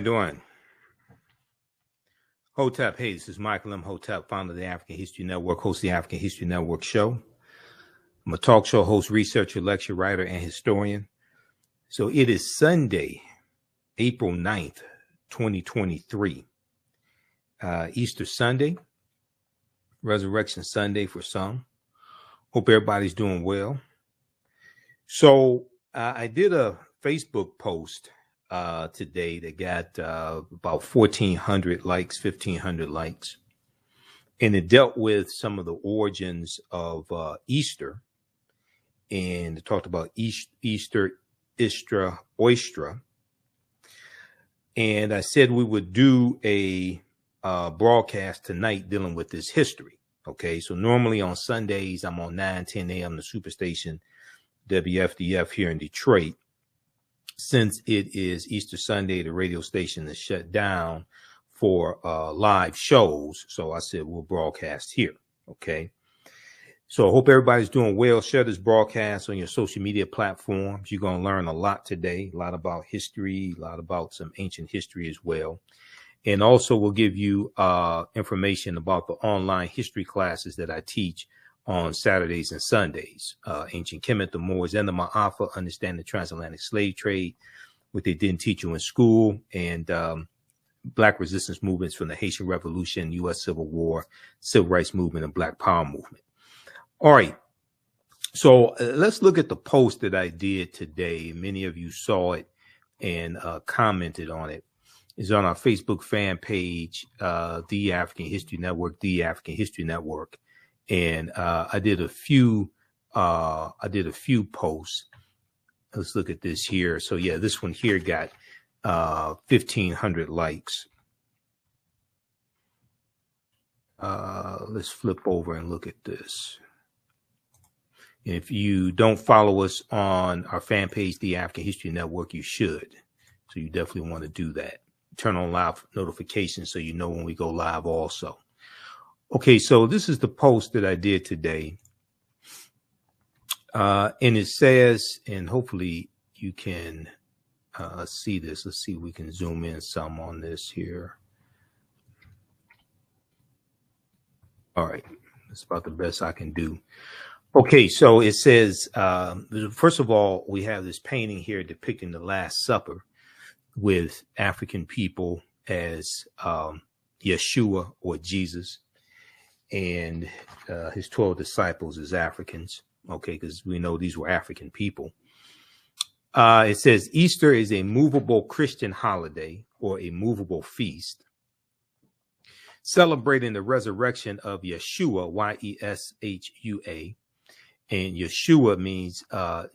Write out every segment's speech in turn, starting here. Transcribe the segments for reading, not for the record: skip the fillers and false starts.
Doing? Hotep, hey, this is Michael Imhotep, founder of the African History Network, host of the African History Network show. I'm a talk show host, researcher, lecturer, writer, and historian. So it is Sunday, April 9th, 2023. Easter Sunday, Resurrection Sunday for some. Hope everybody's doing well. So I did a Facebook post today that got about 1,400 likes, 1,500 likes. And it dealt with some of the origins of Easter. And it talked about Easter, Ishtar, Oistra. And I said we would do a broadcast tonight dealing with this history. Okay, so normally on Sundays, I'm on 9, 10 a.m. the Superstation, WFDF here in Detroit. Since it is Easter Sunday, the radio station is shut down for live shows. So I said we'll broadcast here. Okay. So I hope everybody's doing well. Share this broadcast on your social media platforms. You're going to learn a lot today, a lot about history, a lot about some ancient history as well. And also we'll give you information about the online history classes that I teach on Saturdays and Sundays. Ancient Kemet, the Moors, and the Ma'afa, understand the transatlantic slave trade, what they didn't teach you in school, and Black resistance movements from the Haitian Revolution, U.S. Civil War, Civil Rights Movement, and Black Power Movement. All right. So let's look at the post that I did today. Many of you saw it and commented on it. It's on our Facebook fan page, The African History Network, The African History Network. And I did a few posts. Let's look at this here. So yeah, this one here got 1,500 likes. Let's flip over and look at this. And if you don't follow us on our fan page, The African History Network, you should. So you definitely want to do that. Turn on live notifications so you know when we go live also. Okay, so this is the post that I did today. And it says, and hopefully you can see this. Let's see if we can zoom in some on this here. All right, that's about the best I can do. Okay, so it says, first of all, we have this painting here depicting the Last Supper with African people as Yeshua or Jesus, and his 12 disciples as Africans, okay, because we know these were African people. It says Easter is a movable Christian holiday or a movable feast, celebrating the resurrection of Yeshua, Y-E-S-H-U-A, and Yeshua means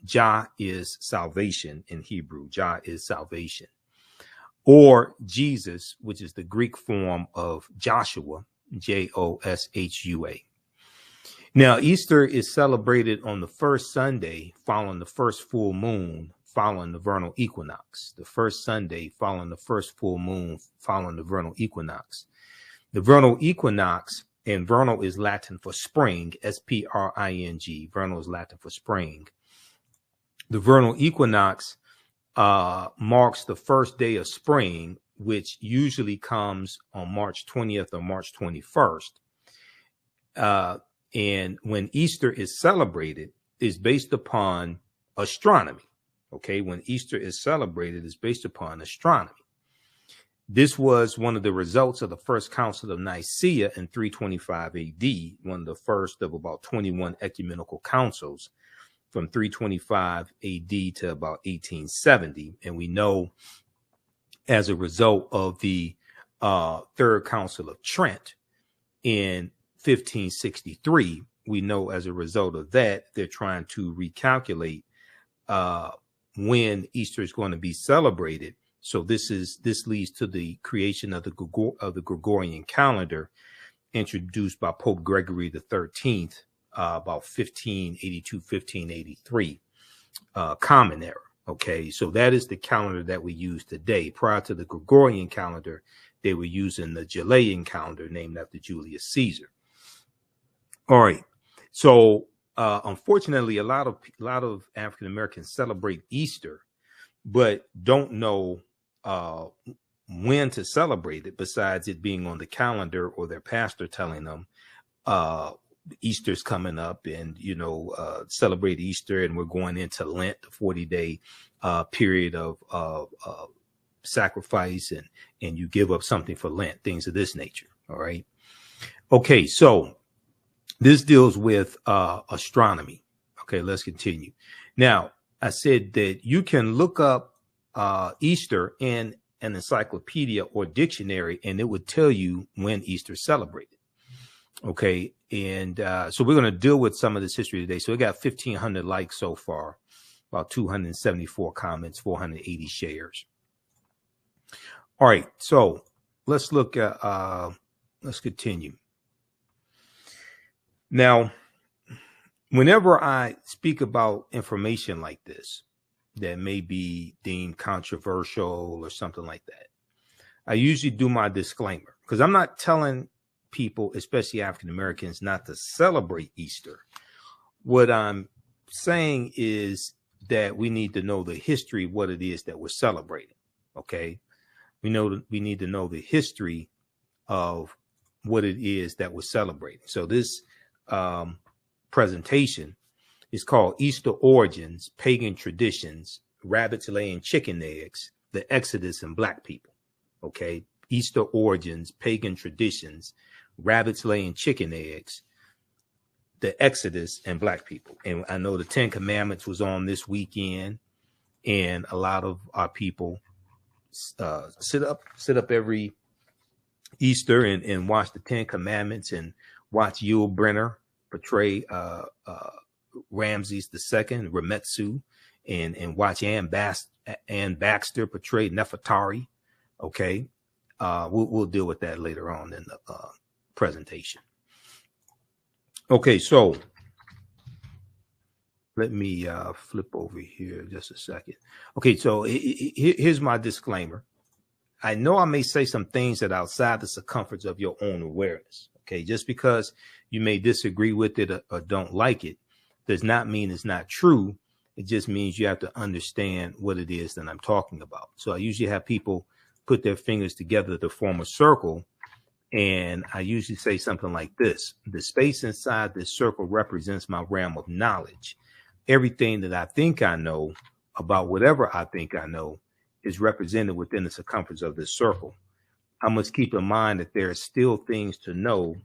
Jah is salvation in Hebrew. Jah is salvation, or Jesus, which is the Greek form of Joshua, Joshua. Now, Easter is celebrated on the first Sunday following the first full moon, following the vernal equinox. The first Sunday following the first full moon, following the vernal equinox. The vernal equinox, and vernal is Latin for spring, S-P-R-I-N-G. Vernal is Latin for spring. The vernal equinox marks the first day of spring, which usually comes on March 20th or March 21st. And when Easter is celebrated, is based upon astronomy. Okay, when Easter is celebrated, is based upon astronomy. This was one of the results of the First Council of Nicaea in 325 AD, one of the first of about 21 ecumenical councils from 325 AD to about 1870. And we know as a result of the Third Council of Trent in 1563, we know as a result of that, they're trying to recalculate when Easter is going to be celebrated. So this leads to the creation of the Gregorian calendar, introduced by Pope Gregory XIII, about 1582, 1583, Common Era. Okay, so that is the calendar that we use today. Prior to the Gregorian calendar, they were using the Julian calendar, named after Julius Caesar. All right, so unfortunately, a lot of African Americans celebrate Easter, but don't know when to celebrate it, besides it being on the calendar or their pastor telling them Easter's coming up, and celebrate Easter, and we're going into Lent, the 40-day period of sacrifice, and you give up something for Lent, things of this nature. All right. Okay, so this deals with astronomy. Okay, let's continue. Now, I said that you can look up Easter in an encyclopedia or dictionary, and it would tell you when Easter's celebrated. Okay, and so we're going to deal with some of this history today. So we got 1,500 likes so far, about 274 comments, 480 shares. All right, so let's look at, let's continue. Now, whenever I speak about information like this that may be deemed controversial or something like that, I usually do my disclaimer, because I'm not telling people, especially African Americans, not to celebrate Easter. What I'm saying is that we need to know the history of what it is that we're celebrating. Okay, we need to know the history of what it is that we're celebrating. So this presentation is called Easter Origins, Pagan Traditions, Rabbits Laying Chicken Eggs, the Exodus, and Black People. Okay, Easter Origins, Pagan Traditions, Rabbits Laying Chicken Eggs, the Exodus, and Black People. And I know the 10 Commandments was on this weekend, and a lot of our people sit up every Easter and watch the 10 Commandments, and watch Yul Brynner portray Ramses II, Remetsu, and watch Ann Baxter portray Nefertari. Okay, we'll deal with that later on in the presentation. Okay, so let me flip over here just a second. Okay, so here's my disclaimer. I know I may say some things that are outside the circumference of your own awareness. Okay, just because you may disagree with it or don't like it does not mean it's not true. It just means you have to understand what it is that I'm talking about. So I usually have people put their fingers together to form a circle, and I usually say something like this: the space inside this circle represents my realm of knowledge. Everything that I think I know about whatever I think I know is represented within the circumference of this circle. I must keep in mind that there are still things to know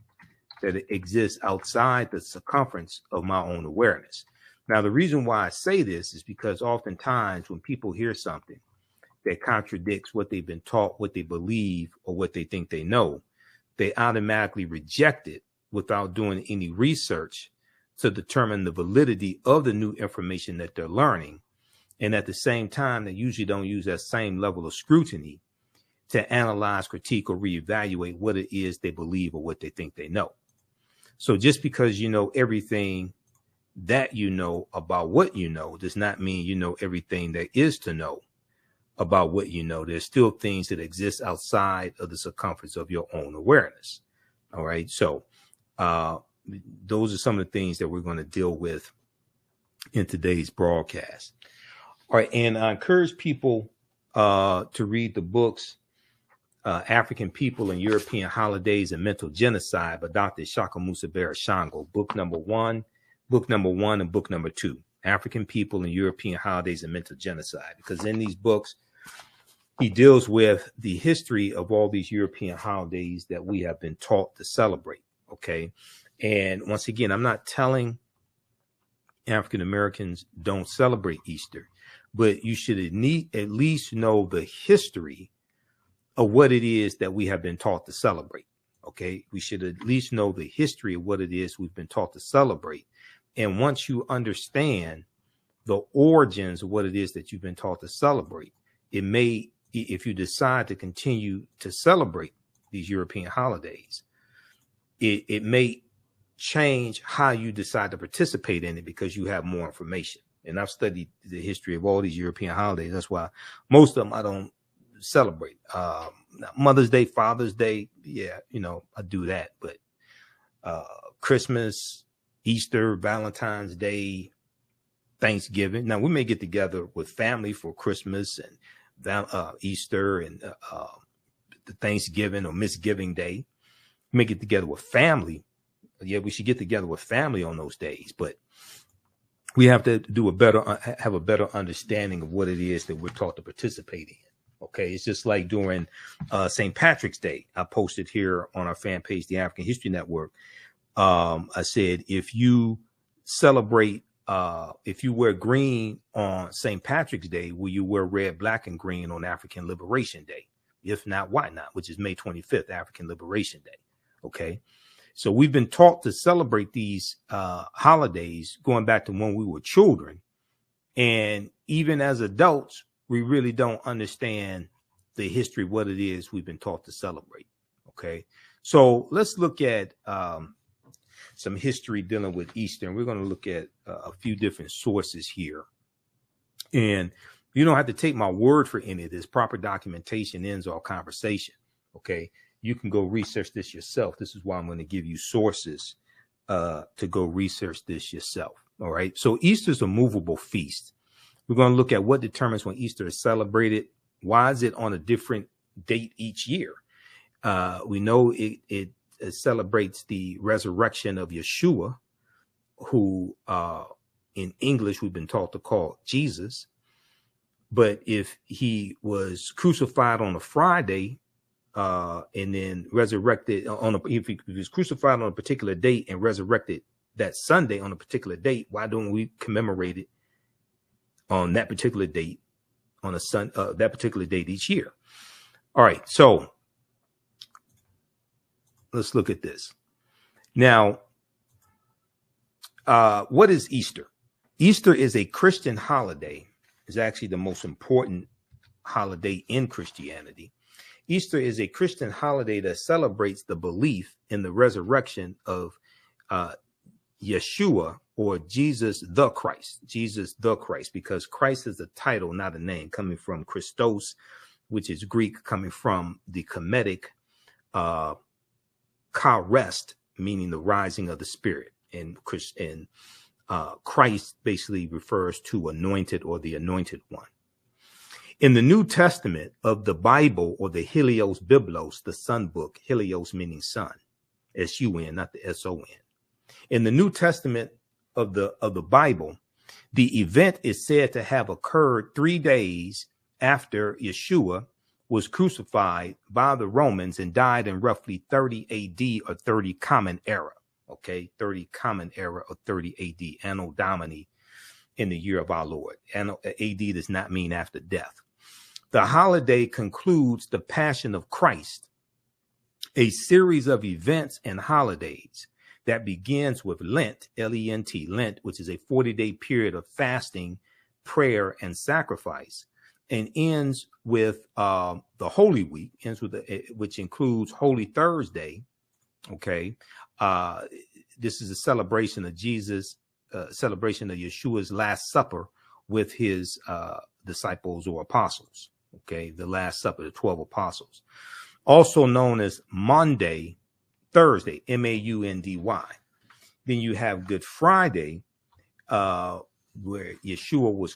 that exist outside the circumference of my own awareness. Now, the reason why I say this is because oftentimes when people hear something that contradicts what they've been taught, what they believe, or what they think they know, they automatically reject it without doing any research to determine the validity of the new information that they're learning. And at the same time, they usually don't use that same level of scrutiny to analyze, critique, or reevaluate what it is they believe or what they think they know. So just because you know everything that you know about what you know does not mean you know everything there is to know about what you know. There's still things that exist outside of the circumference of your own awareness. All right. So those are some of the things that we're going to deal with in today's broadcast. All right. And I encourage people to read the books African People and European Holidays and Mental Genocide by Dr. Shaka Musa Barashango, book number one and book number 2, African People and European Holidays and Mental Genocide. Because in these books, he deals with the history of all these European holidays that we have been taught to celebrate. Okay. And once again, I'm not telling African Americans don't celebrate Easter, but you should at least know the history of what it is that we have been taught to celebrate. Okay. We should at least know the history of what it is we've been taught to celebrate. And once you understand the origins of what it is that you've been taught to celebrate, it may, if you decide to continue to celebrate these European holidays, it may change how you decide to participate in it because you have more information. And I've studied the history of all these European holidays. That's why most of them I don't celebrate. Mother's Day, Father's Day, yeah, I do that. But Christmas, Easter, Valentine's Day, Thanksgiving. Now we may get together with family for Christmas and Easter and Thanksgiving or Misgiving Day. We may get together with family. Yeah, we should get together with family on those days, but we have to have a better understanding of what it is that we're taught to participate in. Okay, it's just like during St. Patrick's Day. I posted here on our fan page, the African History Network. I said, if you celebrate, if you wear green on St. Patrick's Day, will you wear red, black, and green on African Liberation Day? If not, why not? Which is May 25th, African Liberation Day. Okay. So we've been taught to celebrate these holidays going back to when we were children. And even as adults, we really don't understand the history, what it is we've been taught to celebrate. Okay. So let's look at some history dealing with Easter. And we're going to look at a few different sources here. And you don't have to take my word for any of this. Proper documentation ends all conversation. Okay. You can go research this yourself. This is why I'm going to give you sources to go research this yourself. All right. So Easter is a movable feast. We're going to look at what determines when Easter is celebrated. Why is it on a different date each year? We know it celebrates the resurrection of Yeshua, who in English we've been taught to call Jesus. But if he was crucified on a Friday, and then resurrected if he was crucified on a particular date and resurrected that Sunday on a particular date, why don't we commemorate it on that particular date on that particular date each year? All right, so let's look at this. Now, what is Easter? Easter is a Christian holiday. It's actually the most important holiday in Christianity. Easter is a Christian holiday that celebrates the belief in the resurrection of Yeshua, or Jesus the Christ. Jesus the Christ, because Christ is a title, not a name, coming from Christos, which is Greek, coming from the Kemetic Karest, meaning the rising of the Spirit. And Christ basically refers to anointed or the anointed one. In the New Testament of the Bible, or the Helios Biblos, the Sun book, Helios meaning sun, S-U-N, not the S-O-N. In the New Testament of the Bible, the event is said to have occurred 3 days after Yeshua was crucified by the Romans and died in roughly 30 AD or 30 Common Era. Okay, 30 Common Era or 30 AD, Anno Domini, in the year of our Lord. Anno AD does not mean after death. The holiday concludes the Passion of Christ, a series of events and holidays that begins with Lent, L-E-N-T, Lent, which is a 40-day period of fasting, prayer, and sacrifice, and ends with the Holy Week, which includes Holy Thursday. Okay, this is a celebration of Jesus, celebration of Yeshua's Last Supper with his disciples or apostles. Okay, the Last Supper, the 12 apostles, also known as Maundy, Thursday, M-A-U-N-D-Y. Then you have Good Friday, where Yeshua was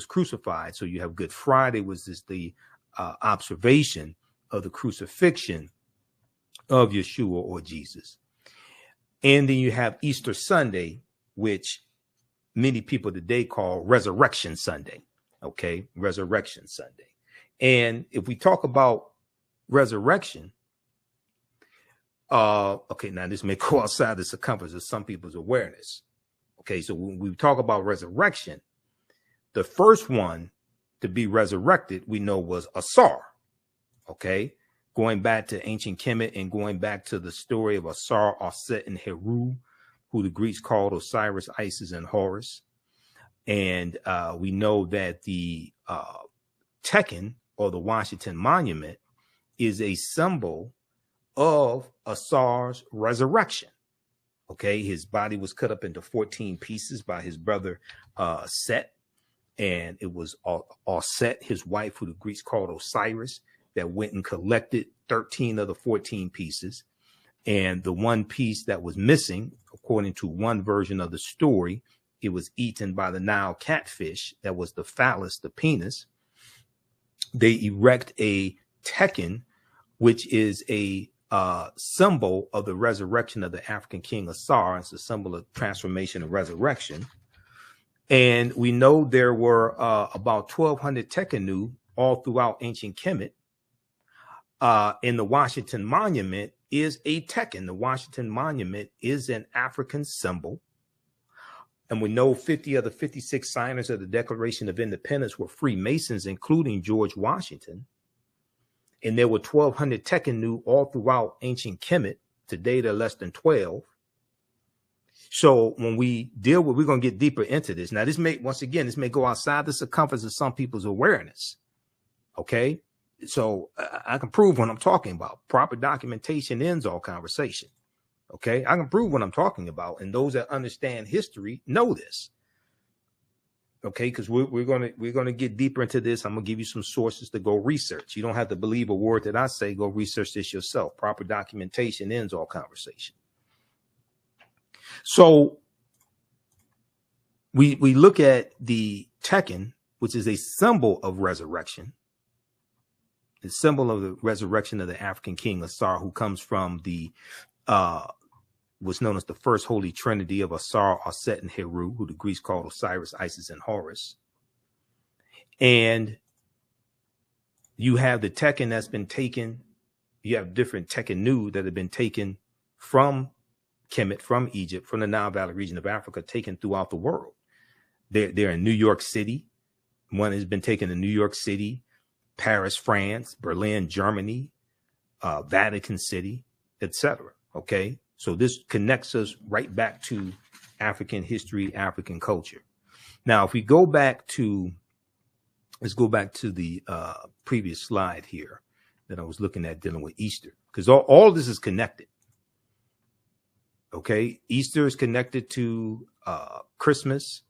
crucified. So you have Good Friday, was this the observation of the crucifixion of Yeshua or Jesus. And then you have Easter Sunday, which many people today call Resurrection Sunday. Okay, Resurrection Sunday. And if we talk about resurrection, okay, now this may go outside the circumference of some people's awareness. Okay, so when we talk about resurrection, the first one to be resurrected, we know, was Asar. Okay, going back to ancient Kemet and going back to the story of Asar, Aset, and Heru, who the Greeks called Osiris, Isis, and Horus. And we know that the Tekken, or the Washington Monument, is a symbol of Asar's resurrection. Okay, his body was cut up into 14 pieces by his brother Set, and it was Set, his wife, who the Greeks called Osiris, that went and collected 13 of the 14 pieces. And the one piece that was missing, according to one version of the story, it was eaten by the Nile catfish. That was the phallus, the penis. They erect a Tekken, which is a symbol of the resurrection of the African king Asar. It's a symbol of transformation and resurrection. And we know there were about 1,200 Tekkenu all throughout ancient Kemet. In the Washington Monument is a Tekken. The Washington Monument is an African symbol. And we know 50 of the 56 signers of the Declaration of Independence were Freemasons, including George Washington. And there were 1,200 Tekkenu all throughout ancient Kemet. Today, there are less than 12. So when we deal with, we're going to get deeper into this. Now, this may, once again, this may go outside the circumference of some people's awareness. Okay. So I can prove what I'm talking about. Proper documentation ends all conversation. Okay. I can prove what I'm talking about. And those that understand history know this. Okay. Because we're going to get deeper into this. I'm going to give you some sources to go research. You don't have to believe a word that I say. Go research this yourself. Proper documentation ends all conversation. So we look at the Tekken, which is a symbol of resurrection, the symbol of the resurrection of the African king Asar, who comes from the what's known as the first holy trinity of Asar, Aset, and Heru, who the Greeks called Osiris, Isis, and Horus. And you have the Tekken that's been taken. You have different Tekkenu that have been taken from Kemet, from Egypt, from the Nile Valley region of Africa, taken throughout the world. They're in New York City. One has been taken in New York City, Paris, France, Berlin, Germany, Vatican City, etc. Okay, so this connects us right back to African history, African culture. Now, if we go back to, let's go back to the previous slide here that I was looking at dealing with Easter, because all this is connected. Okay, Easter is connected to Christmas,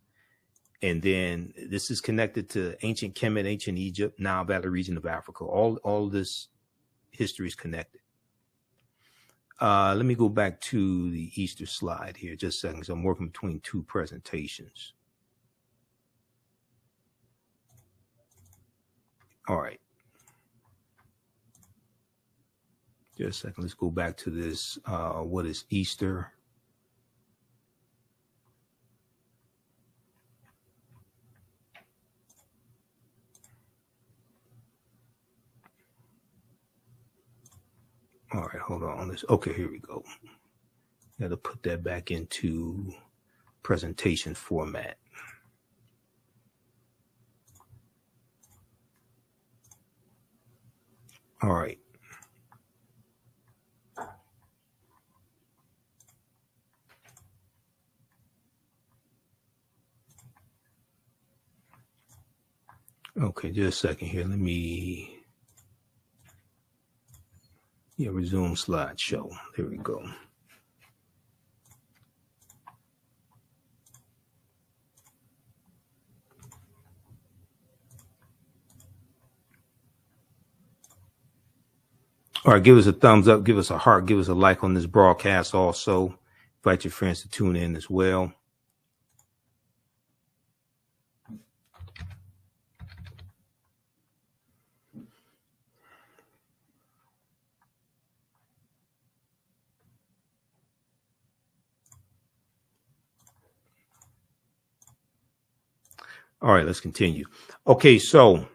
and then this is connected to ancient Kemet, ancient Egypt, Nile Valley region of Africa. All this history is connected. Let me go back to the Easter slide here just a second, because I'm working between two presentations. All right. Just a second. Let's go back to this. What is Easter? All right, hold on. Okay, here we go. Got to put that back into presentation format. All right. Okay, just a second here. Let me resume slideshow. There we go. All right, give us a thumbs up, give us a heart, give us a like on this broadcast also. Invite your friends to tune in as well. All right, let's continue. Okay, so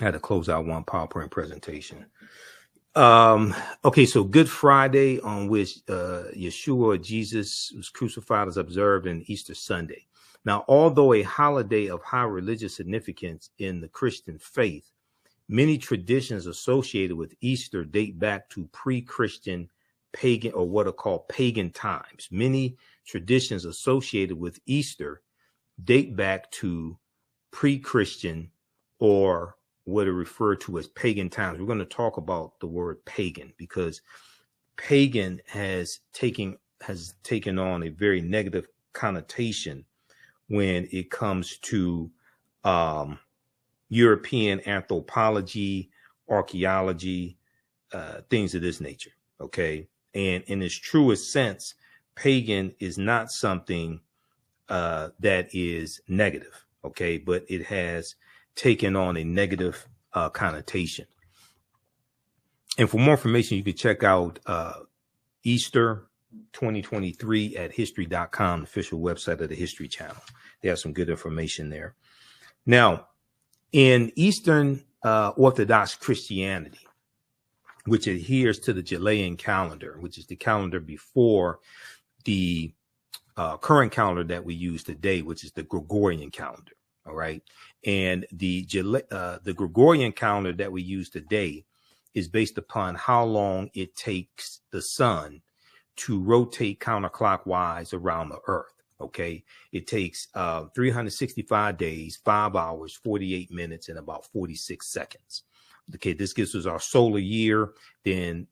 I had to close out one PowerPoint presentation. Okay, so Good Friday, on which Yeshua, Jesus, was crucified, is observed in Easter Sunday. Now, although a holiday of high religious significance in the Christian faith, many traditions associated with Easter date back to pre-Christian pagan, or what are called pagan times. Many traditions associated with Easter date back to pre-Christian, or what are referred to as pagan times. We're going to talk about the word pagan, because pagan has taken on a very negative connotation when it comes to European anthropology, archaeology, things of this nature. Okay. And in its truest sense, pagan is not something that is negative. Okay. But it has taken on a negative connotation. And for more information, you can check out Easter 2023 at history.com, the official website of the History Channel. They have some good information there. Now, in Eastern Orthodox Christianity, which adheres to the Julian calendar, which is the calendar before the current calendar that we use today, which is the Gregorian calendar. All right. And the Gregorian calendar that we use today is based upon how long it takes the sun to rotate counterclockwise around the earth. Okay. It takes 365 days, 5 hours, 48 minutes, and about 46 seconds. Okay. This gives us our solar year. Then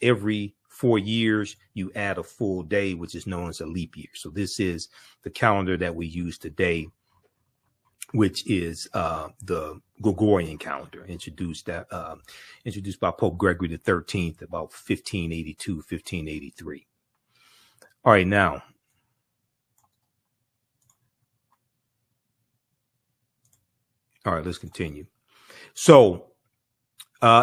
every 4 years, you add a full day, which is known as a leap year. So this is the calendar that we use today, which is the Gregorian calendar, introduced by Pope Gregory XIII about 1582, 1583. All right, now. All right, let's continue. So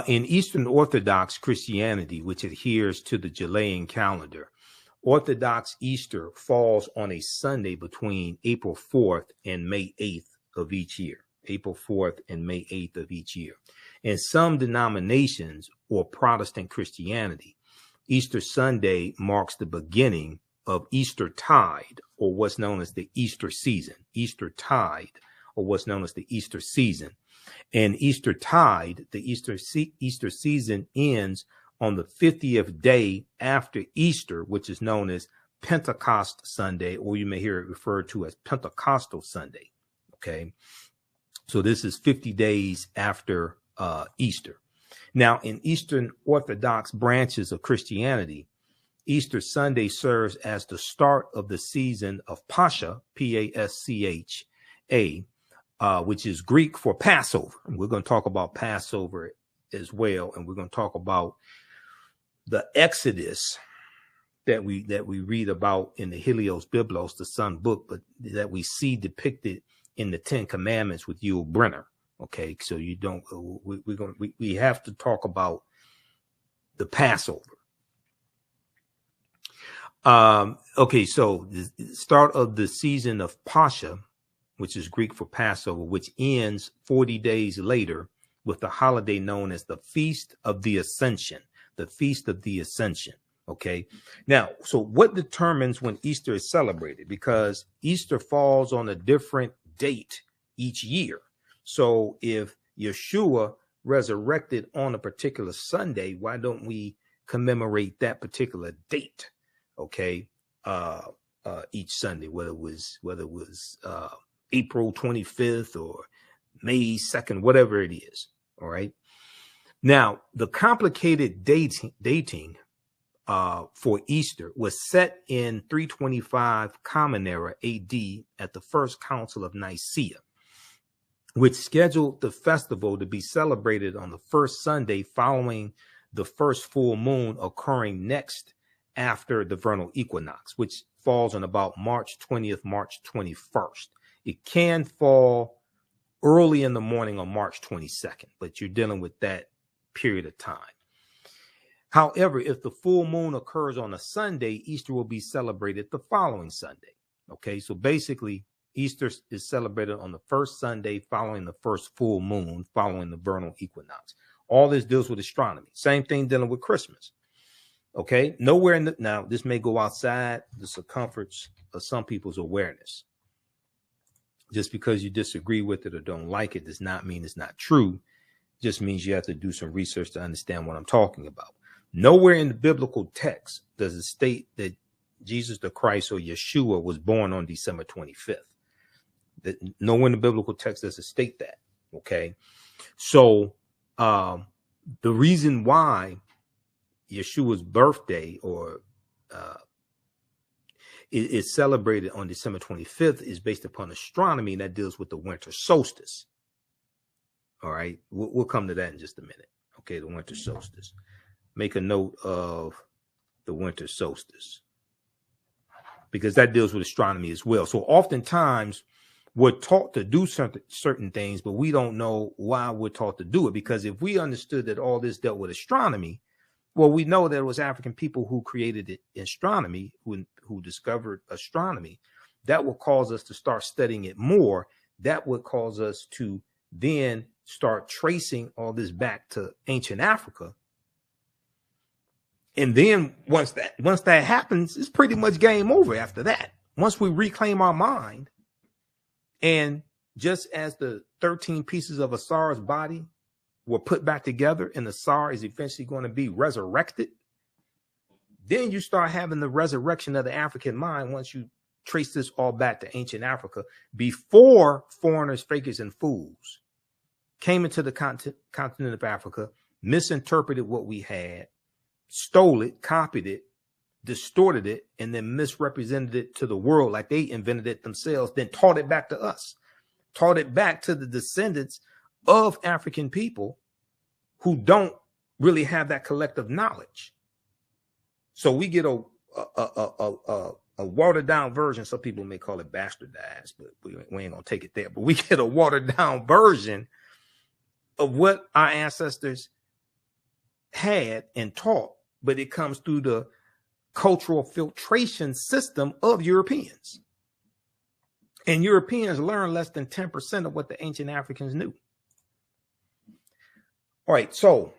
in Eastern Orthodox Christianity, which adheres to the Julian calendar, Orthodox Easter falls on a Sunday between April 4th and May 8th of each year. April 4th and May 8th of each year. In some denominations or Protestant Christianity, Easter Sunday marks the beginning of Easter tide, or what's known as the Easter season. Easter tide, or what's known as the Easter season. And Easter tide, the Easter season, ends on the 50th day after Easter, which is known as Pentecost Sunday, or you may hear it referred to as Pentecostal Sunday. Okay, so this is 50 days after Easter. Now, in Eastern Orthodox branches of Christianity, Easter Sunday serves as the start of the season of Pascha, P-A-S-C-H-A, which is Greek for Passover. And we're going to talk about Passover as well, and we're going to talk about the Exodus that we read about in the Helios Biblos, the Sun Book, but that we see depicted in the Ten Commandments with Yul Brynner. Okay, so you don't. We have to talk about the Passover. Okay, so the start of the season of Pascha, which is Greek for Passover, which ends 40 days later with the holiday known as the Feast of the Ascension. The Feast of the Ascension. Okay. Now, so what determines when Easter is celebrated? Because Easter falls on a different date each year. So if Yeshua resurrected on a particular Sunday, why don't we commemorate that particular date? Okay. Each Sunday, whether it was April 25th or May 2nd, whatever it is. All right. Now, the complicated dating for Easter was set in 325 Common Era AD at the First Council of Nicaea, which scheduled the festival to be celebrated on the first Sunday following the first full moon occurring next after the Vernal Equinox, which falls on about March 20th, March 21st. It can fall early in the morning on March 22nd, but you're dealing with that period of time. However, if the full moon occurs on a Sunday, Easter will be celebrated the following Sunday. Okay, so basically Easter is celebrated on the first Sunday following the first full moon, following the vernal equinox. All this deals with astronomy. Same thing dealing with Christmas. Okay, nowhere in the, now this may go outside the circumference of some people's awareness. Just because you disagree with it or don't like it does not mean it's not true. Just means you have to do some research to understand what I'm talking about. Nowhere in the biblical text does it state that Jesus the Christ or Yeshua was born on December 25th. Nowhere in the biblical text does it state that. Okay, so the reason why Yeshua's birthday or is celebrated on December 25th is based upon astronomy that deals with the winter solstice. All right, we'll come to that in just a minute. Okay, the winter solstice. Make a note of the winter solstice because that deals with astronomy as well. So oftentimes we're taught to do certain things, but we don't know why we're taught to do it. Because if we understood that all this dealt with astronomy, well, we know there was African people who created astronomy, who discovered astronomy. That will cause us to start studying it more. That would cause us to then start tracing all this back to ancient Africa. And then once that happens, it's pretty much game over after that. Once we reclaim our mind, and just as the 13 pieces of Osiris' body were put back together and the Sar is eventually going to be resurrected, then you start having the resurrection of the African mind once you trace this all back to ancient Africa, before foreigners, fakers, and fools came into the continent of Africa, misinterpreted what we had, stole it, copied it, distorted it, and then misrepresented it to the world like they invented it themselves, then taught it back to us, taught it back to the descendants of African people who don't really have that collective knowledge. So we get a watered down version. Some people may call it bastardized, but we ain't gonna take it there. But we get a watered down version of what our ancestors had and taught, but it comes through the cultural filtration system of Europeans. And Europeans learn less than 10% of what the ancient Africans knew. All right, so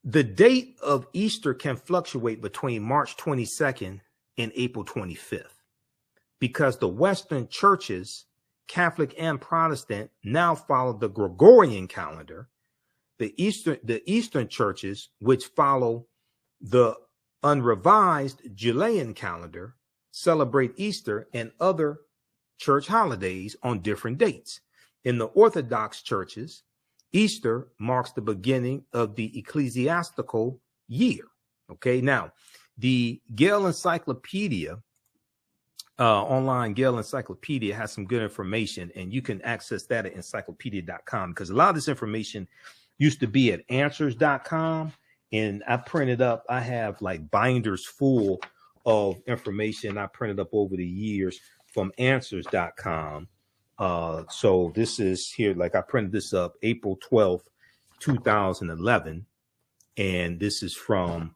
the date of Easter can fluctuate between March 22nd and April 25th, because the Western churches, Catholic and Protestant, now follow the Gregorian calendar. The Eastern churches, which follow the unrevised Julian calendar, celebrate Easter and other church holidays on different dates. In the Orthodox churches, Easter marks the beginning of the ecclesiastical year. Okay, now the Gale Encyclopedia, online Gale Encyclopedia, has some good information, and you can access that at encyclopedia.com, because a lot of this information used to be at answers.com, and I printed up, I have like binders full of information I printed up over the years from answers.com. So this is here, like I printed this up April 12th, 2011. And this is from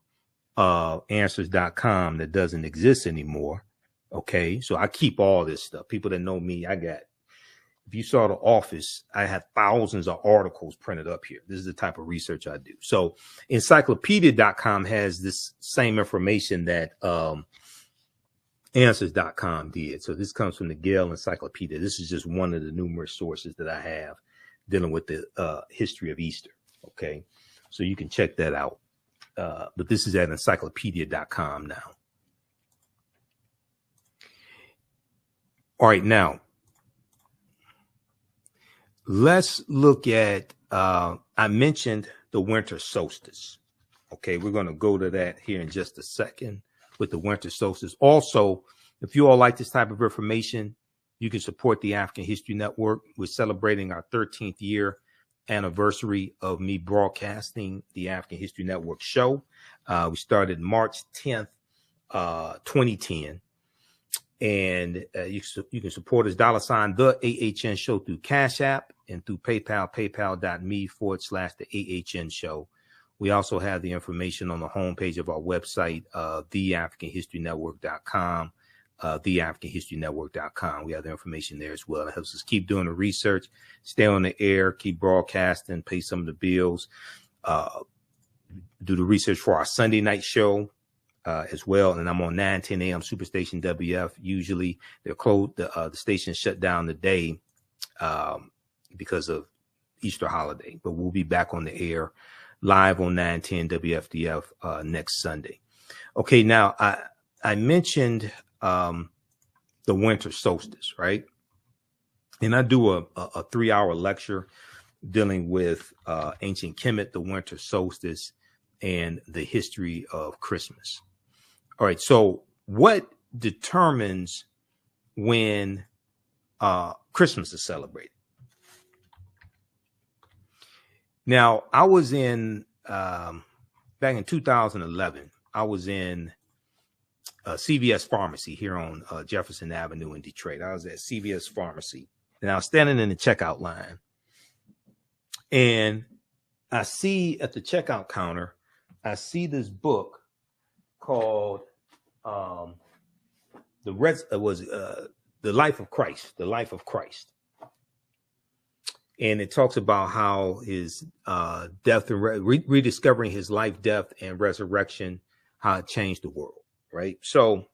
answers.com that doesn't exist anymore. Okay. So I keep all this stuff. People that know me, if you saw The Office, I have thousands of articles printed up here. This is the type of research I do. So encyclopedia.com has this same information that answers.com did. So this comes from the Gale Encyclopedia. This is just one of the numerous sources that I have dealing with the history of Easter. Okay. So you can check that out. But this is at encyclopedia.com now. All right. Now, let's look at, I mentioned the winter solstice. Okay. We're going to go to that here in just a second with the winter solstice. Also, if you all like this type of information, you can support the African History Network. We're celebrating our 13th year anniversary of me broadcasting the African History Network show. We started March 10th, 2010. And you can support us, $ the AHN show, through Cash App and through PayPal, paypal.me/the AHN show. We also have the information on the homepage of our website, theafricanhistorynetwork.com, theafricanhistorynetwork.com. We have the information there as well. It helps us keep doing the research, stay on the air, keep broadcasting, pay some of the bills, do the research for our Sunday night show as well. And I'm on 9:10 a.m. Superstation WF. Usually they're closed. The station shut down today because of Easter holiday, but we'll be back on the air live on 9:10 WFDF next Sunday. Okay, now I mentioned the winter solstice, right? And I do a 3-hour lecture dealing with ancient Kemet, the winter solstice, and the history of Christmas. All right, so what determines when Christmas is celebrated? Now, I was in, back in 2011, I was in CVS Pharmacy here on Jefferson Avenue in Detroit. I was at CVS Pharmacy, and I was standing in the checkout line, and I see at the checkout counter, I see this book called The Life of Christ, The Life of Christ. And it talks about how his death and rediscovering his life, death, and resurrection, how it changed the world, right? So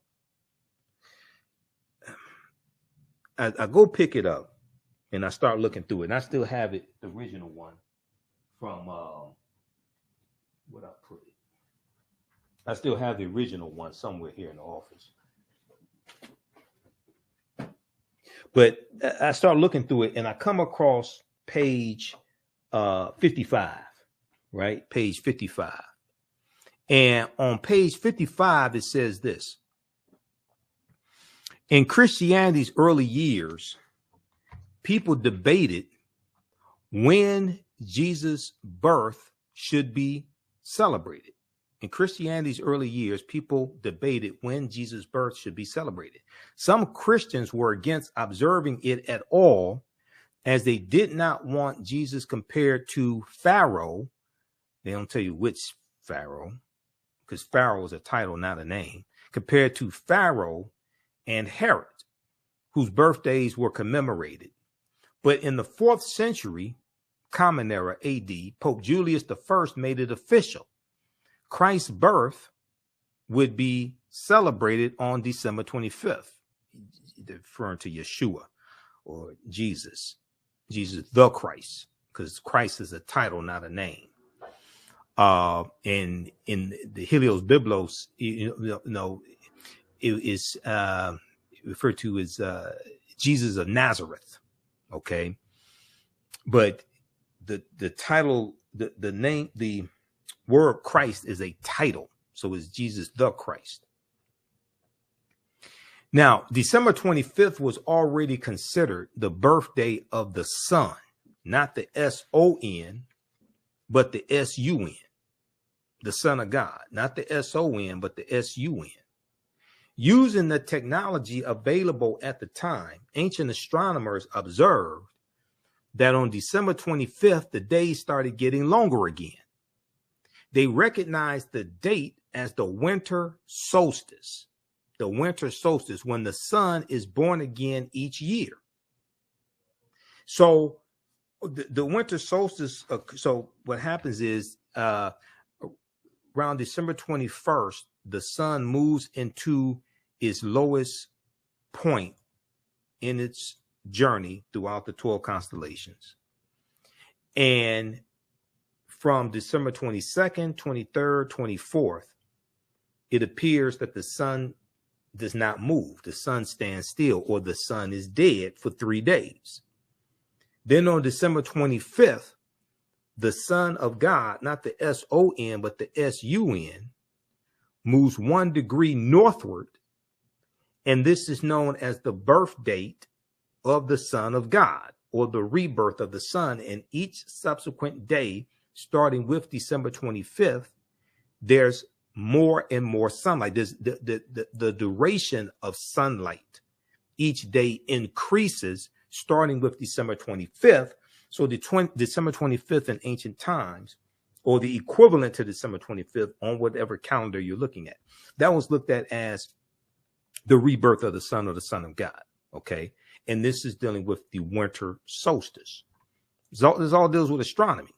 I go pick it up, and I start looking through it. And I still have it, the original one from what I put it. I still have the original one somewhere here in the office. But I start looking through it, and I come across page 55, right? Page 55. And on page 55, it says this. In Christianity's early years, people debated when Jesus' birth should be celebrated. In Christianity's early years, people debated when Jesus' birth should be celebrated. Some Christians were against observing it at all, as they did not want Jesus compared to Pharaoh. They don't tell you which Pharaoh, because Pharaoh is a title, not a name. Compared to Pharaoh and Herod, whose birthdays were commemorated. But in the 4th century, Common Era AD, Pope Julius I made it official. Christ's birth would be celebrated on December 25th, referring to Yeshua or Jesus the Christ, because Christ is a title, not a name. And in the Helios Biblos, it is referred to as Jesus of Nazareth. Okay, but the title, the name, the word Christ is a title, so it's Jesus the Christ. Now, December 25th was already considered the birthday of the Son, not the S-O-N, but the S-U-N, the Son of God, not the S-O-N, but the S-U-N. Using the technology available at the time, ancient astronomers observed that on December 25th, the days started getting longer again. They recognized the date as the winter solstice. The winter solstice, when the sun is born again each year. So the winter solstice, so what happens is around December 21st, the sun moves into its lowest point in its journey throughout the 12 constellations. And from December 22nd, 23rd, 24th, it appears that the sun does not move. The sun stands still, or the sun is dead for 3 days. Then on December 25th, the Son of God, not the S-O-N, but the S-U-N, moves 1 degree northward. And this is known as the birth date of the Son of God, or the rebirth of the Son. And each subsequent day, starting with December 25th, there's more and more sunlight. There's the duration of sunlight each day increases, starting with December 25th. So December 25th in ancient times, or the equivalent to December 25th on whatever calendar you're looking at, that was looked at as the rebirth of the Son, or the Son of God. Okay, and this is dealing with the winter solstice. This all deals with astronomy.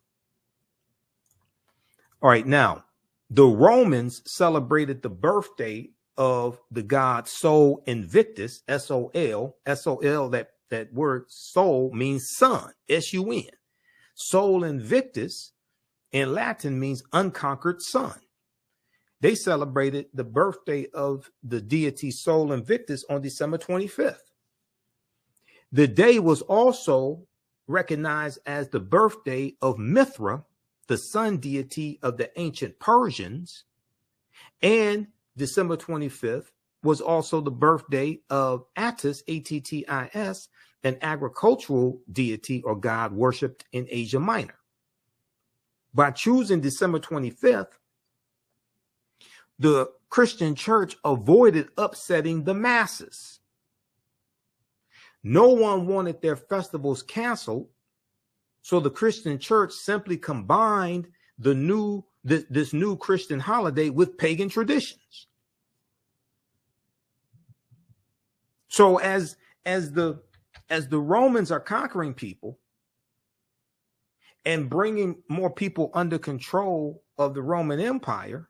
All right, now, the Romans celebrated the birthday of the god Sol Invictus, S-O-L. S-O-L, that word Sol means sun, S-U-N. Sol Invictus in Latin means unconquered sun. They celebrated the birthday of the deity Sol Invictus on December 25th. The day was also recognized as the birthday of Mithra, the sun deity of the ancient Persians, and December 25th was also the birthday of Attis, A-T-T-I-S, an agricultural deity or god worshipped in Asia Minor. By choosing December 25th, the Christian church avoided upsetting the masses. No one wanted their festivals canceled, so the Christian church simply combined this new Christian holiday with pagan traditions. So as the Romans are conquering people and bringing more people under control of the Roman Empire,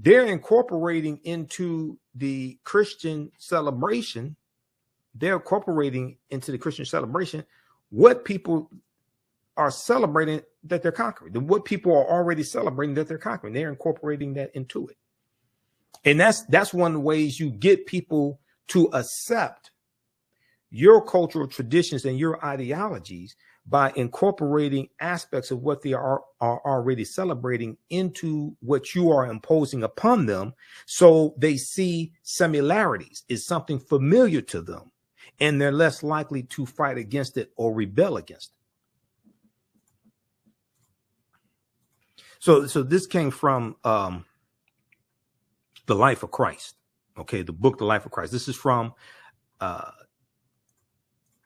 they're incorporating into the Christian celebration. They're incorporating into the Christian celebration what people are celebrating that they're conquering, what people are already celebrating that they're conquering. They're incorporating that into it. And that's one of the ways you get people to accept your cultural traditions and your ideologies, by incorporating aspects of what they are already celebrating into what you are imposing upon them, so they see similarities, is something familiar to them, and they're less likely to fight against it or rebel against it. So this came from The Life of Christ. Okay, the book The Life of Christ. This is from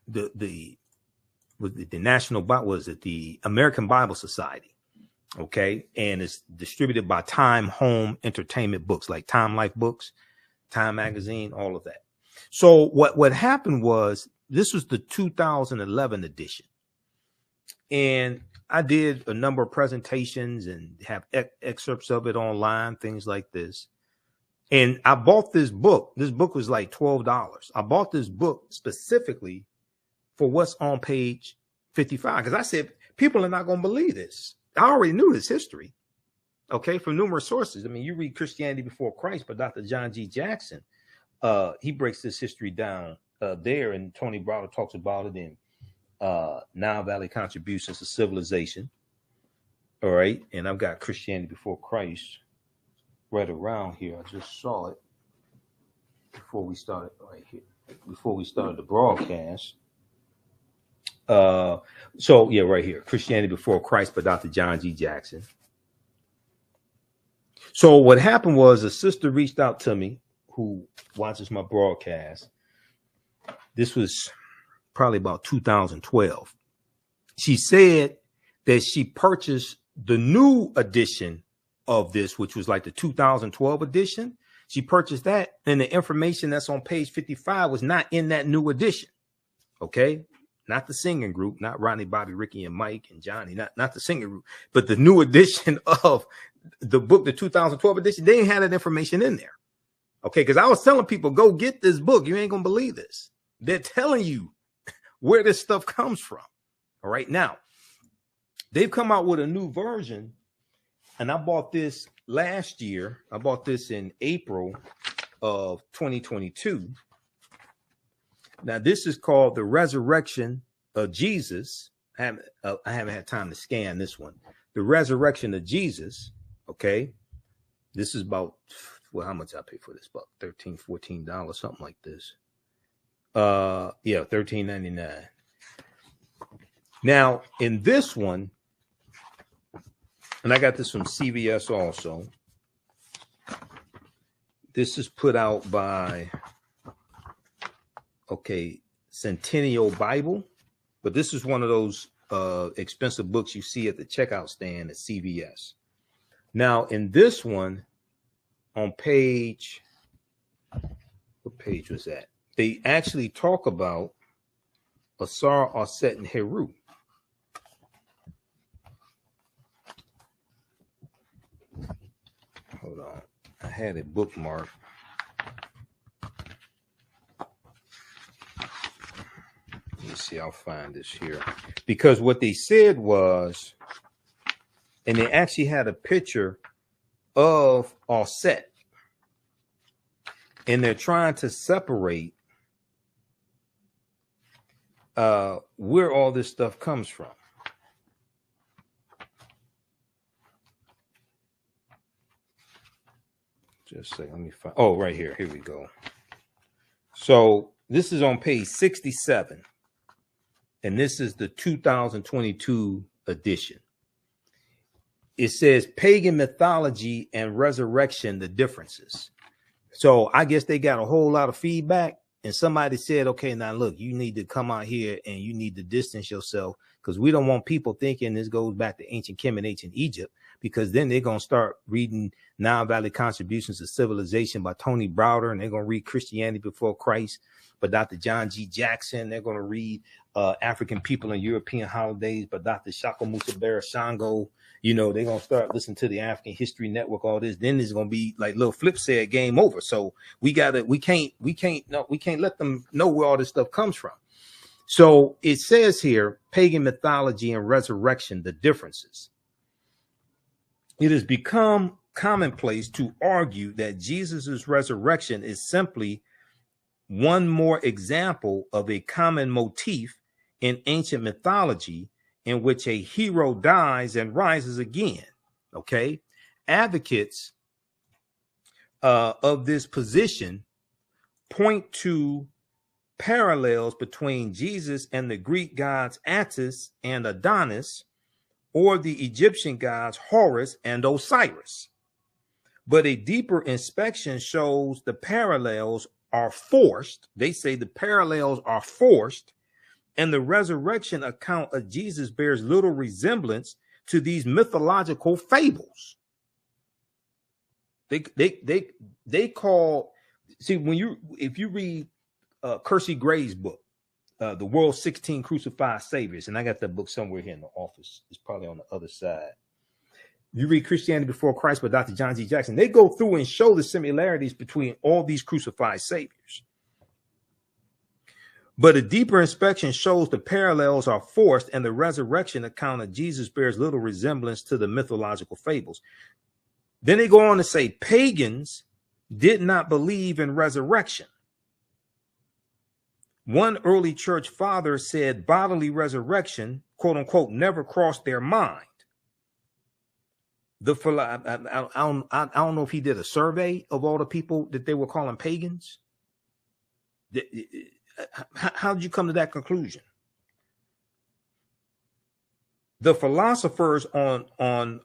the National Bible, was it the American Bible Society? Okay, and it's distributed by Time Home Entertainment Books, like Time Life Books, Time Magazine, all of that. So what happened was, this was the 2011 edition, and I did a number of presentations and have excerpts of it online, things like this. And I bought this book. This book was like $12. I bought this book specifically for what's on page 55, because I said, people are not going to believe this. I already knew this history, okay, from numerous sources. I mean, you read Christianity Before Christ by Dr. John G. Jackson. He breaks this history down there, and Tony Browder talks about it in Nile Valley Contributions to Civilization. All right, and I've got Christianity Before Christ right around here. I just saw it before we started right here, before we started the broadcast. So yeah, right here, Christianity Before Christ by Dr. John G. Jackson. So what happened was, a sister reached out to me who watches my broadcast. This was probably about 2012. She said that she purchased the new edition of this, which was like the 2012 edition. She purchased that, and the information that's on page 55 was not in that new edition. Okay, not the singing group, not Rodney, Bobby, Ricky, and Mike and Johnny, not the singing group, but the new edition of the book, the 2012 edition. They ain't had that information in there. Okay, because I was telling people, go get this book. You ain't gonna believe this. They're telling you where this stuff comes from. All right, now they've come out with a new version, and I bought this last year. I bought this in April of 2022. Now, this is called The Resurrection of Jesus. I haven't had time to scan this one. The Resurrection of Jesus. Okay. This is about, well, how much I pay for this book? $13, $14, something like this. Yeah, $13.99. Now, in this one, and I got this from CVS also. This is put out by, okay, Centennial Bible, but this is one of those expensive books you see at the checkout stand at CVS. Now, in this one, on page, what page was that? They actually talk about Asar, Aset, and Heru. Hold on, I had it bookmarked. Let me see, I'll find this here. Because what they said was, and they actually had a picture of Aset, and they're trying to separate where all this stuff comes from. Just a second, let me find. Oh, right here. Here we go. So this is on page 67, and this is the 2022 edition. it says pagan mythology and resurrection, the differences. So I guess they got a whole lot of feedback, and somebody said, okay, now look, you need to come out here and you need to distance yourself, because we don't want people thinking this goes back to ancient Kemet, ancient Egypt, because then they're going to start reading Nile Valley Contributions to Civilization by Tony Browder, and they're going to read Christianity Before Christ by Dr. John G. Jackson. They're going to read African People and European Holidays by Dr. Shaka Musa Shango. You know, they're going to start listening to the African History Network, all this. Then it's going to be like Lil Flip said, game over. So we can't let them know where all this stuff comes from. So it says here, pagan mythology and resurrection, the differences. It has become commonplace to argue that Jesus's resurrection is simply one more example of a common motif in ancient mythology, in which a hero dies and rises again. Okay, advocates of this position point to parallels between Jesus and the Greek gods Attis and Adonis, or the Egyptian gods Horus and Osiris. But a deeper inspection shows the parallels are forced. They say the parallels are forced, and the resurrection account of Jesus bears little resemblance to these mythological fables. They call, see, if you read Kersey Gray's book, The World's 16 Crucified Saviors, and I got that book somewhere here in the office. It's probably on the other side. You read Christianity Before Christ by Dr. John G. Jackson. They go through and show the similarities between all these crucified saviors. But a deeper inspection shows the parallels are forced, and the resurrection account of Jesus bears little resemblance to the mythological fables. Then they go on to say pagans did not believe in resurrection. One early church father said bodily resurrection, quote unquote, never crossed their mind. I don't know if he did a survey of all the people that they were calling pagans. How did you come to that conclusion? The philosophers on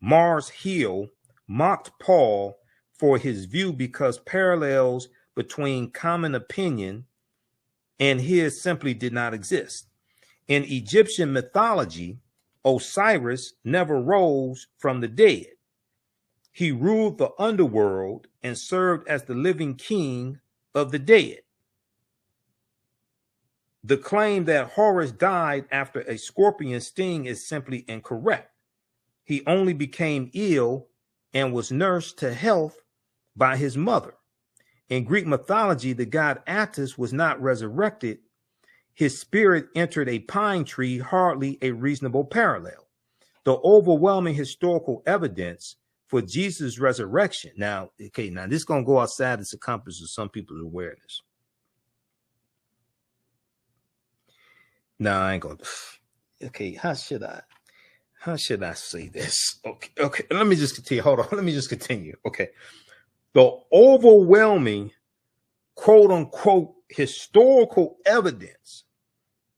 Mars Hill mocked Paul for his view because parallels between common opinion and his simply did not exist. In Egyptian mythology, Osiris never rose from the dead. He ruled the underworld and served as the living king of the dead. The claim that Horus died after a scorpion sting is simply incorrect. He only became ill and was nursed to health by his mother. In Greek mythology, the god Attis was not resurrected. His spirit entered a pine tree, hardly a reasonable parallel. The overwhelming historical evidence for Jesus' resurrection. Now, okay, now this is going to go outside the circumference of some people's awareness. Now, I ain't going to, okay, how should I say this? Okay, let me just continue. Hold on, let me just continue. Okay. The overwhelming, quote unquote, historical evidence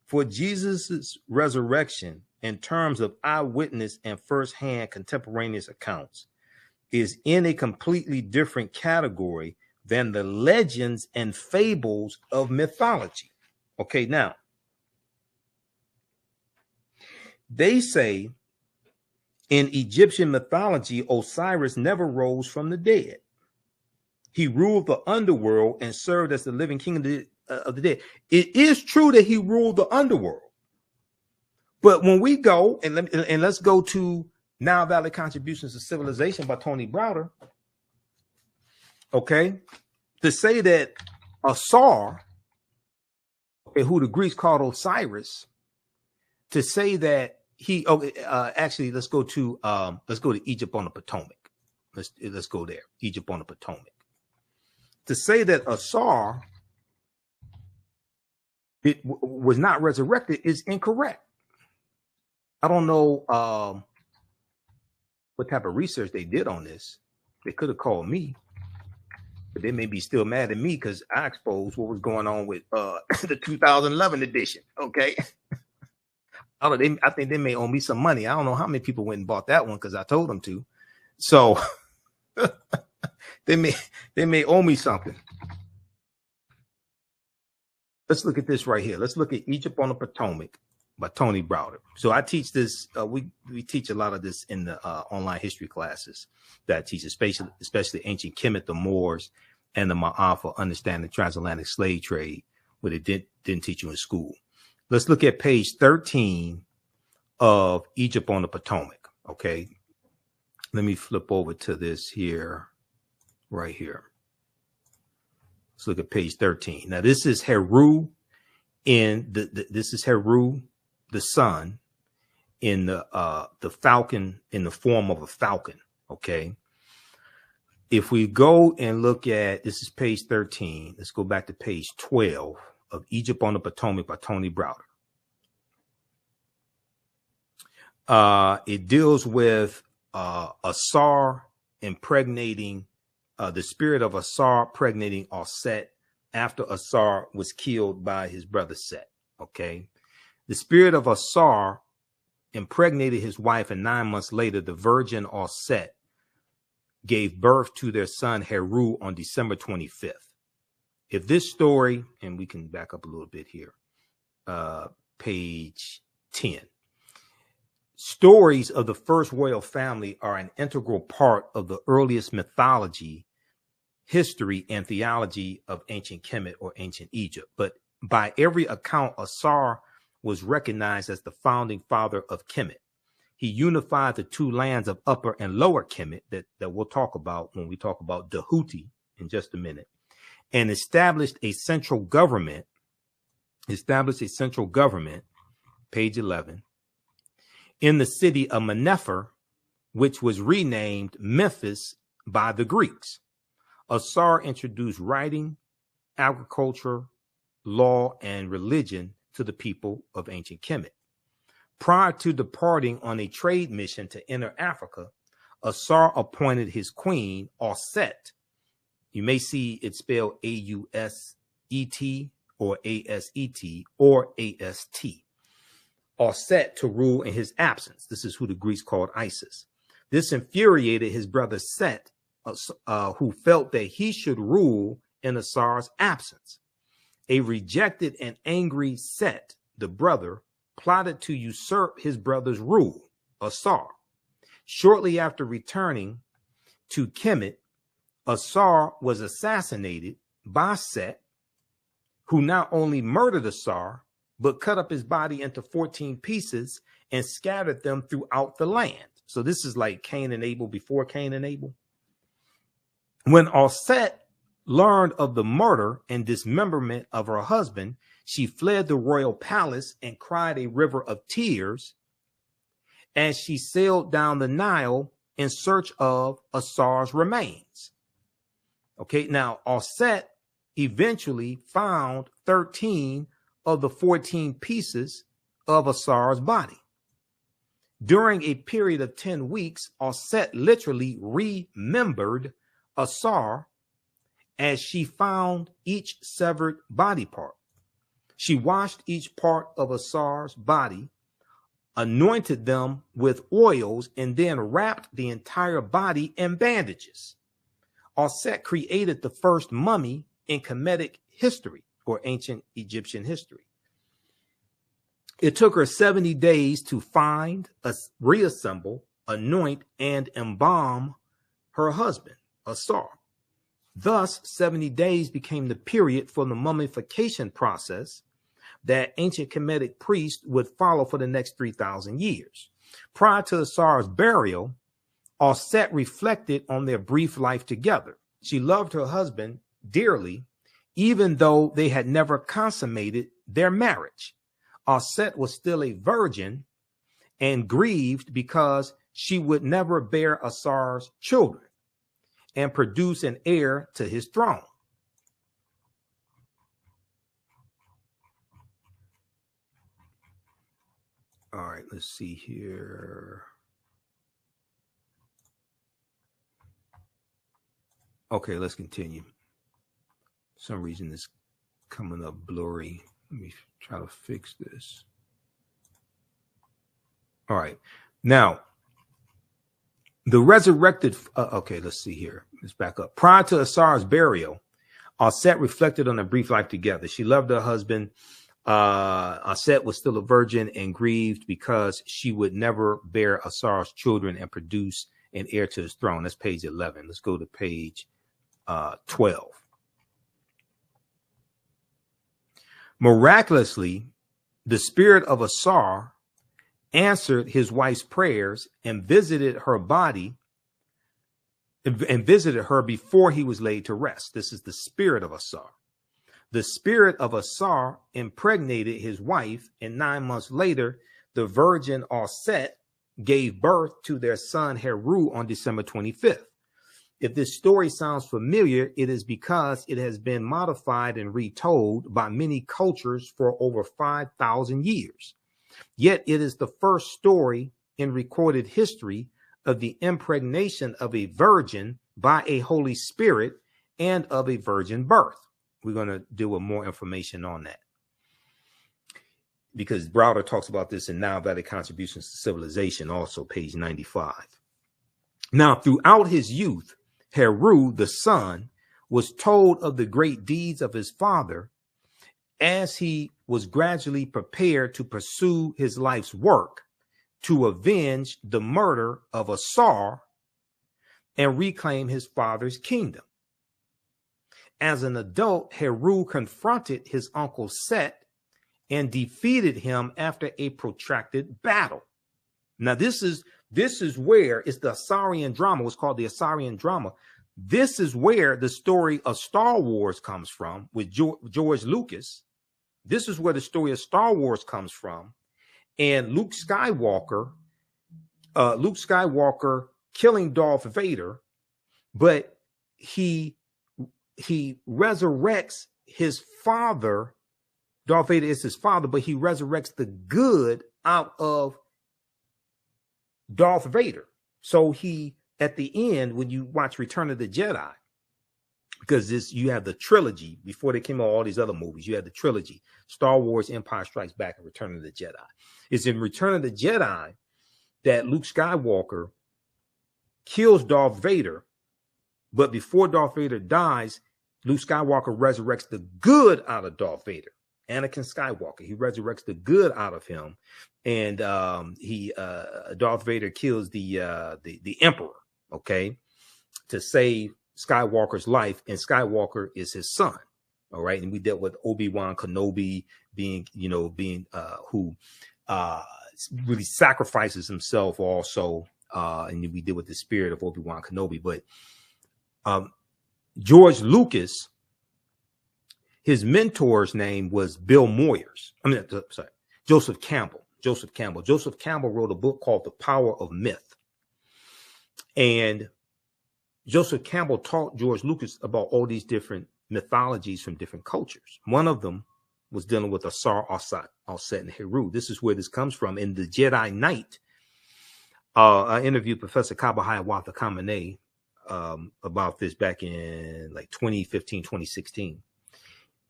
for Jesus's resurrection in terms of eyewitness and firsthand contemporaneous accounts is in a completely different category than the legends and fables of mythology. Okay, now, they say in Egyptian mythology, Osiris never rose from the dead. He ruled the underworld and served as the living king of the dead. It is true that he ruled the underworld. But when we go, and let's go to Nile Valley Contributions to Civilization by Tony Browder, okay, to say that Asar, who the Greeks called Osiris, to say that he, actually, let's go to Egypt on the Potomac. Let's go there, Egypt on the Potomac. To say that Asar was not resurrected is incorrect. I don't know what type of research they did on this. They could have called me, but they may be still mad at me because I exposed what was going on with the 2011 edition. Okay. I think they may owe me some money. I don't know how many people went and bought that one because I told them to. So they may owe me something. Let's look at this right here. Let's look at Egypt on the Potomac by Tony Browder. So I teach this. We teach a lot of this in the online history classes that I teach, especially ancient Kemet, the Moors, and the Ma'af for understanding the transatlantic slave trade, what it didn't teach you in school. Let's look at page 13 of Egypt on the Potomac. Okay, let me flip over to this here, right here. Let's look at page 13. Now, this is Heru this is Heru, the sun, in the falcon, in the form of a falcon. Okay. If we go and look at, this is page 13. Let's go back to page 12 of Egypt on the Potomac by Tony Browder. It deals with Asar impregnating, the spirit of Asar impregnating Set after Asar was killed by his brother Set. Okay. The spirit of Asar impregnated his wife, and 9 months later, the virgin Set gave birth to their son Heru on December 25th. If this story, and we can back up a little bit here, page 10. Stories of the first royal family are an integral part of the earliest mythology, history, and theology of ancient Kemet or ancient Egypt. But by every account, Asar was recognized as the founding father of Kemet. He unified the two lands of Upper and Lower Kemet that we'll talk about when we talk about Dahuti in just a minute, and established a central government, page 11, in the city of Menefer, which was renamed Memphis by the Greeks. Asar introduced writing, agriculture, law, and religion to the people of ancient Kemet. Prior to departing on a trade mission to enter Africa, Asar appointed his queen, Auset. You may see it spelled A-U-S-E-T or A-S-E-T or A-S-T. Auset to rule in his absence. This is who the Greeks called Isis. This infuriated his brother Set, who felt that he should rule in Asar's absence. A rejected and angry Set, the brother, plotted to usurp his brother's rule, Asar. Shortly after returning to Kemet, Asar was assassinated by Set, who not only murdered Asar, but cut up his body into 14 pieces and scattered them throughout the land. So this is like Cain and Abel before Cain and Abel. When Auset learned of the murder and dismemberment of her husband, she fled the royal palace and cried a river of tears as she sailed down the Nile in search of Asar's remains. Okay, now Auset eventually found 13 of the 14 pieces of Asar's body. During a period of 10 weeks, Auset literally remembered Asar as she found each severed body part. She washed each part of Asar's body, anointed them with oils, and then wrapped the entire body in bandages. Auset created the first mummy in Kemetic history or ancient Egyptian history. It took her 70 days to find, reassemble, anoint, and embalm her husband, Asar. Thus, 70 days became the period for the mummification process that ancient Kemetic priests would follow for the next 3,000 years. Prior to Asar's burial, Auset reflected on their brief life together. She loved her husband dearly, even though they had never consummated their marriage. Auset was still a virgin and grieved because she would never bear Asar's children and produce an heir to his throne. All right, let's see here. Okay, let's continue. For some reason it's coming up blurry. Let me try to fix this. All right. Now, the resurrected, okay, let's see here. Let's back up. Prior to Osiris' burial, Set reflected on their brief life together. She loved her husband. Set was still a virgin and grieved because she would never bear Osiris' children and produce an heir to his throne. That's page 11. Let's go to page 12. Miraculously, the spirit of Osiris answered his wife's prayers and visited her body and visited her before he was laid to rest. This is the spirit of Osiris. The spirit of Osiris impregnated his wife, and 9 months later, the virgin Set gave birth to their son Heru on December 25th. If this story sounds familiar, it is because it has been modified and retold by many cultures for over 5,000 years. Yet it is the first story in recorded history of the impregnation of a virgin by a Holy Spirit and of a virgin birth. We're going to deal with more information on that, because Browder talks about this in Nile Valley Contributions to Civilization, also page 95. Now, throughout his youth, Heru, the son, was told of the great deeds of his father as he was gradually prepared to pursue his life's work to avenge the murder of Osiris and reclaim his father's kingdom. As an adult, Heru confronted his uncle Set and defeated him after a protracted battle. Now, this is where it's the Osirian drama. What's called the Osirian drama. This is where the story of Star Wars comes from with George Lucas. This is where the story of Star Wars comes from, and Luke Skywalker killing Darth Vader, but he resurrects his father. Darth Vader is his father, but he resurrects the good out of Darth Vader. So he, at the end, when you watch Return of the Jedi, because you have the trilogy before they came out, all these other movies, you had the trilogy, Star Wars, Empire Strikes Back, and Return of the Jedi. It's in Return of the Jedi that Luke Skywalker kills Darth Vader, but before Darth Vader dies, Luke Skywalker resurrects the good out of Darth Vader. Anakin Skywalker, he resurrects the good out of him, and Darth Vader kills the Emperor, okay, to save Skywalker's life, and Skywalker is his son. All right, and we dealt with Obi-Wan Kenobi being who really sacrifices himself also, and we deal with the spirit of Obi-Wan Kenobi. But George Lucas, his mentor's name was Bill Moyers. Joseph Campbell. Joseph Campbell wrote a book called The Power of Myth, and Joseph Campbell taught George Lucas about all these different mythologies from different cultures. One of them was dealing with Osiris, Set, and Heru. This is where this comes from. In the Jedi Knight, I interviewed Professor Kabahaya Watha Kamene about this back in like 2015, 2016.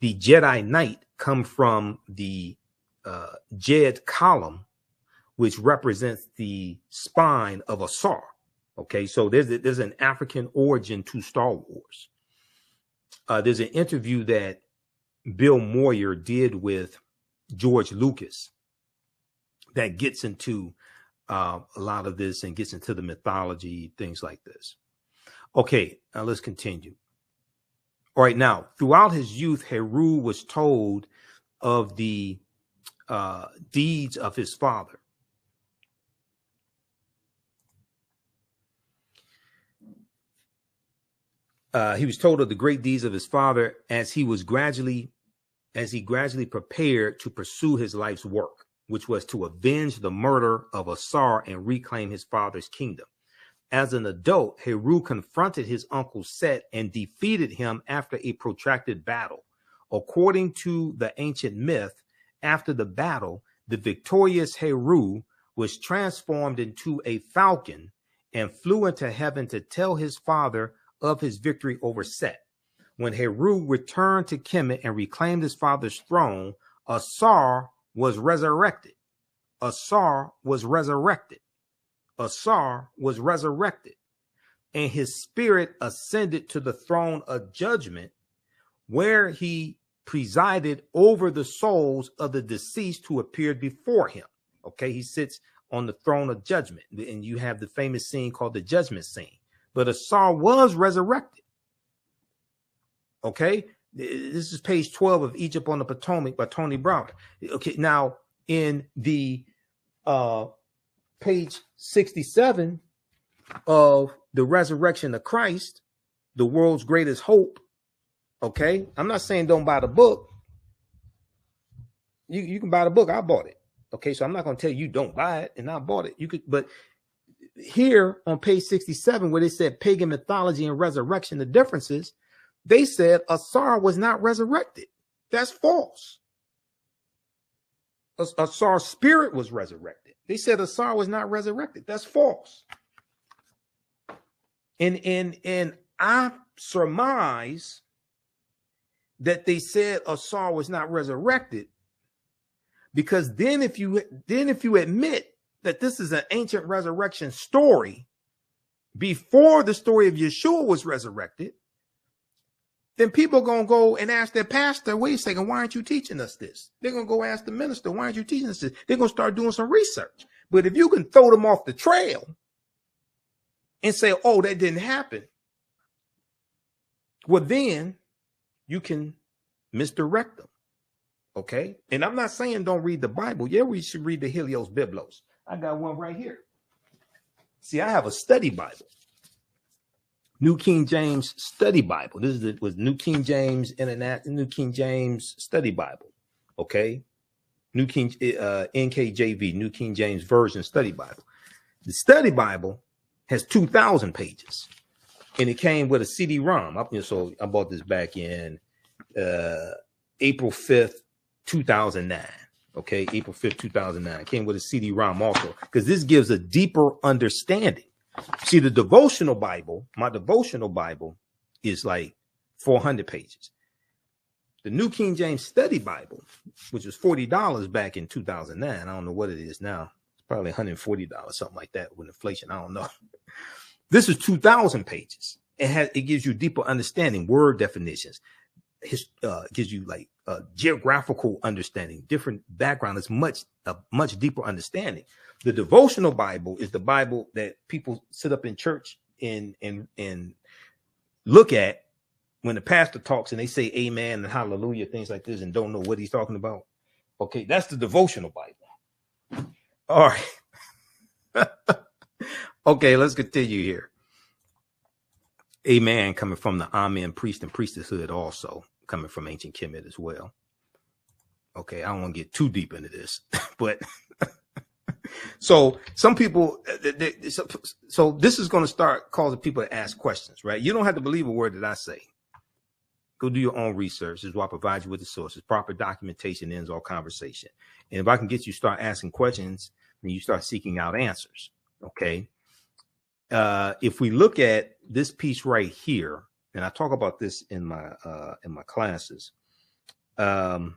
The Jedi Knight come from the Jed column, which represents the spine of Osiris. Okay, so there's an African origin to Star Wars. There's an interview that Bill Moyer did with George Lucas that gets into a lot of this and gets into the mythology, things like this. Okay, now let's continue. All right, now, throughout his youth, Heru was told of the deeds of his father. He was told of the great deeds of his father as he gradually prepared to pursue his life's work, which was to avenge the murder of Osiris and reclaim his father's kingdom. As an adult, Heru confronted his uncle Set and defeated him after a protracted battle. According to the ancient myth, after the battle, the victorious Heru was transformed into a falcon and flew into heaven to tell his father of his victory over Set. When Heru returned to Kemet and reclaimed his father's throne, Osiris was resurrected. Asar was resurrected. Asar was resurrected, and his spirit ascended to the throne of judgment, where he presided over the souls of the deceased who appeared before him. Okay, he sits on the throne of judgment, and you have the famous scene called the judgment scene. But Asar was resurrected. Okay, this is page 12 of Egypt on the Potomac by Tony Browder. Okay, now in the page 67 of the Resurrection of Christ, the world's greatest hope. Okay, I'm not saying don't buy the book. You can buy the book. I bought it. Okay, so I'm not going to tell you don't buy it, and I bought it. You could, but here on page 67, where they said pagan mythology and resurrection, the differences, they said Asar was not resurrected. That's false. Asar's spirit was resurrected. They said Asar was not resurrected. That's false. And I surmise that they said Asar was not resurrected, because then if you admit that this is an ancient resurrection story before the story of Yeshua was resurrected, then people are going to go and ask their pastor, wait a second, why aren't you teaching us this? They're going to go ask the minister, why aren't you teaching us this? They're going to start doing some research. But if you can throw them off the trail and say, oh, that didn't happen, well, then you can misdirect them. Okay? And I'm not saying don't read the Bible. Yeah, we should read the Helios Biblos. I got one right here. See, I have a study Bible. New King James Study Bible. This was New King James New King James Study Bible. Okay? New King NKJV, New King James Version Study Bible. The Study Bible has 2,000 pages, and it came with a CD-ROM. So I bought this back in April 5th, 2009. Okay, April 5th, 2009. Came with a CD-ROM also, because this gives a deeper understanding. See, the devotional Bible, my devotional Bible, is like 400 pages. The New King James Study Bible, which was $40 back in 2009, I don't know what it is now. It's probably $140, something like that with inflation. I don't know. This is 2,000 pages. It gives you deeper understanding, word definitions. It gives you like geographical understanding, different background. It's a much deeper understanding. The devotional Bible is the Bible that people sit up in church and look at when the pastor talks and they say amen and hallelujah, things like this, and don't know what he's talking about. Okay, that's the devotional Bible. All right. Okay, let's continue here. Amen, coming from the Amen priest and priestesshood, also coming from ancient Kemet as well. Okay, I don't want to get too deep into this, but so some people, so this is going to start causing people to ask questions, right? You don't have to believe a word that I say. Go do your own research. This is why I provide you with the sources. Proper documentation ends all conversation. And if I can get you to start asking questions, then you start seeking out answers. Okay. If we look at this piece right here, and I talk about this in my classes, there's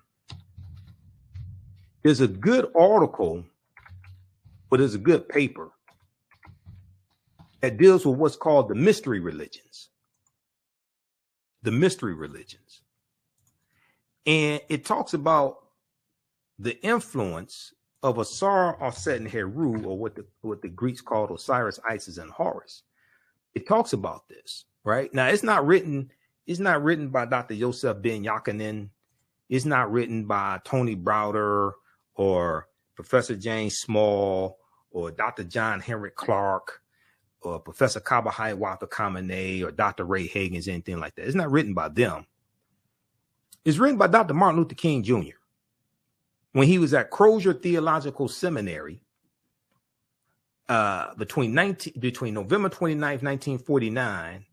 a good article, but there's a good paper that deals with what's called the mystery religions. The mystery religions. And it talks about the influence of Asar, Aset, and Heru, or what the Greeks called Osiris, Isis, and Horus. It talks about this, right? Now, it's not written by Dr. Yosef Ben Yakinen. It's not written by Tony Browder or Professor James Small or Dr. John Henrik Clark or Professor Kabahai Walter Kamene or Dr. Ray Higgins, anything like that. It's not written by them. It's written by Dr. Martin Luther King Jr. when he was at Crozier Theological Seminary between November 29th, 1949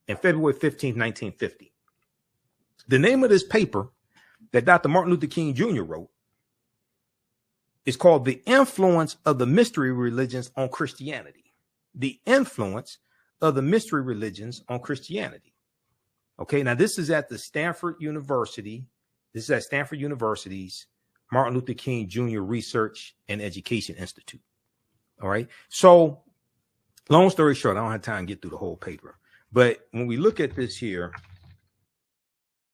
and February 15th, 1950. The name of this paper that Dr. Martin Luther King Jr. wrote is called The Influence of the Mystery Religions on Christianity. The influence of the mystery religions on Christianity. Okay, now this is at the Stanford University. This is at Stanford University's Martin Luther King Jr. Research and Education Institute. All right. So long story short, I don't have time to get through the whole paper. But when we look at this here,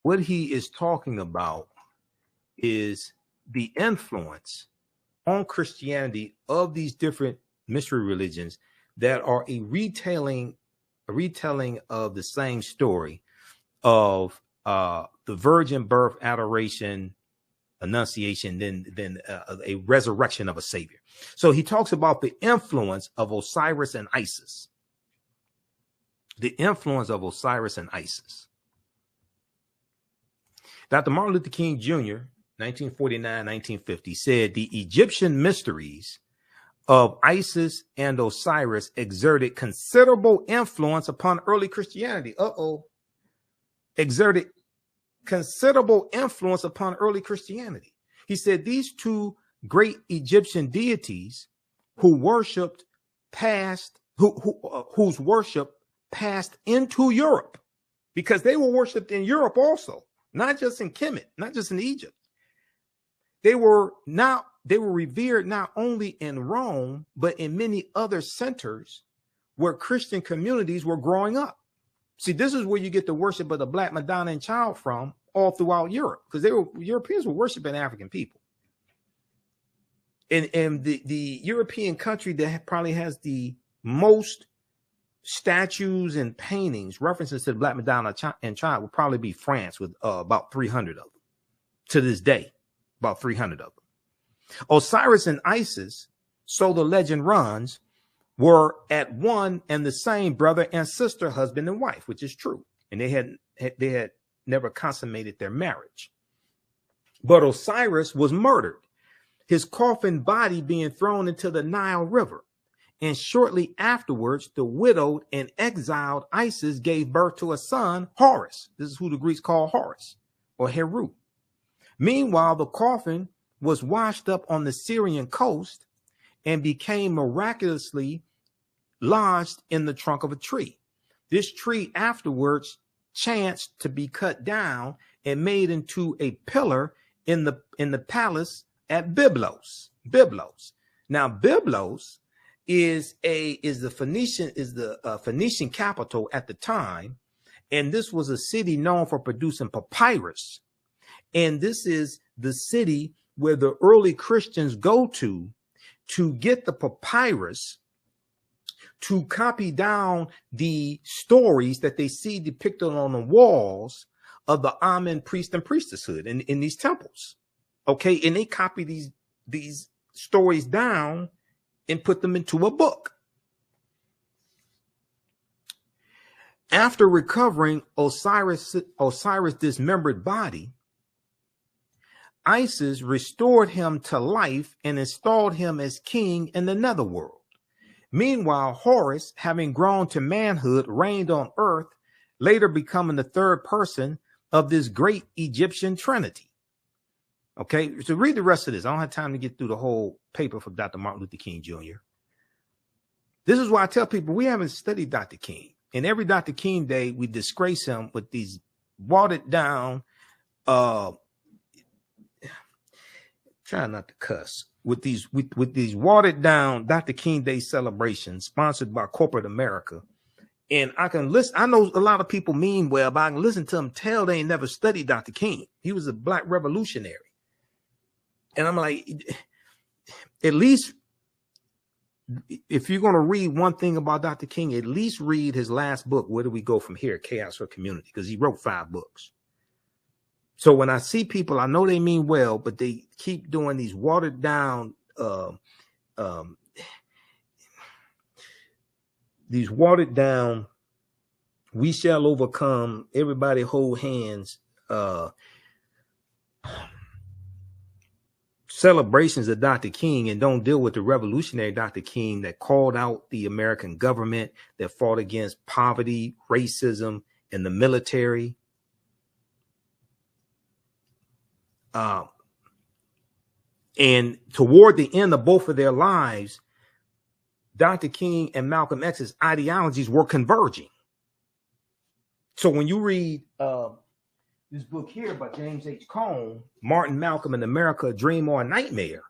what he is talking about is the influence on Christianity of these different mystery religions that are a retelling of the same story of the virgin birth, adoration, annunciation, then a resurrection of a savior. So he talks about the influence of Osiris and Isis. The influence of Osiris and Isis. Dr. Martin Luther King Jr., 1949-1950, said the Egyptian mysteries of Isis and Osiris exerted considerable influence upon early Christianity. Exerted considerable influence upon early Christianity. He said these two great Egyptian deities whose worship passed into Europe, because they were worshipped in Europe also, not just in Kemet, not just in Egypt. They were revered not only in Rome, but in many other centers where Christian communities were growing up. See, this is where you get the worship of the Black Madonna and Child from all throughout Europe, because Europeans were worshiping African people. And the European country that probably has the most statues and paintings references to the Black Madonna and Child would probably be France, with about 300 of them to this day, about 300 of them. Osiris and Isis, so the legend runs, were at one and the same brother and sister, husband and wife, which is true. And they had never consummated their marriage. But Osiris was murdered, his coffin body being thrown into the Nile River. And shortly afterwards, the widowed and exiled Isis gave birth to a son, Horus. This is who the Greeks call Horus, or Heru. Meanwhile, the coffin was washed up on the Syrian coast and became miraculously lodged in the trunk of a tree. This tree afterwards chanced to be cut down and made into a pillar in the palace at Byblos. Now, Byblos is the Phoenician capital at the time, and this was a city known for producing papyrus. And this is the city where the early Christians go to get the papyrus to copy down the stories that they see depicted on the walls of the Amen priest and priestesshood in these temples. Okay, and they copy these stories down and put them into a book. After recovering Osiris' dismembered body, Isis restored him to life and installed him as king in the netherworld. Meanwhile, Horus, having grown to manhood, reigned on earth, later becoming the third person of this great Egyptian trinity. Okay, so read the rest of this. I don't have time to get through the whole paper for Dr. Martin Luther King Jr. This is why I tell people we haven't studied Dr. King. And every Dr. King Day, we disgrace him with these watered down, try not to cuss, with these watered down Dr. King Day celebrations sponsored by corporate America. And I can listen. I know a lot of people mean well, but I can listen to them tell they ain't never studied Dr. King. He was a black revolutionary. And I'm like, at least if you're going to read one thing about Dr. King, at least read his last book, Where Do We Go From Here? Chaos or Community, because he wrote 5 books. So when I see people, I know they mean well, but they keep doing these watered down, we shall overcome, everybody hold hands, celebrations of Dr. King, and don't deal with the revolutionary Dr. King that called out the American government, that fought against poverty, racism, and the military. And toward the end of both of their lives, Dr. King and Malcolm X's ideologies were converging. So when you read this book here by James H. Cone, Martin Malcolm in America, a Dream or a Nightmare.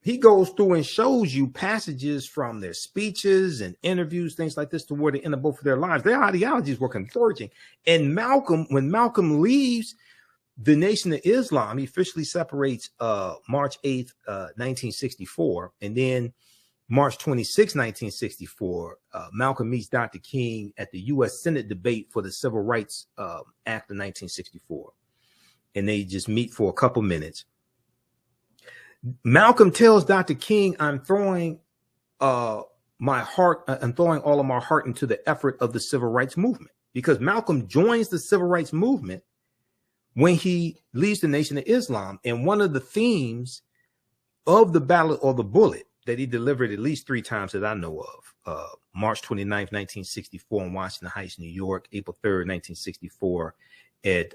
He goes through and shows you passages from their speeches and interviews, things like this, toward the end of both of their lives. Their ideologies were converging. And Malcolm, when Malcolm leaves the Nation of Islam, he officially separates March 8th, 1964. And then March 26, 1964, Malcolm meets Dr. King at the U.S. Senate debate for the Civil Rights Act of 1964. And they just meet for a couple minutes. Malcolm tells Dr. King, I'm throwing all of my heart into the effort of the civil rights movement, because Malcolm joins the civil rights movement when he leaves the Nation of Islam. And one of the themes of the Ballot or the Bullet that he delivered at least 3 times that I know of, March 29th, 1964 in Washington Heights, New York, April 3rd, 1964 at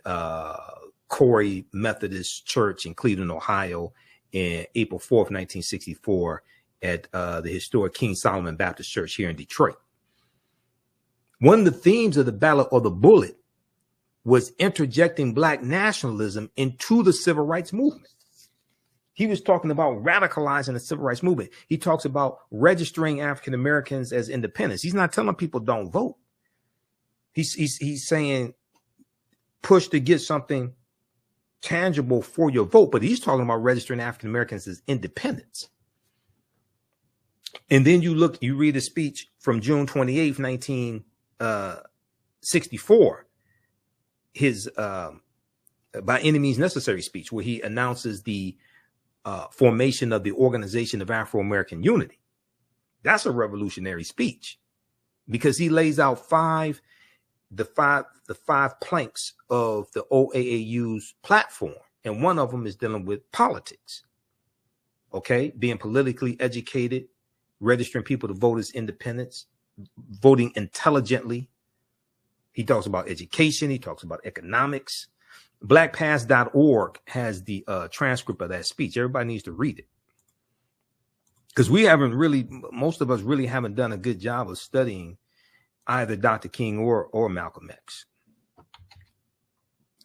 Corey Methodist Church in Cleveland, Ohio, and April 4th, 1964 at the historic King Solomon Baptist Church here in Detroit. One of the themes of the Ballot or the Bullet was interjecting Black nationalism into the civil rights movement. He was talking about radicalizing the civil rights movement. He talks about registering African Americans as independents. He's not telling people don't vote. He's saying push to get something tangible for your vote, but he's talking about registering African Americans as independents. And then you read a speech from June 28th, 1964, his by any means necessary speech, where he announces the formation of the Organization of Afro-American Unity. That's a revolutionary speech, because he lays out the five planks of the OAAU's platform. And one of them is dealing with politics. Okay. Being politically educated, registering people to vote as independents, voting intelligently. He talks about education. He talks about economics. Blackpast.org has the transcript of that speech. Everybody needs to read it, because most of us really haven't done a good job of studying either Dr. King or Malcolm X.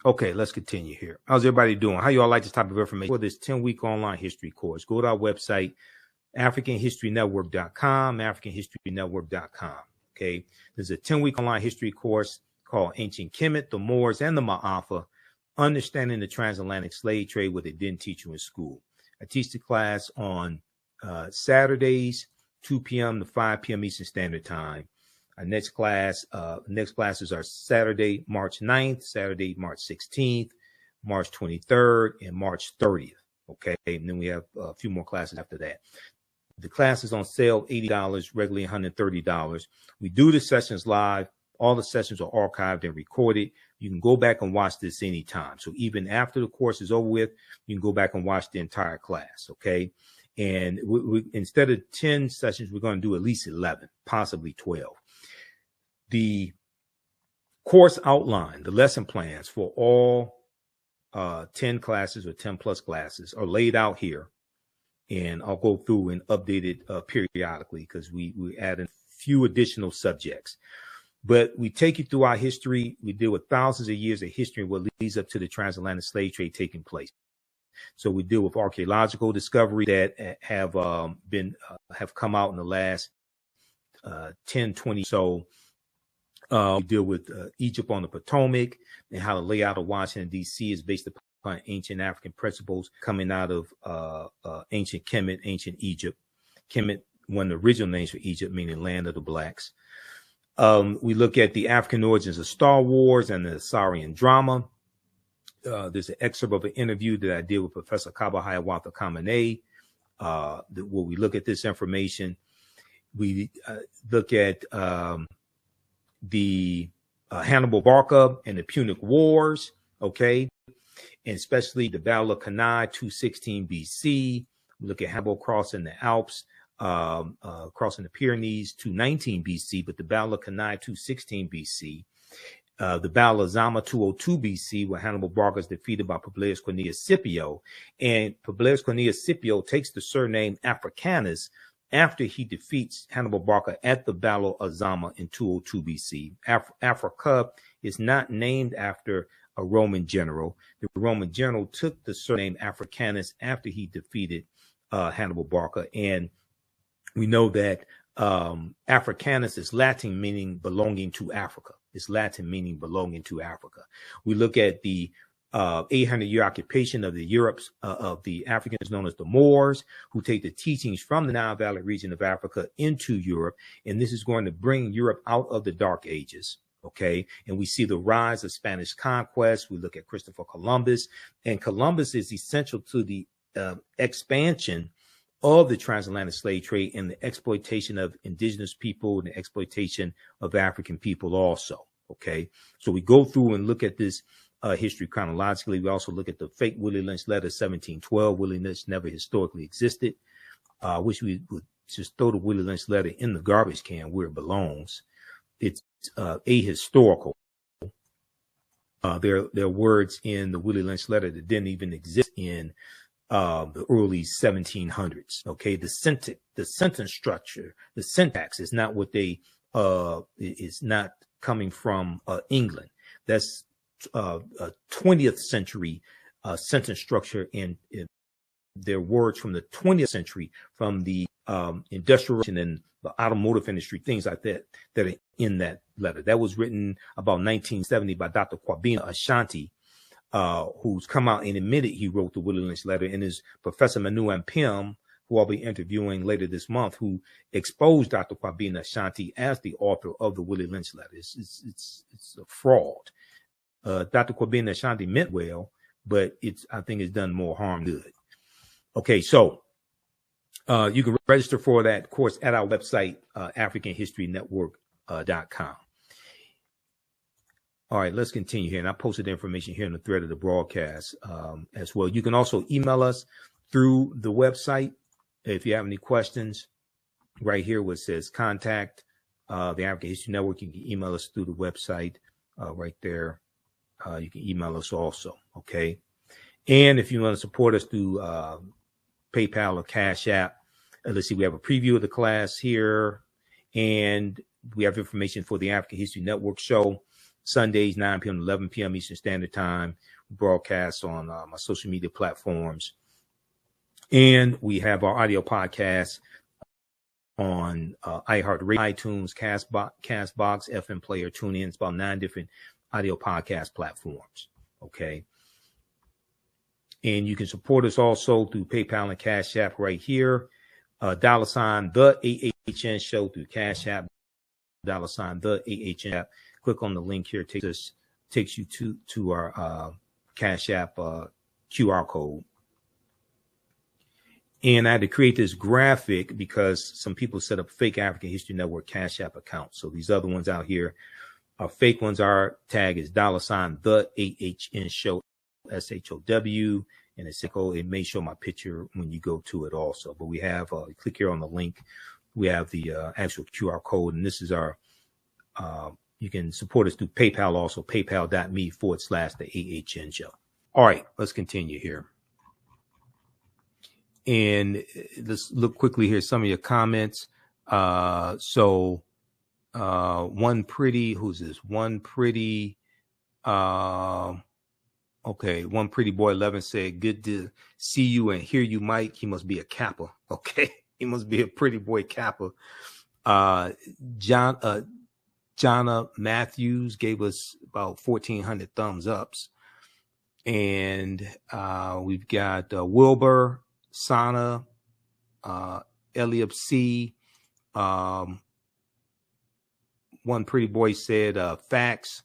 Okay, let's continue here. How's everybody doing? How you all like this type of information? For this 10-week online history course, go to our website, AfricanHistoryNetwork.com, AfricanHistoryNetwork.com. Okay, there's a 10-week online history course called Ancient Kemet, the Moors, and the Ma'afa, Understanding the Transatlantic Slave Trade, what they didn't teach you in school. I teach the class on Saturdays, 2 p.m. to 5 p.m. Eastern Standard Time. Our next classes are Saturday, March 9th, Saturday, March 16th, March 23rd, and March 30th. Okay. And then we have a few more classes after that. The class is on sale, $80, regularly $130. We do the sessions live. All the sessions are archived and recorded. You can go back and watch this anytime. So even after the course is over with, you can go back and watch the entire class. Okay. And we instead of 10 sessions, we're going to do at least 11, possibly 12. The course outline, the lesson plans for all 10 classes or 10 plus classes are laid out here. And I'll go through and update it periodically, because we add a few additional subjects. But we take you through our history. We deal with thousands of years of history and what leads up to the transatlantic slave trade taking place. So we deal with archaeological discovery that have come out in the last 10, 20. So we deal with Egypt on the Potomac, and how the layout of Washington, D.C. is based upon ancient African principles coming out of ancient Kemet, ancient Egypt. Kemet, one of the original names for Egypt, meaning land of the blacks. We look at the African origins of Star Wars and the Assyrian drama. There's an excerpt of an interview that I did with Professor Kaba Hiawatha Kamene, where we look at this information. We look at the Hannibal Barca and the Punic Wars, okay, and especially the Battle of Cannae, 216 BC. We look at Hannibal crossing the Alps, crossing the Pyrenees, 219 BC, but the Battle of Cannae, 216 BC. The Battle of Zama, 202 BC, where Hannibal Barca is defeated by Publius Cornelius Scipio. And Publius Cornelius Scipio takes the surname Africanus after he defeats Hannibal Barca at the Battle of Zama in 202 BC. Africa is not named after a Roman general. The Roman general took the surname Africanus after he defeated Hannibal Barca. And we know that Africanus is Latin, meaning belonging to Africa. It's Latin meaning belonging to Africa. We look at the 800-year occupation of the of the Africans known as the Moors, who take the teachings from the Nile Valley region of Africa into Europe. And this is going to bring Europe out of the Dark Ages. Okay. And we see the rise of Spanish conquest. We look at Christopher Columbus, and Columbus is essential to the expansion of the transatlantic slave trade and the exploitation of indigenous people and the exploitation of African people also. Okay. So we go through and look at this history chronologically. We also look at the fake Willie Lynch letter, 1712. Willie Lynch never historically existed. I wish we would just throw the Willie Lynch letter in the garbage can where it belongs. It's ahistorical. There are words in the Willie Lynch letter that didn't even exist in the early 1700s. Okay, the sentence structure, the syntax is not what they is not coming from England. That's 20th century sentence structure, and their words from the 20th century, from the industrial and the automotive industry, things like that that are in that letter. That was written about 1970 by Dr. Kwabena Ashanti, who's come out and admitted he wrote the Willie Lynch letter, and is Professor Manu Ampim, who I'll be interviewing later this month, who exposed Dr. Kwabena Ashanti as the author of the Willie Lynch letter. It's a fraud. Dr. Kwabena Ashanti meant well, but I think it's done more harm than good. Okay, so you can register for that course at our website, AfricanHistoryNetwork.com. All right, let's continue here. And I posted information here in the thread of the broadcast as well. You can also email us through the website if you have any questions. Right here where it says contact the African History Network, you can email us through the website right there. You can email us also, okay? And if you want to support us through PayPal or Cash App, let's see, we have a preview of the class here, and we have information for the African History Network show, Sundays, 9 p.m. to 11 p.m. Eastern Standard Time. We broadcast on my social media platforms. And we have our audio podcast on iHeartRadio, iTunes, Castbox, FM Player, TuneIn. It's about 9 different audio podcast platforms. Okay. And you can support us also through PayPal and Cash App right here. $ the AHN show through Cash App, $ the AHN app. Click on the link here, takes you to our Cash App QR code. And I had to create this graphic because some people set up fake African History Network Cash App accounts. So these other ones out here are fake ones. Our tag is $ the AHN show, SHOW. And it may show my picture when you go to it also. But we have, click here on the link. We have the actual QR code. And this is our, you can support us through PayPal also, paypal.me/the AHN show. All right, let's continue here. And let's look quickly here, some of your comments. One pretty, who's this? One pretty boy 11 said, good to see you and hear you, Mike. He must be a Kappa. Okay. He must be a pretty boy Kappa. Jonna Matthews gave us about 1,400 thumbs ups. And we've got Wilbur, Sana, Eliab C. One pretty boy said, facts.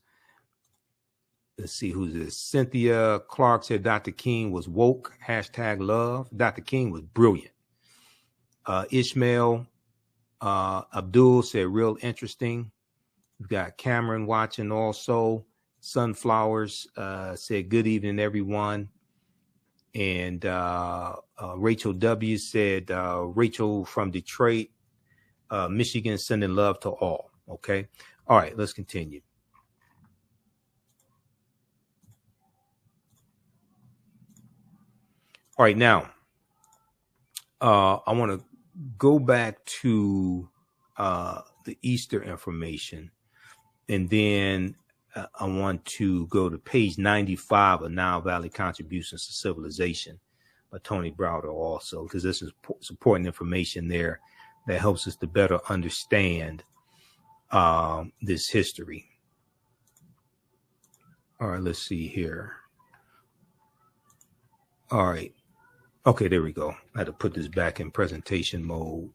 Let's see who's this. Cynthia Clark said Dr. King was woke. #love. Dr. King was brilliant. Ishmael Abdul said real interesting. We've got Cameron watching also. Sunflowers said good evening, everyone. And Rachel W said Rachel from Detroit, Michigan, sending love to all. Okay. All right, let's continue. All right, now I want to go back to the Easter information, and then I want to go to page 95 of Nile Valley Contributions to Civilization by Tony Browder also, because this is important information there that helps us to better understand this history. All right, let's see here. All right. Okay, there we go. I had to put this back in presentation mode.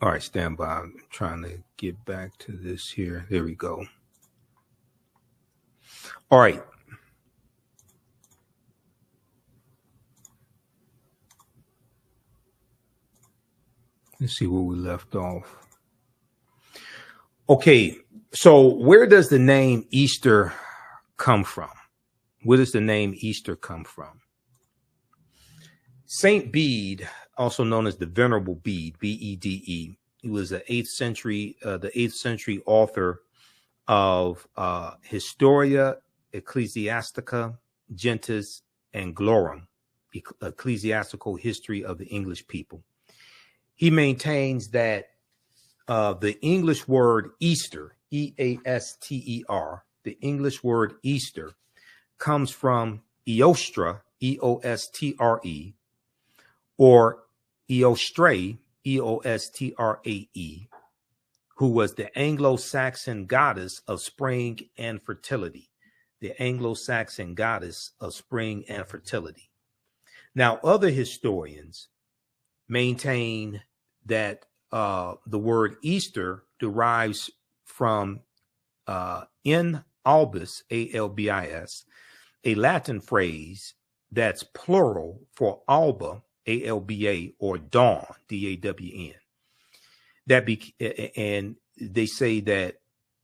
All right, stand by. I'm trying to get back to this here. There we go. All right. Let's see where we left off. Okay, so where does the name Easter come from? Where does the name Easter come from? Saint Bede, also known as the Venerable Bede, B-E-D-E. He was the 8th century author of Historia Ecclesiastica Gentis Anglorum, ecclesiastical history of the English people. He maintains that the English word Easter, E-A-S-T-E-R, the English word Easter comes from Eostre, E-O-S-T-R-E, or Eostre, E-O-S-T-R-A-E, who was the Anglo-Saxon goddess of spring and fertility. The Anglo-Saxon goddess of spring and fertility. Now, other historians maintain that the word Easter derives from in albis, A-L-B-I-S, a Latin phrase that's plural for alba, A-L-B-A, or dawn, D-A-W-N. And they say that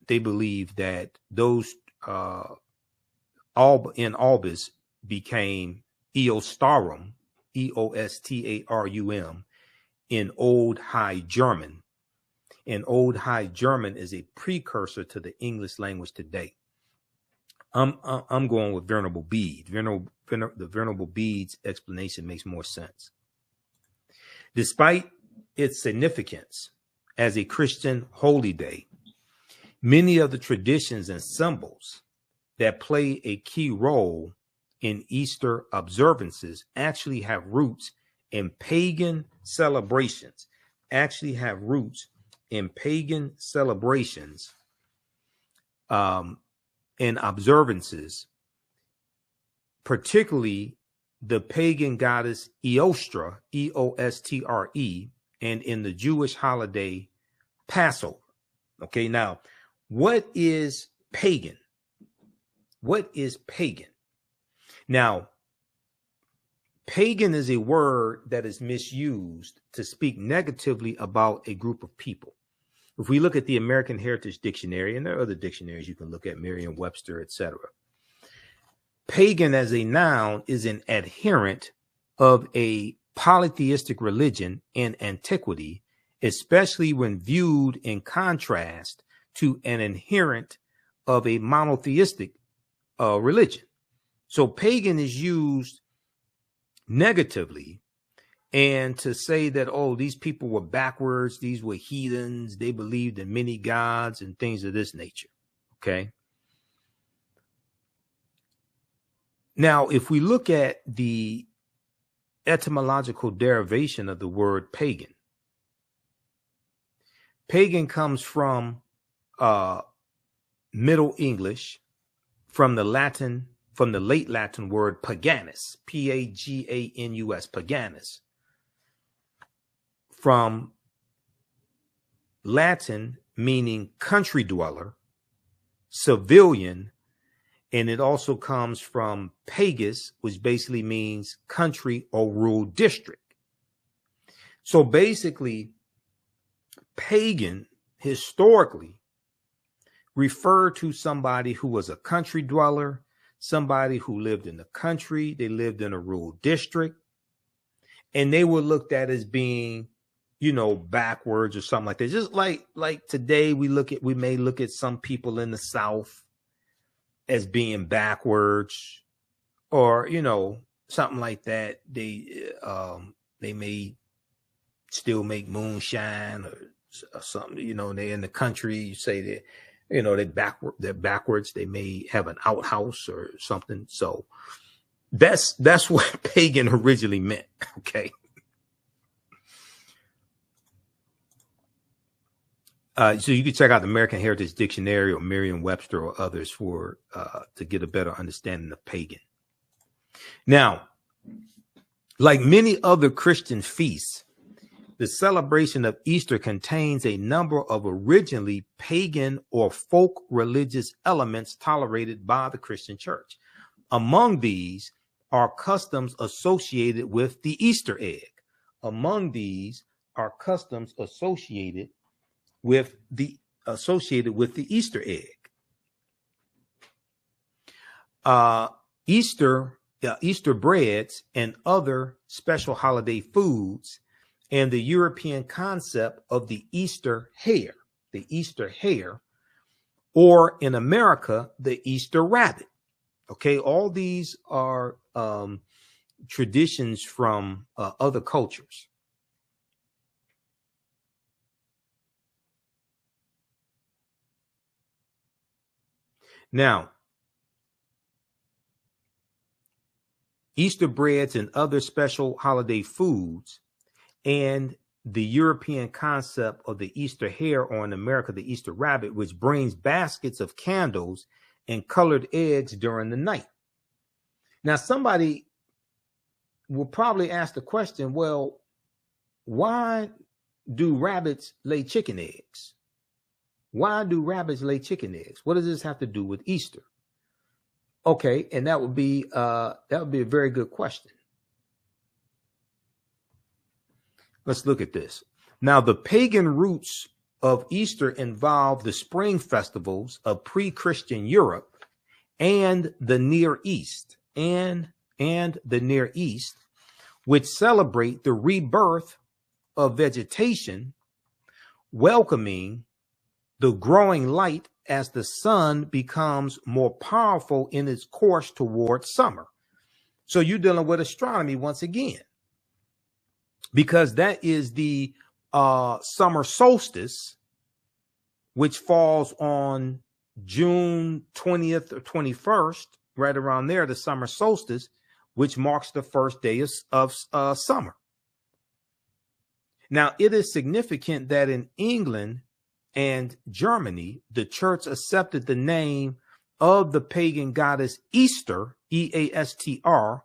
they believe that those alba in albis became Eostarum, E-O-S-T-A-R-U-M, in Old High German. And Old High German is a precursor to the English language today. I'm going with Venerable Bede. The Venerable Bede's explanation makes more sense. Despite its significance as a Christian holy day, many of the traditions and symbols that play a key role in Easter observances actually have roots in pagan celebrations, and observances, particularly the pagan goddess Eostre, E-O-S-T-R-E, and in the Jewish holiday Passover. Okay, now, what is pagan? What is pagan? Now, pagan is a word that is misused to speak negatively about a group of people. If we look at the American Heritage Dictionary, and there are other dictionaries you can look at, Merriam-Webster, etc., pagan as a noun is an adherent of a polytheistic religion in antiquity, especially when viewed in contrast to an adherent of a monotheistic religion. So pagan is used negatively, and to say that, oh, these people were backwards, these were heathens, they believed in many gods and things of this nature. Okay. Now, if we look at the etymological derivation of the word pagan, pagan comes from Middle English, from the late Latin word paganus, P-A-G-A-N-U-S, paganus, from Latin meaning country dweller, civilian, and it also comes from pagus, which basically means country or rural district. So basically, pagan historically referred to somebody who was a country dweller, somebody who lived in the country, they lived in a rural district, and they were looked at as being, you know, backwards or something like that. Just like today we may look at some people in the South as being backwards, or, you know, something like that. They may still make moonshine or something. You know, they're in the country. You say that, you know, they're backwards. They may have an outhouse or something. So that's what pagan originally meant. Okay. So you can check out the American Heritage Dictionary or Merriam-Webster or others for to get a better understanding of pagan. Now, like many other Christian feasts, the celebration of Easter contains a number of originally pagan or folk religious elements tolerated by the Christian church. Among these are customs associated with the Easter egg. Among these are customs associated with the Easter egg. Easter breads and other special holiday foods, and the European concept of the Easter hare, or in America, the Easter rabbit. Okay, all these are traditions from other cultures. Now, Easter breads and other special holiday foods, and the European concept of the Easter hare, or in America, the Easter rabbit, which brings baskets of candles and colored eggs during the night. Now, somebody will probably ask the question, well, why do rabbits lay chicken eggs? Why do rabbits lay chicken eggs? What does this have to do with Easter? Okay, and that would be a very good question. Let's look at this. Now, the pagan roots of Easter involve the spring festivals of pre-Christian Europe and the Near East, which celebrate the rebirth of vegetation, welcoming the growing light as the sun becomes more powerful in its course towards summer. So you're dealing with astronomy once again, because that is the summer solstice, which falls on June 20th or 21st, right around there, the summer solstice, which marks the first day of summer. Now, it is significant that in England and Germany, the church accepted the name of the pagan goddess Easter, E-A-S-T-R.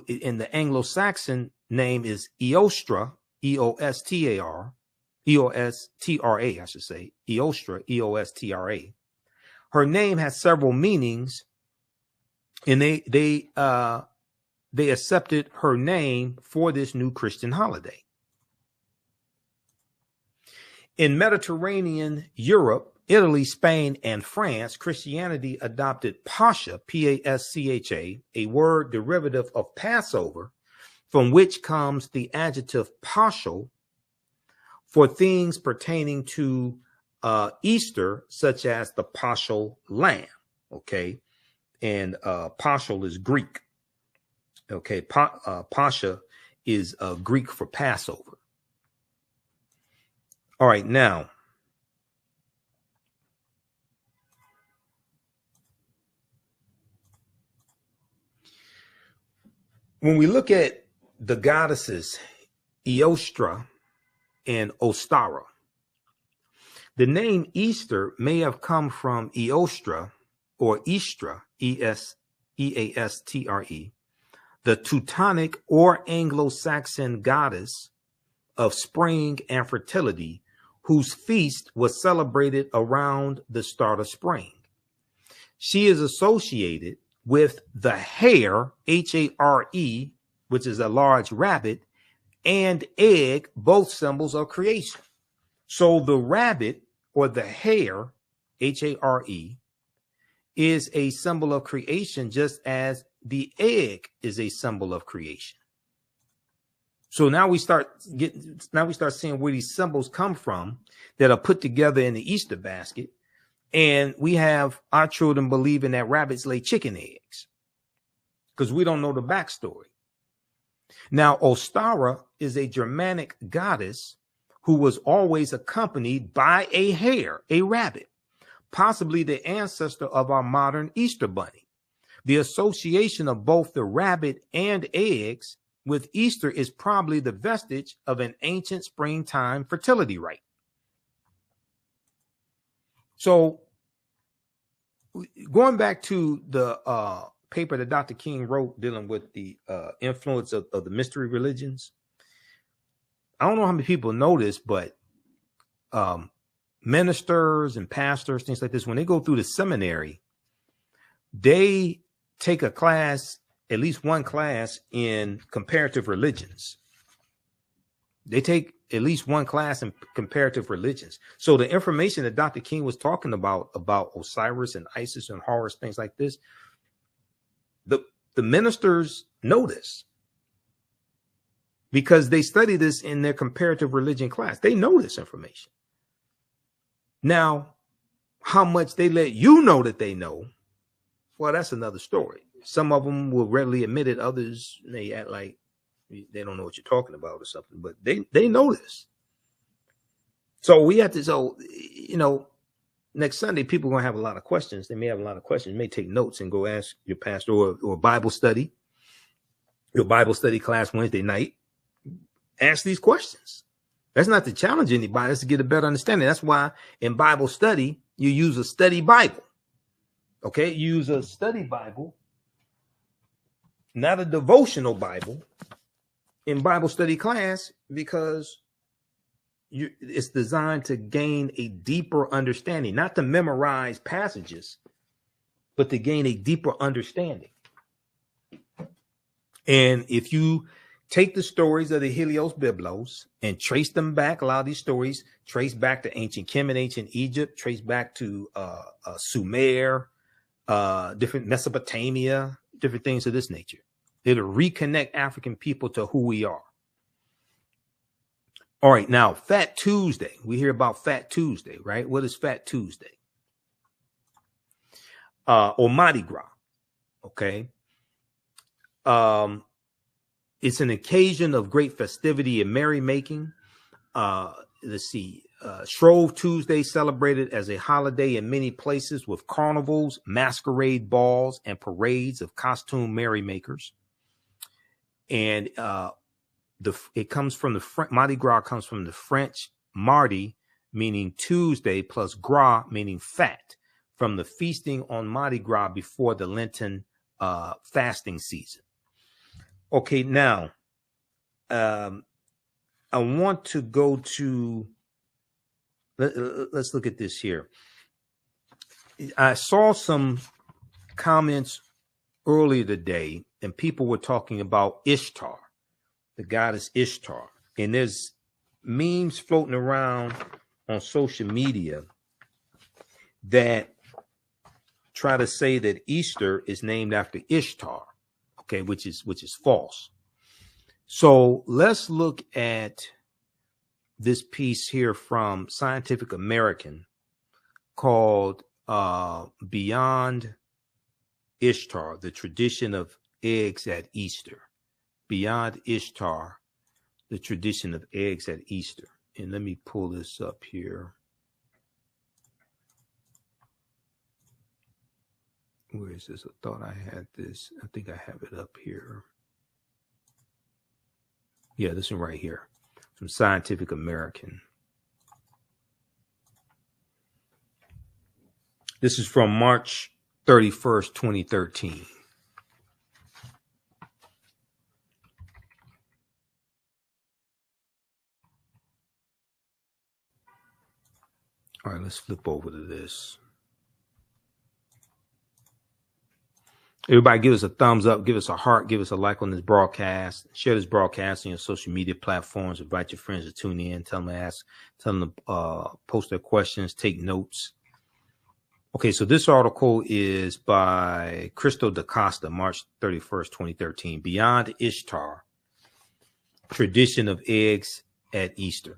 In the Anglo-Saxon name is Eostra, E-O-S-T-R-A, I should say, Eostra, E-O-S-T-R-A. Her name has several meanings, and they accepted her name for this new Christian holiday. In Mediterranean Europe, Italy, Spain, and France, Christianity adopted Pascha, P-A-S-C-H-A, a word derivative of Passover, from which comes the adjective paschal for things pertaining to Easter, such as the paschal lamb. Okay, and paschal is Greek. Okay, Pascha is Greek for Passover. All right, now, when we look at the goddesses Eostra and Ostara, the name Easter may have come from Eostra or Ishtar, E-S-E-A-S-T-R-E, the Teutonic or Anglo-Saxon goddess of spring and fertility, whose feast was celebrated around the start of spring. She is associated with the hare, H-A-R-E, which is a large rabbit, and egg, both symbols of creation. So the rabbit or the hare, H-A-R-E, is a symbol of creation, just as the egg is a symbol of creation. So now we start seeing where these symbols come from that are put together in the Easter basket. And we have our children believing that rabbits lay chicken eggs because we don't know the backstory. Now, Ostara is a Germanic goddess who was always accompanied by a hare, a rabbit, possibly the ancestor of our modern Easter bunny. The association of both the rabbit and eggs with Easter is probably the vestige of an ancient springtime fertility rite. So, going back to the paper that Dr. King wrote dealing with the influence of the mystery religions, I don't know how many people know this, but ministers and pastors, things like this, when they go through the seminary, they take a class, at least one class in comparative religions. They take at least one class in comparative religions. So the information that Dr. King was talking about Osiris and Isis and Horus, things like this, the ministers know this because they study this in their comparative religion class. They know this information. Now, how much they let you know that they know, well, that's another story. Some of them will readily admit it. Others may act like they don't know what you're talking about or something, but they know this. So we have to, next Sunday, people are going to have a lot of questions. They may have a lot of questions. You may take notes and go ask your pastor or Bible study, your Bible study class Wednesday night. Ask these questions. That's not to challenge anybody. That's to get a better understanding. That's why in Bible study, you use a study Bible. Okay, you use a study Bible, not a devotional Bible in Bible study class, because it's designed to gain a deeper understanding, not to memorize passages, but to gain a deeper understanding. And if you take the stories of the Helios Biblos and trace them back, a lot of these stories trace back to ancient Kemet, ancient Egypt, trace back to Sumer, different Mesopotamia, different things of this nature. It'll reconnect African people to who we are. All right, now Fat Tuesday. We hear about Fat Tuesday, right? What is Fat Tuesday? Or Mardi Gras, okay? It's an occasion of great festivity and merrymaking. Let's see. Shrove Tuesday celebrated as a holiday in many places with carnivals, masquerade balls, and parades of costume merrymakers. And it comes from the Mardi Gras comes from the French mardi, meaning Tuesday, plus gras, meaning fat, from the feasting on Mardi Gras before the Lenten fasting season. Okay, now I want to go to, let's look at this here. I saw some comments earlier today, and people were talking about Ishtar, the goddess Ishtar. And there's memes floating around on social media that try to say that Easter is named after Ishtar, okay, which is false. So let's look at this piece here from Scientific American called Beyond Ishtar, the tradition of eggs at Easter. Beyond Ishtar, the tradition of eggs at Easter. And let me pull this up here. Where is this? I thought I had this. I think I have it up here. Yeah, this one right here from Scientific American. This is from March 31st, 2013. All right, let's flip over to this. Everybody give us a thumbs up, give us a heart, give us a like on this broadcast. Share this broadcast on your social media platforms. Invite your friends to tune in. Tell them to ask, tell them to post their questions, take notes. Okay, so this article is by Cristo da Costa, March 31st, 2013. Beyond Ishtar, tradition of eggs at Easter.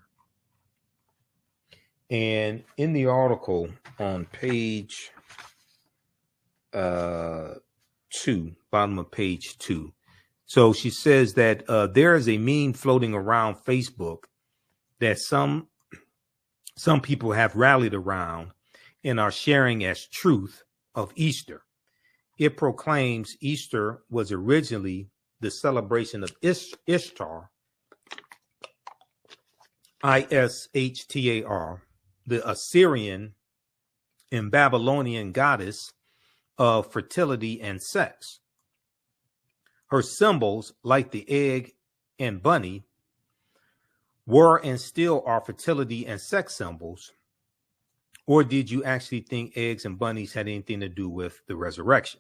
And in the article on page 2, bottom of page 2, So she says that there is a meme floating around Facebook that some people have rallied around and are sharing as truth of Easter. It proclaims Easter was originally the celebration of Ishtar, Ishtar, the Assyrian and Babylonian goddess of fertility and sex. Her symbols, like the egg and bunny, were and still are fertility and sex symbols. Or did you actually think eggs and bunnies had anything to do with the resurrection?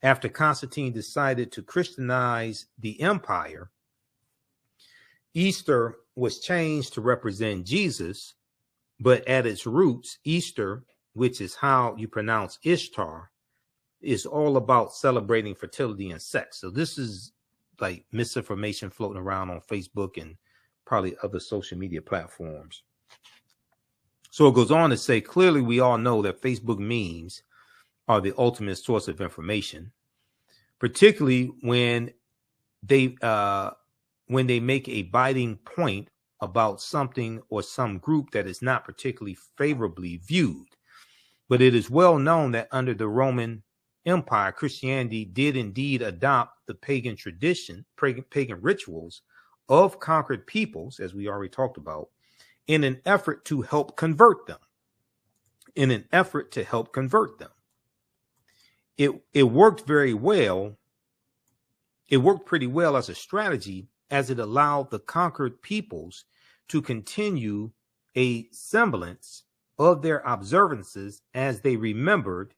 After Constantine decided to Christianize the empire, Easter was changed to represent Jesus, but at its roots, Easter, which is how you pronounce Ishtar, is all about celebrating fertility and sex. So this is like misinformation floating around on Facebook and probably other social media platforms. So it goes on to say, clearly we all know that Facebook memes are the ultimate source of information, particularly when they make a biting point about something or some group that is not particularly favorably viewed. But it is well known that under the Roman Empire, Christianity did indeed adopt the pagan tradition, pagan rituals of conquered peoples, as we already talked about, in an effort to help convert them. It worked very well. It worked pretty well as a strategy, as it allowed the conquered peoples to continue a semblance of their observances as they remembered,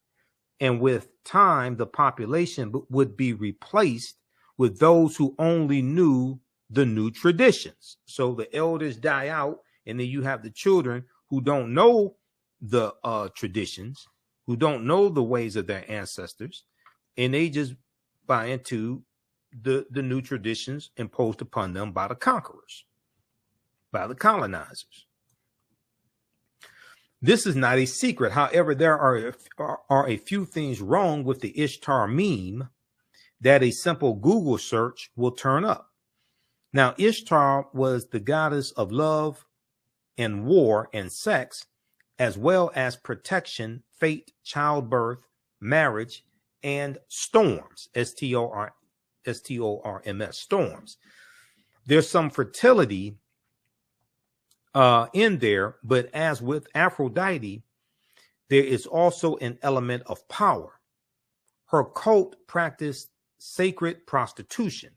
and with time, the population would be replaced with those who only knew the new traditions. So the elders die out, and then you have the children who don't know the traditions, who don't know the ways of their ancestors, and they just buy into the new traditions imposed upon them by the conquerors, by the colonizers. This is not a secret. However, there are a few things wrong with the Ishtar meme that a simple Google search will turn up. Now, Ishtar was the goddess of love and war and sex, as well as protection, fate, childbirth, marriage, and storms, S-T-O-R-M-S, storms. There's some fertility in there, but as with Aphrodite, there is also an element of power. Her cult practiced sacred prostitution.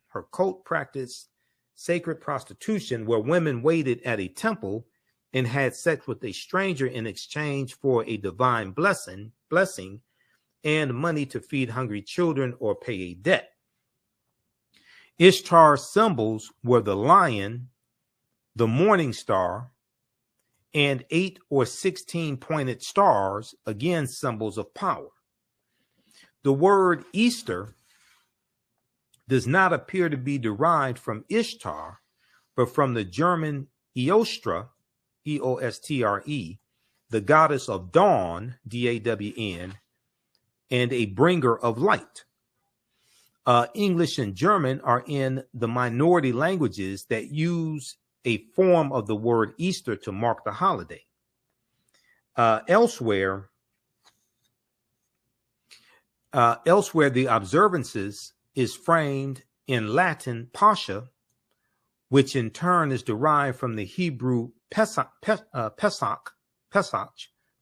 Where women waited at a temple and had sex with a stranger in exchange for a divine blessing and money to feed hungry children or pay a debt. Ishtar's symbols were the lion, the morning star, and 8 or 16 pointed stars, again symbols of power. The word Easter does not appear to be derived from Ishtar, but from the German Eostre, E-O-S-T-R-E, the goddess of dawn, D-A-W-N, and a bringer of light. English and German are in the minority languages that use a form of the word Easter to mark the holiday. Elsewhere, the observances is framed in Latin Pascha, which in turn is derived from the Hebrew Pesach,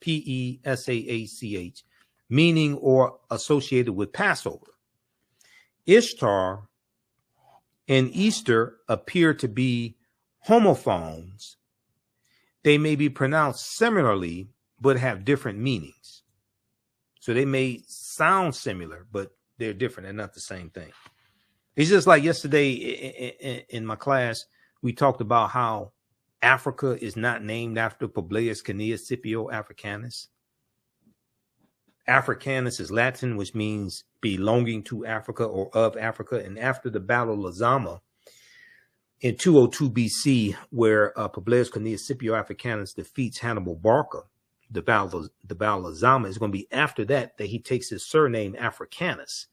P-E-S-A-A-C-H, meaning or associated with Passover. Ishtar and Easter appear to be homophones. They may be pronounced similarly, but have different meanings. So they may sound similar, but they're different and not the same thing. It's just like yesterday in my class, we talked about how Africa is not named after Publius Quinctius Scipio Africanus. Africanus is Latin, which means belonging to Africa or of Africa. And after the Battle of Zama in 202 BC, where Publius Quinctius Scipio Africanus defeats Hannibal Barca, the Battle of Zama is going to be after that he takes his surname Africanus.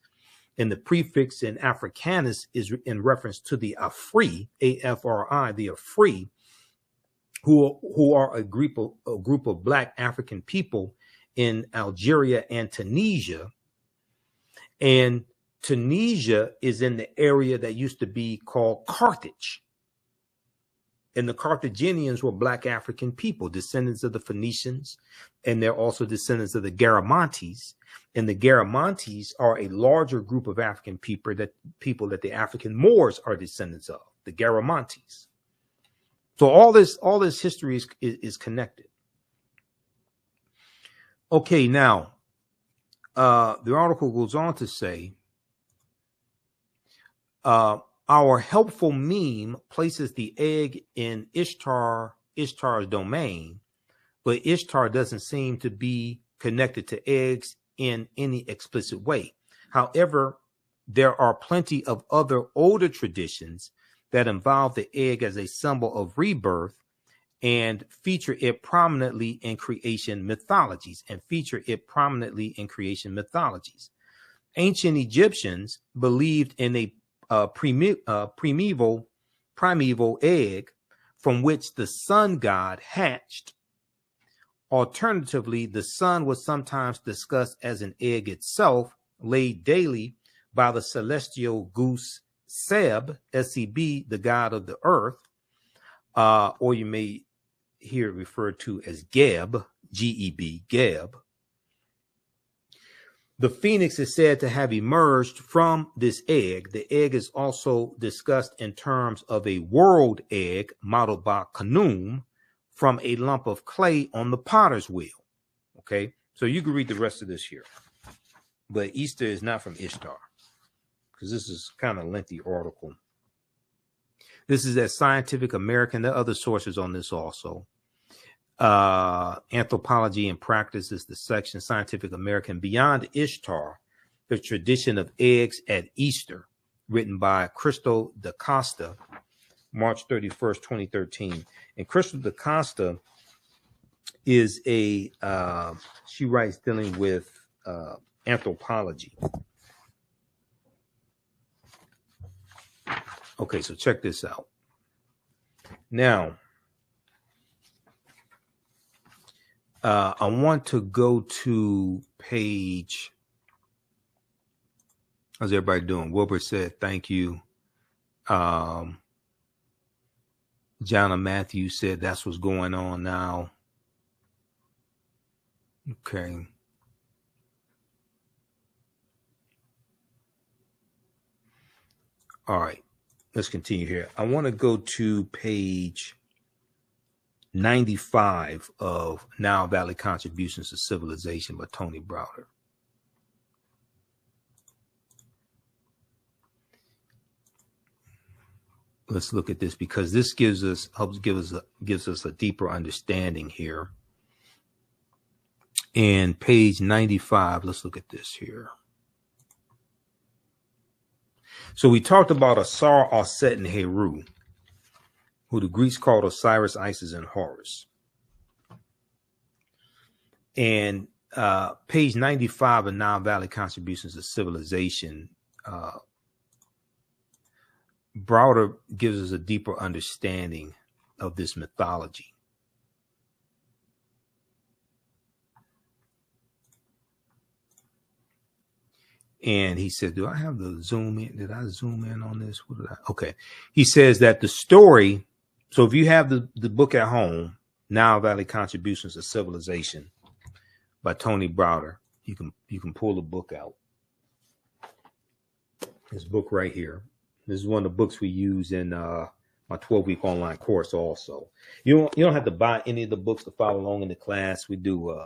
And the prefix in Africanus is in reference to the Afri, A-F-R-I, the Afri, who are a group of Black African people in Algeria and Tunisia. And Tunisia is in the area that used to be called Carthage. And the Carthaginians were Black African people, descendants of the Phoenicians, and they're also descendants of the Garamantes. And the Garamantes are a larger group of African people that the African Moors are descendants of, the Garamantes. So all this history is connected. Okay, now the article goes on to say, our helpful meme places the egg in Ishtar's domain, but Ishtar doesn't seem to be connected to eggs in any explicit way. However, there are plenty of other older traditions that involve the egg as a symbol of rebirth and feature it prominently in creation mythologies. Ancient Egyptians believed in a primeval egg from which the sun god hatched. Alternatively, the sun was sometimes discussed as an egg itself, laid daily by the celestial goose Seb, S-E-B, the god of the earth, or you may hear it referred to as Geb, G-E-B, Geb. The phoenix is said to have emerged from this egg. The egg is also discussed in terms of a world egg modeled by Khnum from a lump of clay on the potter's wheel. Okay, so you can read the rest of this here. But Easter is not from Ishtar, because this is kind of a lengthy article. This is at Scientific American. There are other sources on this also. Anthropology and Practice is the section. Scientific American. Beyond Ishtar, the tradition of eggs at Easter, written by Crystal da Costa, March 31st, 2013. And Crystal da Costa is she writes dealing with anthropology. Okay, so check this out. Now, I want to go to page. How's everybody doing? Wilbur said, thank you. Jonna Matthews said, that's what's going on now. Okay. All right. Let's continue here. I want to go to page 95 of Nile Valley Contributions to Civilization by Tony Browder. Let's look at this, because this gives us a deeper understanding here. And page 95, let's look at this here. So we talked about Asar, Aset, and Heru, who the Greeks called Osiris, Isis, and Horus. And page 95 of Nile Valley Contributions to Civilization, Browder gives us a deeper understanding of this mythology. And he said, do I have the zoom in? Did I zoom in on this? What did I? Okay. He says that the story. So if you have the book at home, Nile Valley Contributions to Civilization by Tony Browder, you can pull the book out. This book right here. This is one of the books we use in my 12-week online course also. You don't have to buy any of the books to follow along in the class. We do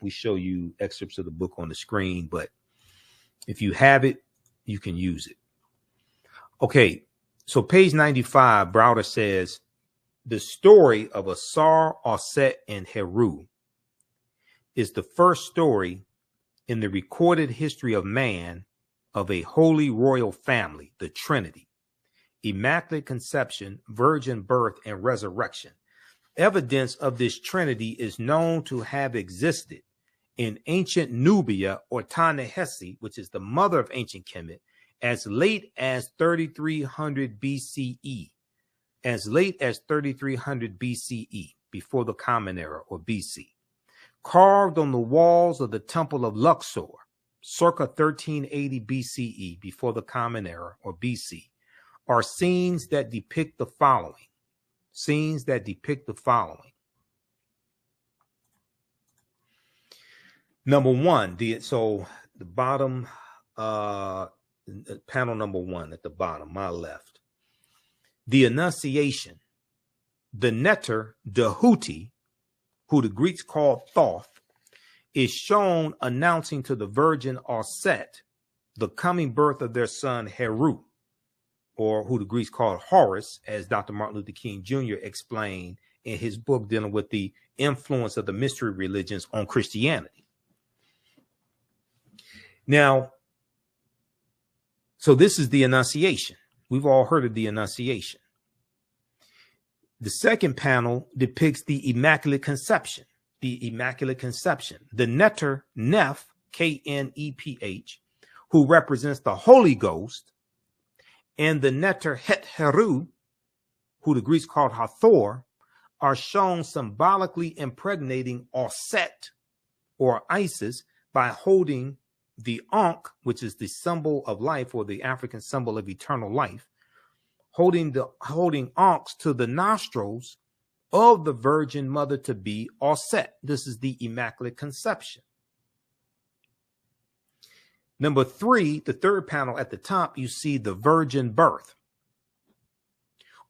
we show you excerpts of the book on the screen, but if you have it, you can use it. Okay, so page 95, Browder says, the story of Asar, Aset, and Heru is the first story in the recorded history of man of a holy royal family, the Trinity, immaculate conception, virgin birth, and resurrection. Evidence of this Trinity is known to have existed in ancient Nubia or Ta-Nehesi, which is the mother of ancient Kemet, as late as 3300 BCE. As late as 3300 BCE, before the Common Era, or BC. Carved on the walls of the Temple of Luxor, circa 1380 BCE, before the Common Era, or BC, are scenes that depict the following. Scenes that depict the following. Number one, the bottom, panel number one at the bottom, my left. The Annunciation, the Neter Dehuti, who the Greeks called Thoth, is shown announcing to the virgin Auset the coming birth of their son Heru, or who the Greeks called Horus, as Dr. Martin Luther King Jr. explained in his book dealing with the influence of the mystery religions on Christianity. Now, so this is the Annunciation. We've all heard of the Annunciation. The second panel depicts the Immaculate Conception. The Immaculate Conception. The Neter Neph, K-N-E-P-H, who represents the Holy Ghost, and the Neter Het Heru, who the Greeks called Hathor, are shown symbolically impregnating Auset, or Isis, by holding the Ankh, which is the symbol of life, or the African symbol of eternal life, holding ankhs to the nostrils of the Virgin Mother to be Auset. This is the Immaculate Conception. Number three, the third panel at the top, you see the virgin birth.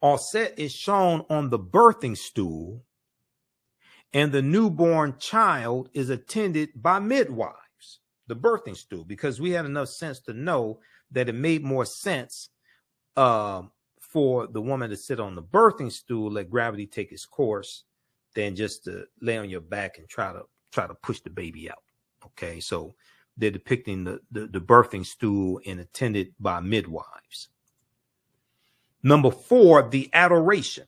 Auset is shown on the birthing stool, and the newborn child is attended by midwives. The birthing stool, because we had enough sense to know that it made more sense for the woman to sit on the birthing stool, let gravity take its course, than just to lay on your back and try to push the baby out. Okay, so they're depicting the birthing stool and attended by midwives. Number four, the adoration.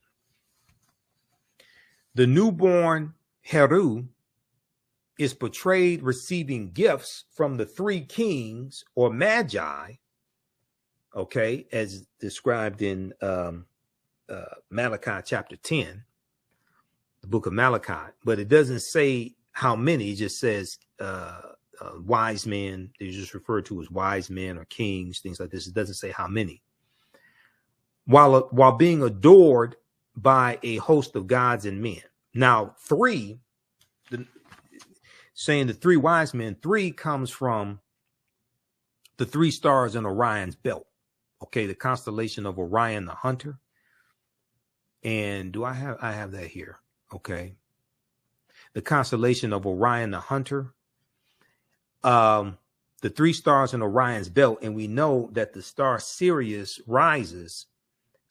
The newborn Heru is portrayed receiving gifts from the three kings or magi, okay, as described in Malachi chapter 10, the book of Malachi. But it doesn't say how many. It just says wise men. They're just referred to as wise men or kings, things like this. It doesn't say how many. While being adored by a host of gods and men. Now, saying the three wise men, three comes from the three stars in Orion's belt. Okay, the constellation of Orion the Hunter. And I have that here. Okay. The constellation of Orion the Hunter. The three stars in Orion's belt. And we know that the star Sirius rises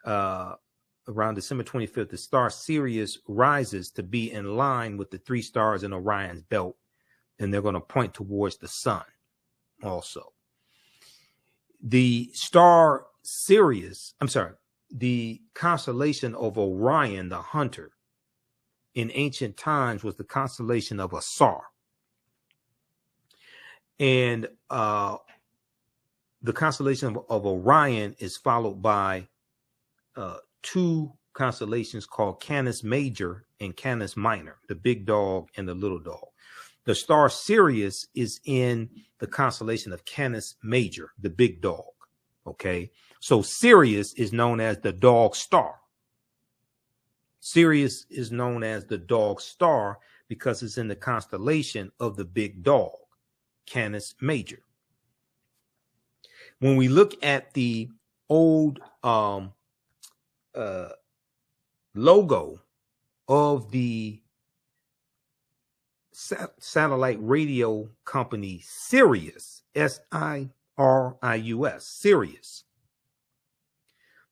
around December 25th. The star Sirius rises to be in line with the three stars in Orion's belt. And they're going to point towards the sun also. The star Sirius, the constellation of Orion, the Hunter, in ancient times was the constellation of Asar. And the constellation of Orion is followed by two constellations called Canis Major and Canis Minor, the big dog and the little dog. The star Sirius is in the constellation of Canis Major, the big dog. Okay, so Sirius is known as the dog star. Sirius is known as the dog star because it's in the constellation of the big dog, Canis Major. When we look at the old logo of the satellite radio company Sirius, S-I-R-I-U-S, Sirius.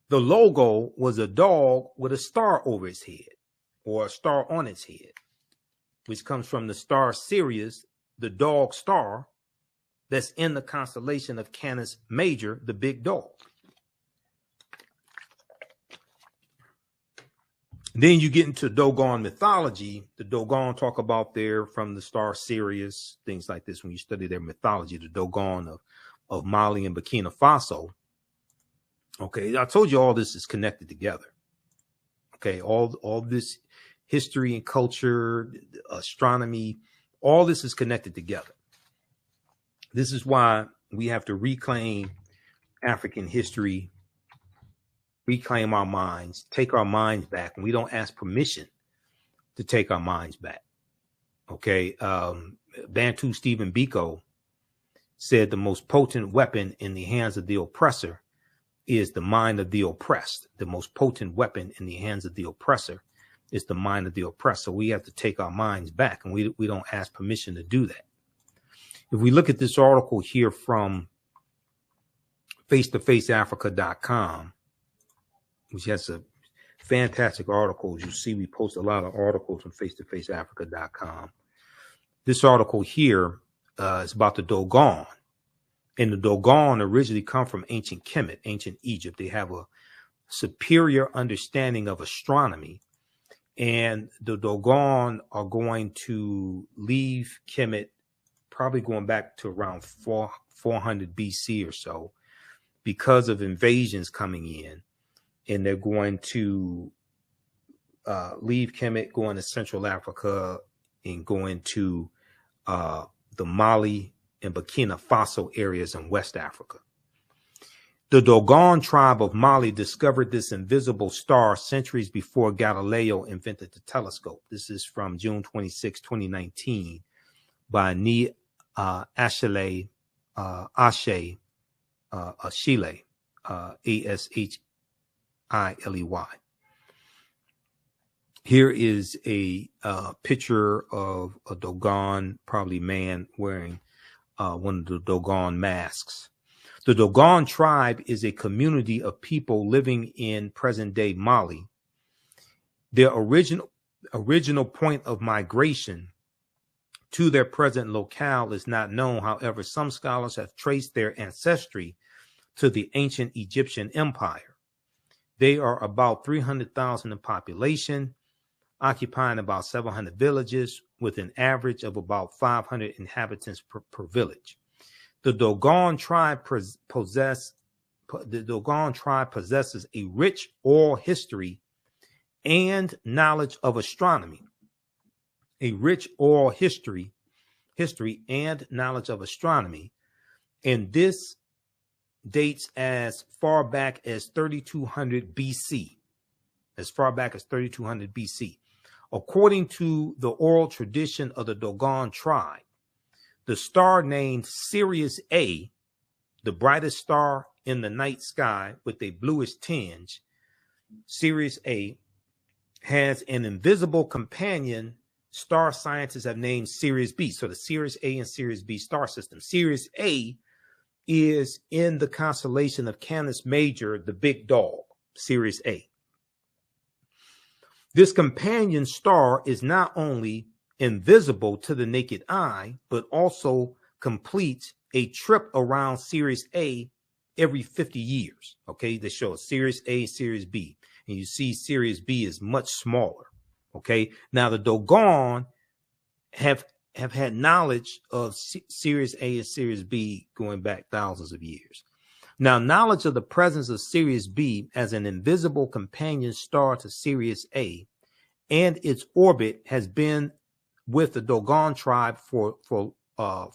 The logo was a dog with a star over its head, or a star on its head, which comes from the star Sirius, the dog star, that's in the constellation of Canis Major, the big dog. Then you get into Dogon mythology. The Dogon talk about their from the star Sirius, things like this. When you study their mythology, the Dogon of Mali and Burkina Faso. Okay, I told you all this is connected together. Okay, all this history and culture, astronomy, all this is connected together. This is why we have to reclaim African history, reclaim our minds, take our minds back. And we don't ask permission to take our minds back. Okay. Bantu Stephen Biko said the most potent weapon in the hands of the oppressor is the mind of the oppressed. The most potent weapon in the hands of the oppressor is the mind of the oppressed. So we have to take our minds back, and we don't ask permission to do that. If we look at this article here from face-to-faceafrica.com, which has a fantastic articles. You see, we post a lot of articles on face-to-faceafrica.com. This article here is about the Dogon. And the Dogon originally come from ancient Kemet, ancient Egypt. They have a superior understanding of astronomy. And the Dogon are going to leave Kemet, probably going back to around 400 BC or so, because of invasions coming in. And they're going to leave Kemet, going to Central Africa, and going to the Mali and Burkina Faso areas in West Africa. The Dogon tribe of Mali discovered this invisible star centuries before Galileo invented the telescope. This is from June 26, 2019 by Ni Ashile, Ashile, Ashiley. Here is a picture of a Dogon, probably man, wearing one of the Dogon masks. The Dogon tribe is a community of people living in present-day Mali. Their original point of migration to their present locale is not known. However, some scholars have traced their ancestry to the ancient Egyptian empire. They are about 300,000 in population, occupying about 700 villages with an average of about 500 inhabitants per village. The Dogon tribe possesses a rich oral history and knowledge of astronomy. A rich oral history and knowledge of astronomy, and this dates as far back as 3200 BC. As far back as 3200 BC. According to the oral tradition of the Dogon tribe, the star named Sirius A, the brightest star in the night sky with a bluish tinge, Sirius A, has an invisible companion star scientists have named Sirius B. So the Sirius A and Sirius B star system. Sirius A is in the constellation of Canis Major, the big dog, Sirius A. This companion star is not only invisible to the naked eye, but also completes a trip around Sirius A every 50 years. Okay, they show Sirius A, Sirius B, and you see Sirius B is much smaller. Okay, now the Dogon have had knowledge of Sirius A and Sirius B going back thousands of years. Now, knowledge of the presence of Sirius B as an invisible companion star to Sirius A and its orbit has been with the Dogon tribe for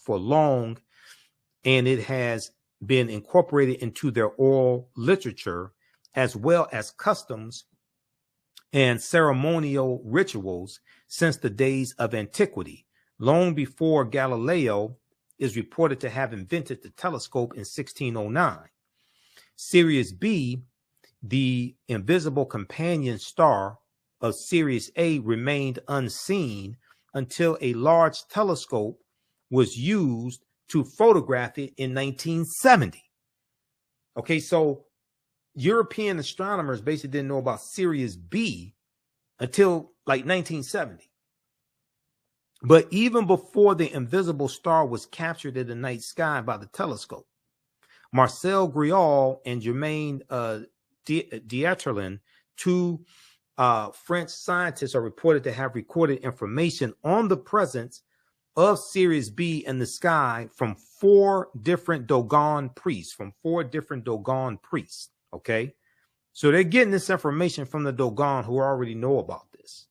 long, and it has been incorporated into their oral literature as well as customs and ceremonial rituals since the days of antiquity, long before Galileo is reported to have invented the telescope in 1609. Sirius B, the invisible companion star of Sirius A, remained unseen until a large telescope was used to photograph it in 1970. Okay, so European astronomers basically didn't know about Sirius B until like 1970. But even before the invisible star was captured in the night sky by the telescope, Marcel Griaule and Germain Dieterlen, two French scientists are reported to have recorded information on the presence of Sirius B in the sky from 4 different Dogon priests, Okay. So they're getting this information from the Dogon, who already know about this.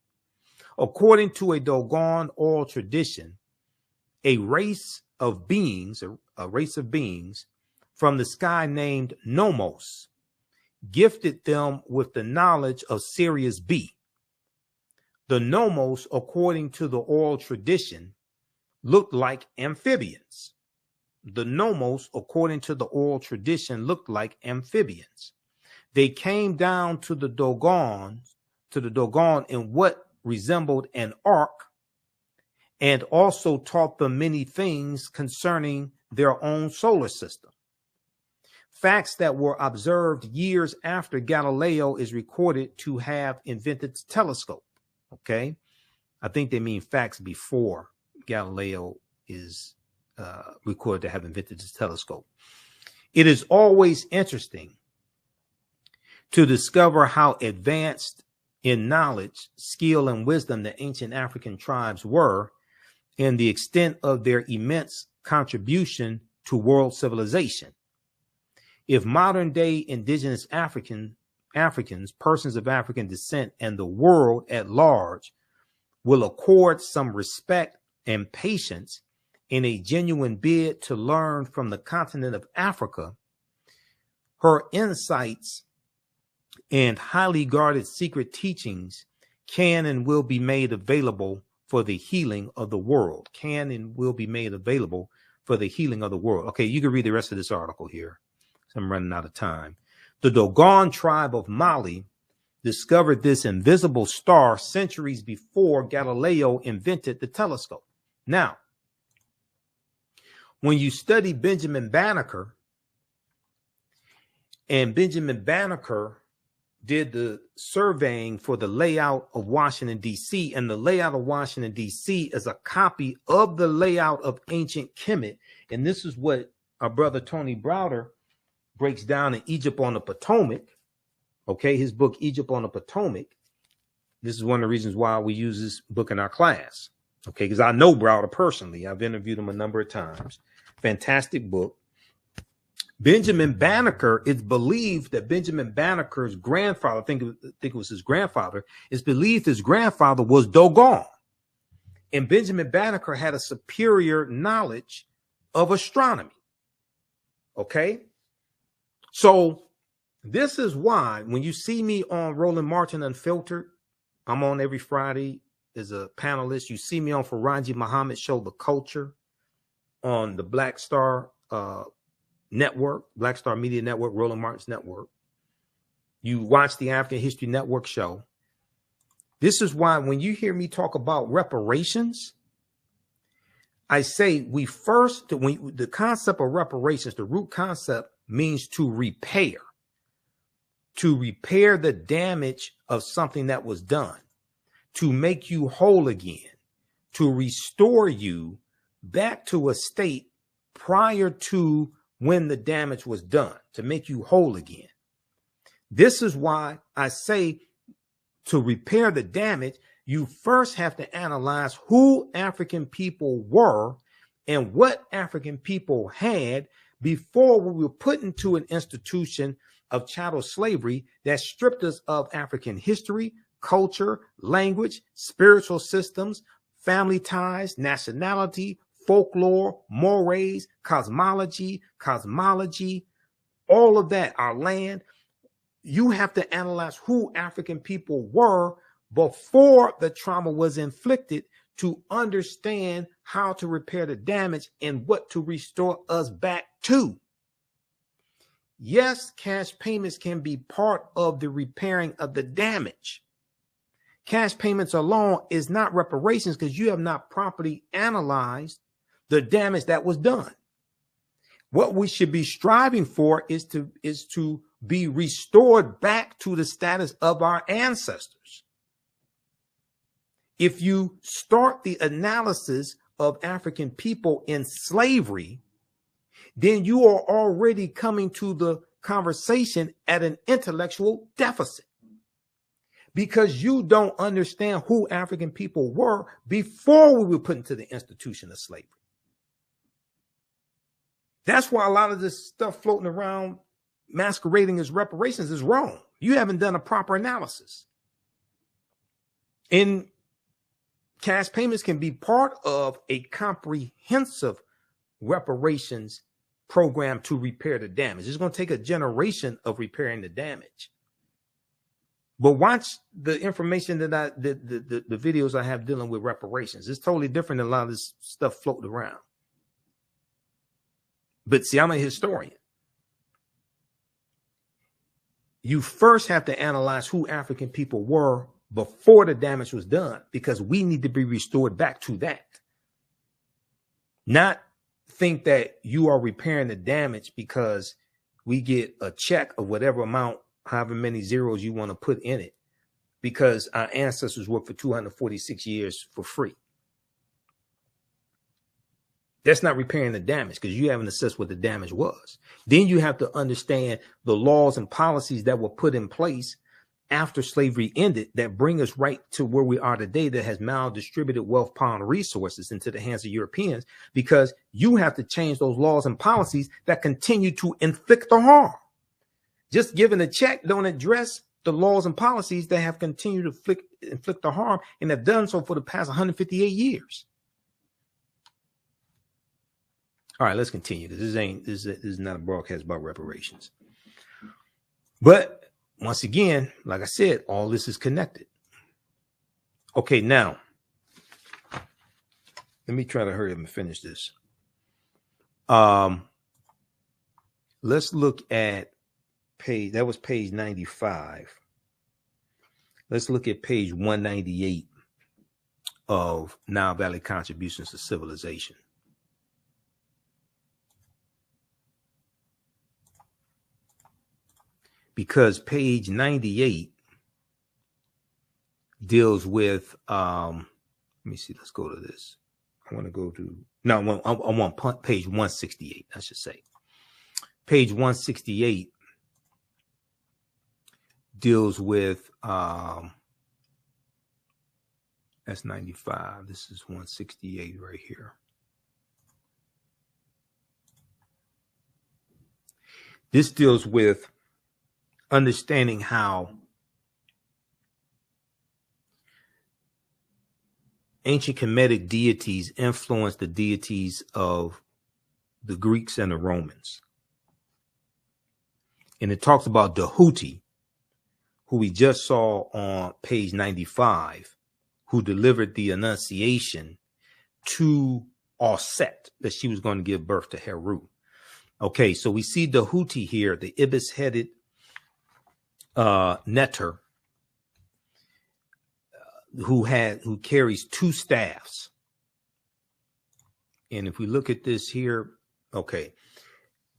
According to a Dogon oral tradition, a race of beings from the sky named Nomos gifted them with the knowledge of Sirius B. The Nomos, according to the oral tradition, looked like amphibians. They came down to the Dogon in what resembled an ark, and also taught them many things concerning their own solar system. Facts that were observed years after Galileo is recorded to have invented the telescope. Okay, I think they mean facts before Galileo is recorded to have invented the telescope. It is always interesting to discover how advanced in knowledge, skill, and wisdom the ancient African tribes were, and the extent of their immense contribution to world civilization. If modern day indigenous Africans, persons of African descent, and the world at large will accord some respect and patience in a genuine bid to learn from the continent of Africa, her insights and highly guarded secret teachings can and will be made available for the healing of the world. Okay, you can read the rest of this article here. So I'm running out of time. The Dogon tribe of Mali discovered this invisible star centuries before Galileo invented the telescope. Now, when you study Benjamin Banneker, and Benjamin Banneker did the surveying for the layout of Washington, D.C., and the layout of Washington, D.C. is a copy of the layout of ancient Kemet. And this is what our brother Tony Browder breaks down in Egypt on the Potomac. Okay, his book, Egypt on the Potomac. This is one of the reasons why we use this book in our class. Okay, because I know Browder personally. I've interviewed him a number of times. Fantastic book. Benjamin Banneker, it's believed that Benjamin Banneker's grandfather, I think it was his grandfather, it's believed his grandfather was Dogon. And Benjamin Banneker had a superior knowledge of astronomy. Okay? So this is why when you see me on Roland Martin Unfiltered, I'm on every Friday as a panelist. You see me on Faraji Muhammad's show, The Culture, on the Black Star Network, Black Star Media Network, Roland Martin's network. You watch the African History Network show. This is why when you hear me talk about reparations, I say the concept of reparations, the root concept means to repair the damage of something that was done, to make you whole again, to restore you back to a state prior to when the damage was done, to make you whole again. This is why I say to repair the damage, you first have to analyze who African people were and what African people had before we were put into an institution of chattel slavery that stripped us of African history, culture, language, spiritual systems, family ties, nationality, folklore, mores, cosmology, all of that, our land. You have to analyze who African people were before the trauma was inflicted to understand how to repair the damage and what to restore us back to. Yes, cash payments can be part of the repairing of the damage. Cash payments alone is not reparations because you have not properly analyzed the damage that was done. What we should be striving for is to be restored back to the status of our ancestors. If you start the analysis of African people in slavery, then you are already coming to the conversation at an intellectual deficit. because you don't understand who African people were before we were put into the institution of slavery. That's why a lot of this stuff floating around masquerading as reparations is wrong. You haven't done a proper analysis. And cash payments can be part of a comprehensive reparations program to repair the damage. It's going to take a generation of repairing the damage. But watch the information that the videos I have dealing with reparations. It's totally different than a lot of this stuff floating around. But see, I'm a historian. You first have to analyze who African people were before the damage was done, because we need to be restored back to that. Not think that you are repairing the damage because we get a check of whatever amount, however many zeros you want to put in it, because our ancestors worked for 246 years for free. That's not repairing the damage, because you haven't assessed what the damage was. Then you have to understand the laws and policies that were put in place after slavery ended that bring us right to where we are today, that has maldistributed wealth, power, and resources into the hands of Europeans, because you have to change those laws and policies that continue to inflict the harm. Just giving a check don't address the laws and policies that have continued to inflict the harm, and have done so for the past 158 years. All right, let's continue. This is not a broadcast about reparations. But once again, like I said, all this is connected. Okay, now let me try to hurry up and finish this. Let's look at page, that was page 95. Let's look at page 198 of Nile Valley Contributions to Civilization. Because page 98 deals with, let me see, let's go to this. I want to go to, no, I want page 168, I should say. Page 168 deals with, that's 95. This is 168 right here. This deals with understanding how ancient Kemetic deities influenced the deities of the Greeks and the Romans. And it talks about Dahuti, who we just saw on page 95, who delivered the Annunciation to Auset, that she was going to give birth to Heru. Okay, so we see Dahuti here, the ibis-headed netter, who carries two staffs. And if we look at this here, okay,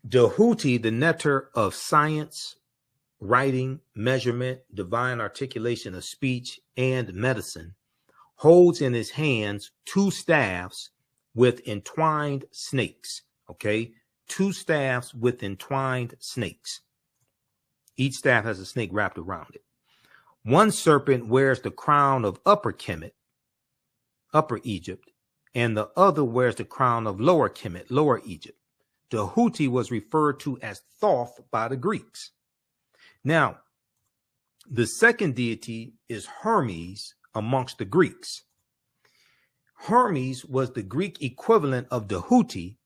Dahuti, the netter of science, writing, measurement, divine articulation of speech, and medicine, holds in his hands two staffs with entwined snakes. Okay, two staffs with entwined snakes. Each staff has a snake wrapped around it. One serpent wears the crown of Upper Kemet, Upper Egypt, and the other wears the crown of Lower Kemet, Lower Egypt. Dahuti was referred to as Thoth by the Greeks. Now, the second deity is Hermes amongst the Greeks. Hermes was the Greek equivalent of Dahuti,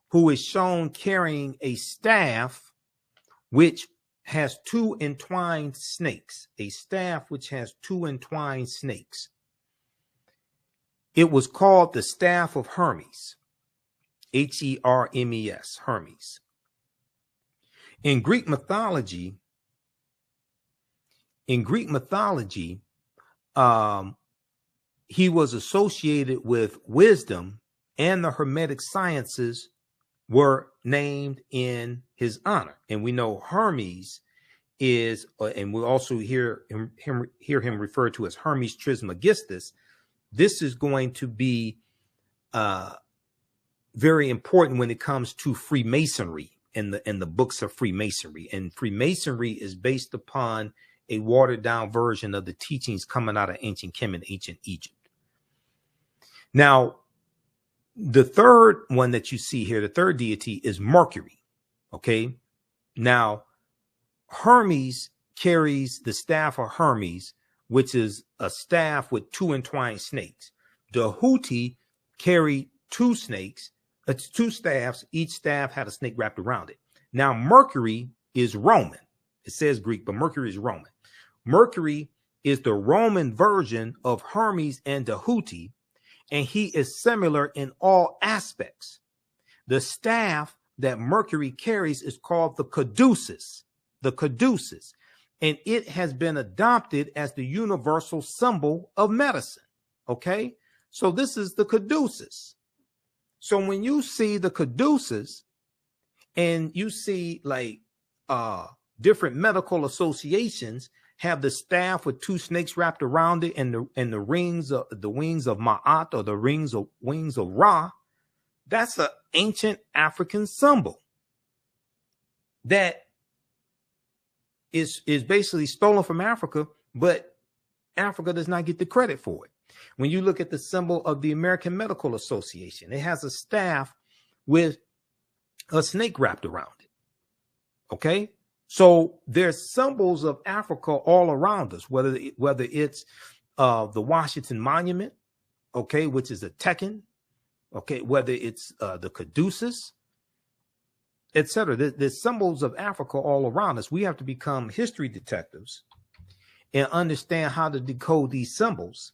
who is shown carrying a staff which has two entwined snakes, a staff which has two entwined snakes. It was called the staff of Hermes, Hermes, Hermes. In Greek mythology, he was associated with wisdom, and the Hermetic sciences were named in his honor. And we know Hermes is, and we'll also hear him referred to as Hermes Trismegistus. This is going to be very important when it comes to Freemasonry and the books of Freemasonry. And Freemasonry is based upon a watered down version of the teachings coming out of ancient Kemet, ancient Egypt. Now, the third one that you see here, the third deity is Mercury. Okay. Now, Hermes carries the staff of Hermes, which is a staff with two entwined snakes. The Houthi carry two snakes, two staffs. Each staff had a snake wrapped around it. Now, Mercury is Roman. It says Greek, but Mercury is Roman. Mercury is the Roman version of Hermes and the Houthi, and he is similar in all aspects. The staff that Mercury carries is called the caduceus, and it has been adopted as the universal symbol of medicine. Okay, so this is the caduceus. So when you see the caduceus and you see like different medical associations have the staff with two snakes wrapped around it and the wings of Ma'at, or the wings of Ra, that's an ancient African symbol that is basically stolen from Africa, but Africa does not get the credit for it. When you look at the symbol of the American Medical Association, it has a staff with a snake wrapped around it. Okay, so there's symbols of Africa all around us, whether it's the Washington Monument, okay, which is a Tekken, okay, whether it's the caduceus, etc. There's symbols of Africa all around us. We have to become history detectives and understand how to decode these symbols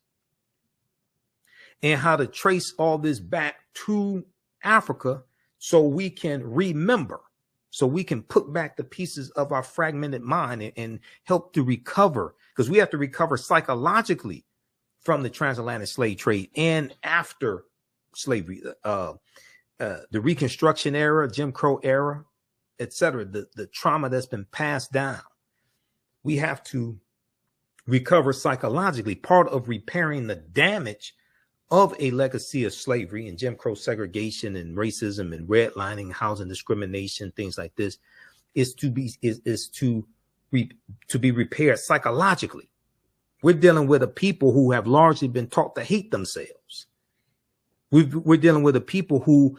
and how to trace all this back to Africa so we can remember, so we can put back the pieces of our fragmented mind and help to recover, because we have to recover psychologically from the transatlantic slave trade and after slavery, the Reconstruction era, Jim Crow era, etc. The trauma that's been passed down. We have to recover psychologically. Part of repairing the damage of a legacy of slavery and Jim Crow segregation and racism and redlining, housing discrimination, things like this, is to be repaired psychologically. We're dealing with a people who have largely been taught to hate themselves. We're dealing with a people who,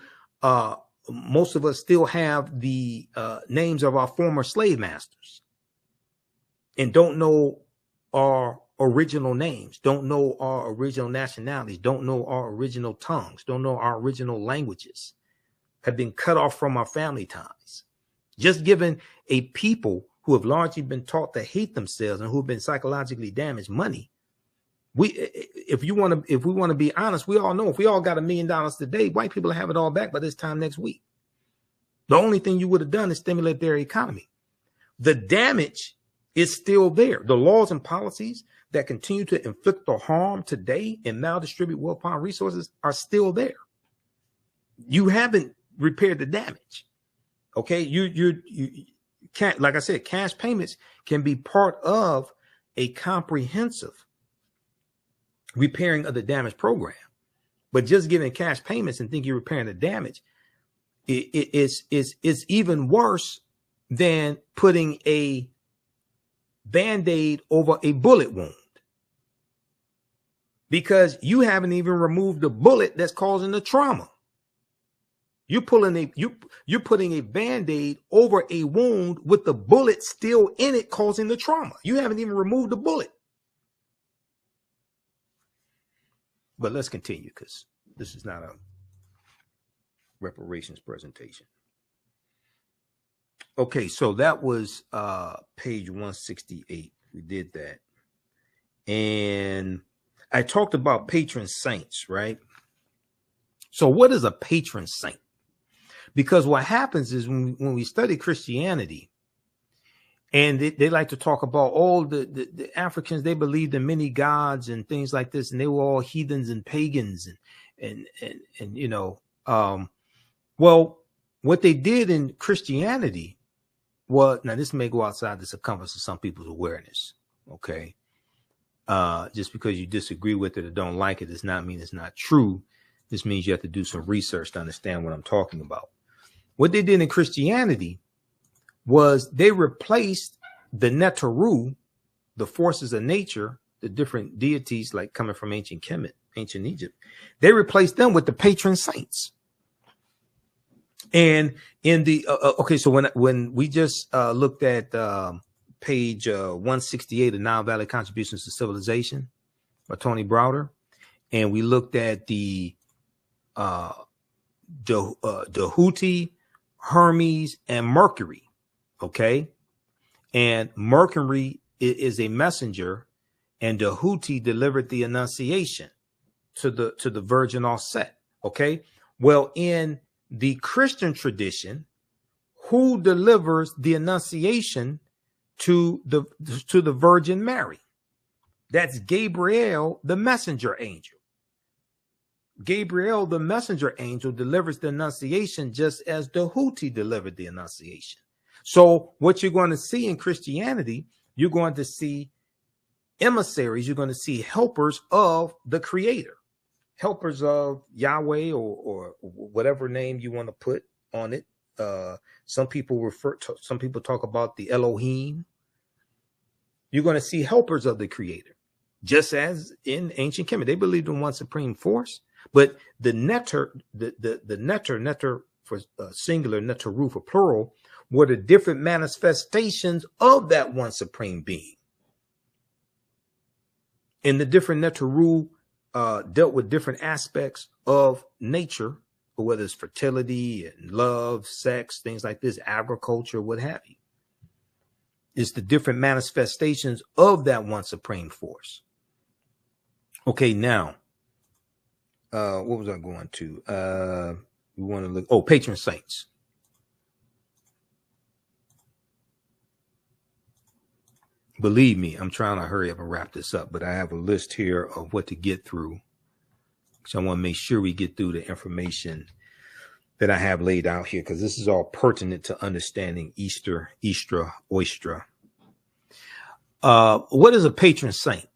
most of us still have the names of our former slave masters and don't know our original names, don't know our original nationalities, don't know our original tongues, don't know our original languages, have been cut off from our family ties. Just giving a people who have largely been taught to hate themselves and who have been psychologically damaged money. If we want to be honest, we all know if we all got $1 million today, white people have it all back by this time next week. The only thing you would have done is stimulate their economy. The damage is still there. The laws and policies that continue to inflict the harm today and maldistribute wealth upon resources are still there. You haven't repaired the damage. Okay, you can't, like I said, cash payments can be part of a comprehensive repairing of the damage program, but just giving cash payments and think you're repairing the damage is even worse than putting a Band-Aid over a bullet wound, because you haven't even removed the bullet that's causing the trauma. You're putting a Band-Aid over a wound with the bullet still in it causing the trauma. You haven't even removed the bullet. But let's continue, because this is not a reparations presentation. Okay, so that was page 168. We did that. And I talked about patron saints, right? So what is a patron saint? Because what happens is when we study Christianity, and they like to talk about all the Africans, they believed in many gods and things like this, and they were all heathens and pagans and you know, well, what they did in Christianity was, now this may go outside the circumference of some people's awareness, okay? Just because you disagree with it or don't like it does not mean it's not true. This means you have to do some research to understand what I'm talking about. What they did in Christianity was they replaced the Neteru the forces of nature, the different deities like coming from ancient Kemet, ancient Egypt, they replaced them with the patron saints. And in the okay, so when we just looked at page 168 of Nile Valley Contributions to Civilization by Tony Browder, and we looked at the Houthi, Hermes, and Mercury. Okay, and Mercury is a messenger, and the Houthi delivered the Annunciation to the Virgin all set. Okay, well, in the Christian tradition, who delivers the Annunciation to the Virgin Mary? That's Gabriel, the messenger angel. Gabriel, the messenger angel, delivers the Annunciation just as the Houthi delivered the Annunciation. So what you're going to see in Christianity, you're going to see emissaries, you're going to see helpers of the Creator, helpers of Yahweh, or whatever name you want to put on it. Some people talk about the Elohim. You're going to see helpers of the Creator, just as in ancient Kemet. They believed in one supreme force, but the netter, netter for singular, netaru for plural, were the different manifestations of that one supreme being. And the different netaru dealt with different aspects of nature, whether it's fertility and love, sex, things like this, agriculture, what have you. It's the different manifestations of that one supreme force. Okay, now, what was I going to? We want to look, patron saints. Believe me, I'm trying to hurry up and wrap this up, but I have a list here of what to get through. So I want to make sure we get through the information that I have laid out here, because this is all pertinent to understanding Ishtar, Oistra. What is a patron saint?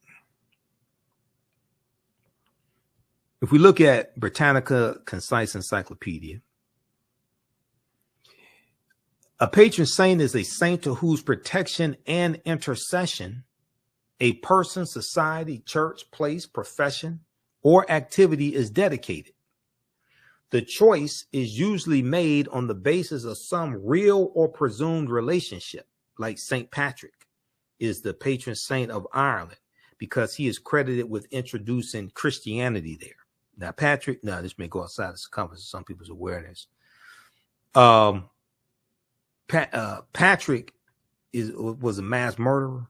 If we look at Britannica Concise Encyclopedia, a patron saint is a saint to whose protection and intercession a person, society, church, place, profession, or activity is dedicated. The choice is usually made on the basis of some real or presumed relationship, like St. Patrick is the patron saint of Ireland because he is credited with introducing Christianity there. Now, Patrick, this may go outside the circumference of some people's awareness. Patrick was a mass murderer.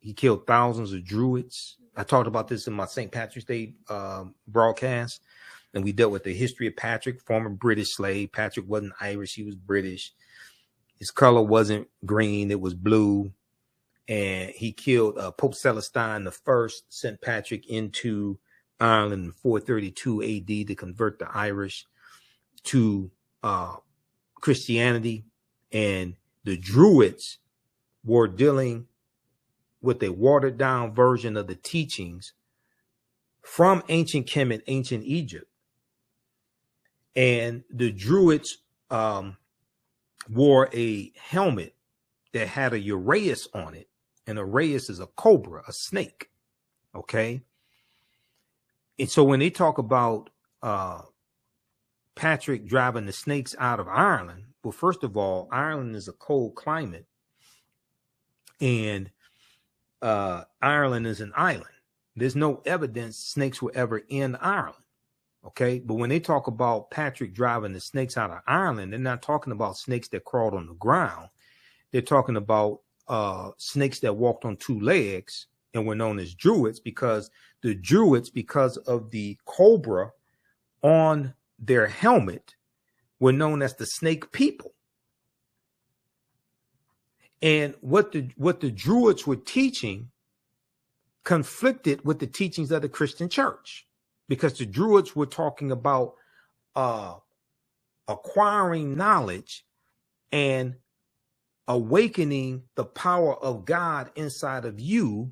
He killed thousands of Druids. I talked about this in my St. Patrick's Day broadcast, and we dealt with the history of Patrick, former British slave. Patrick wasn't Irish, he was British. His color wasn't green, it was blue. And he killed Pope Celestine I, sent Patrick into Ireland in 432 AD to convert the Irish to Christianity. And the Druids were dealing with a watered down version of the teachings from ancient Kemet, ancient Egypt. And the Druids wore a helmet that had a uraeus on it. And uraeus is a cobra, a snake. Okay. And so when they talk about Patrick driving the snakes out of Ireland, well, first of all, Ireland is a cold climate, and Ireland is an island. There's no evidence snakes were ever in Ireland. Okay. But when they talk about Patrick driving the snakes out of Ireland, they're not talking about snakes that crawled on the ground. They're talking about snakes that walked on two legs and were known as Druids, because the Druids, because of the cobra on their helmet, were known as the snake people. And what the Druids were teaching conflicted with the teachings of the Christian church, because the Druids were talking about acquiring knowledge and awakening the power of God inside of you,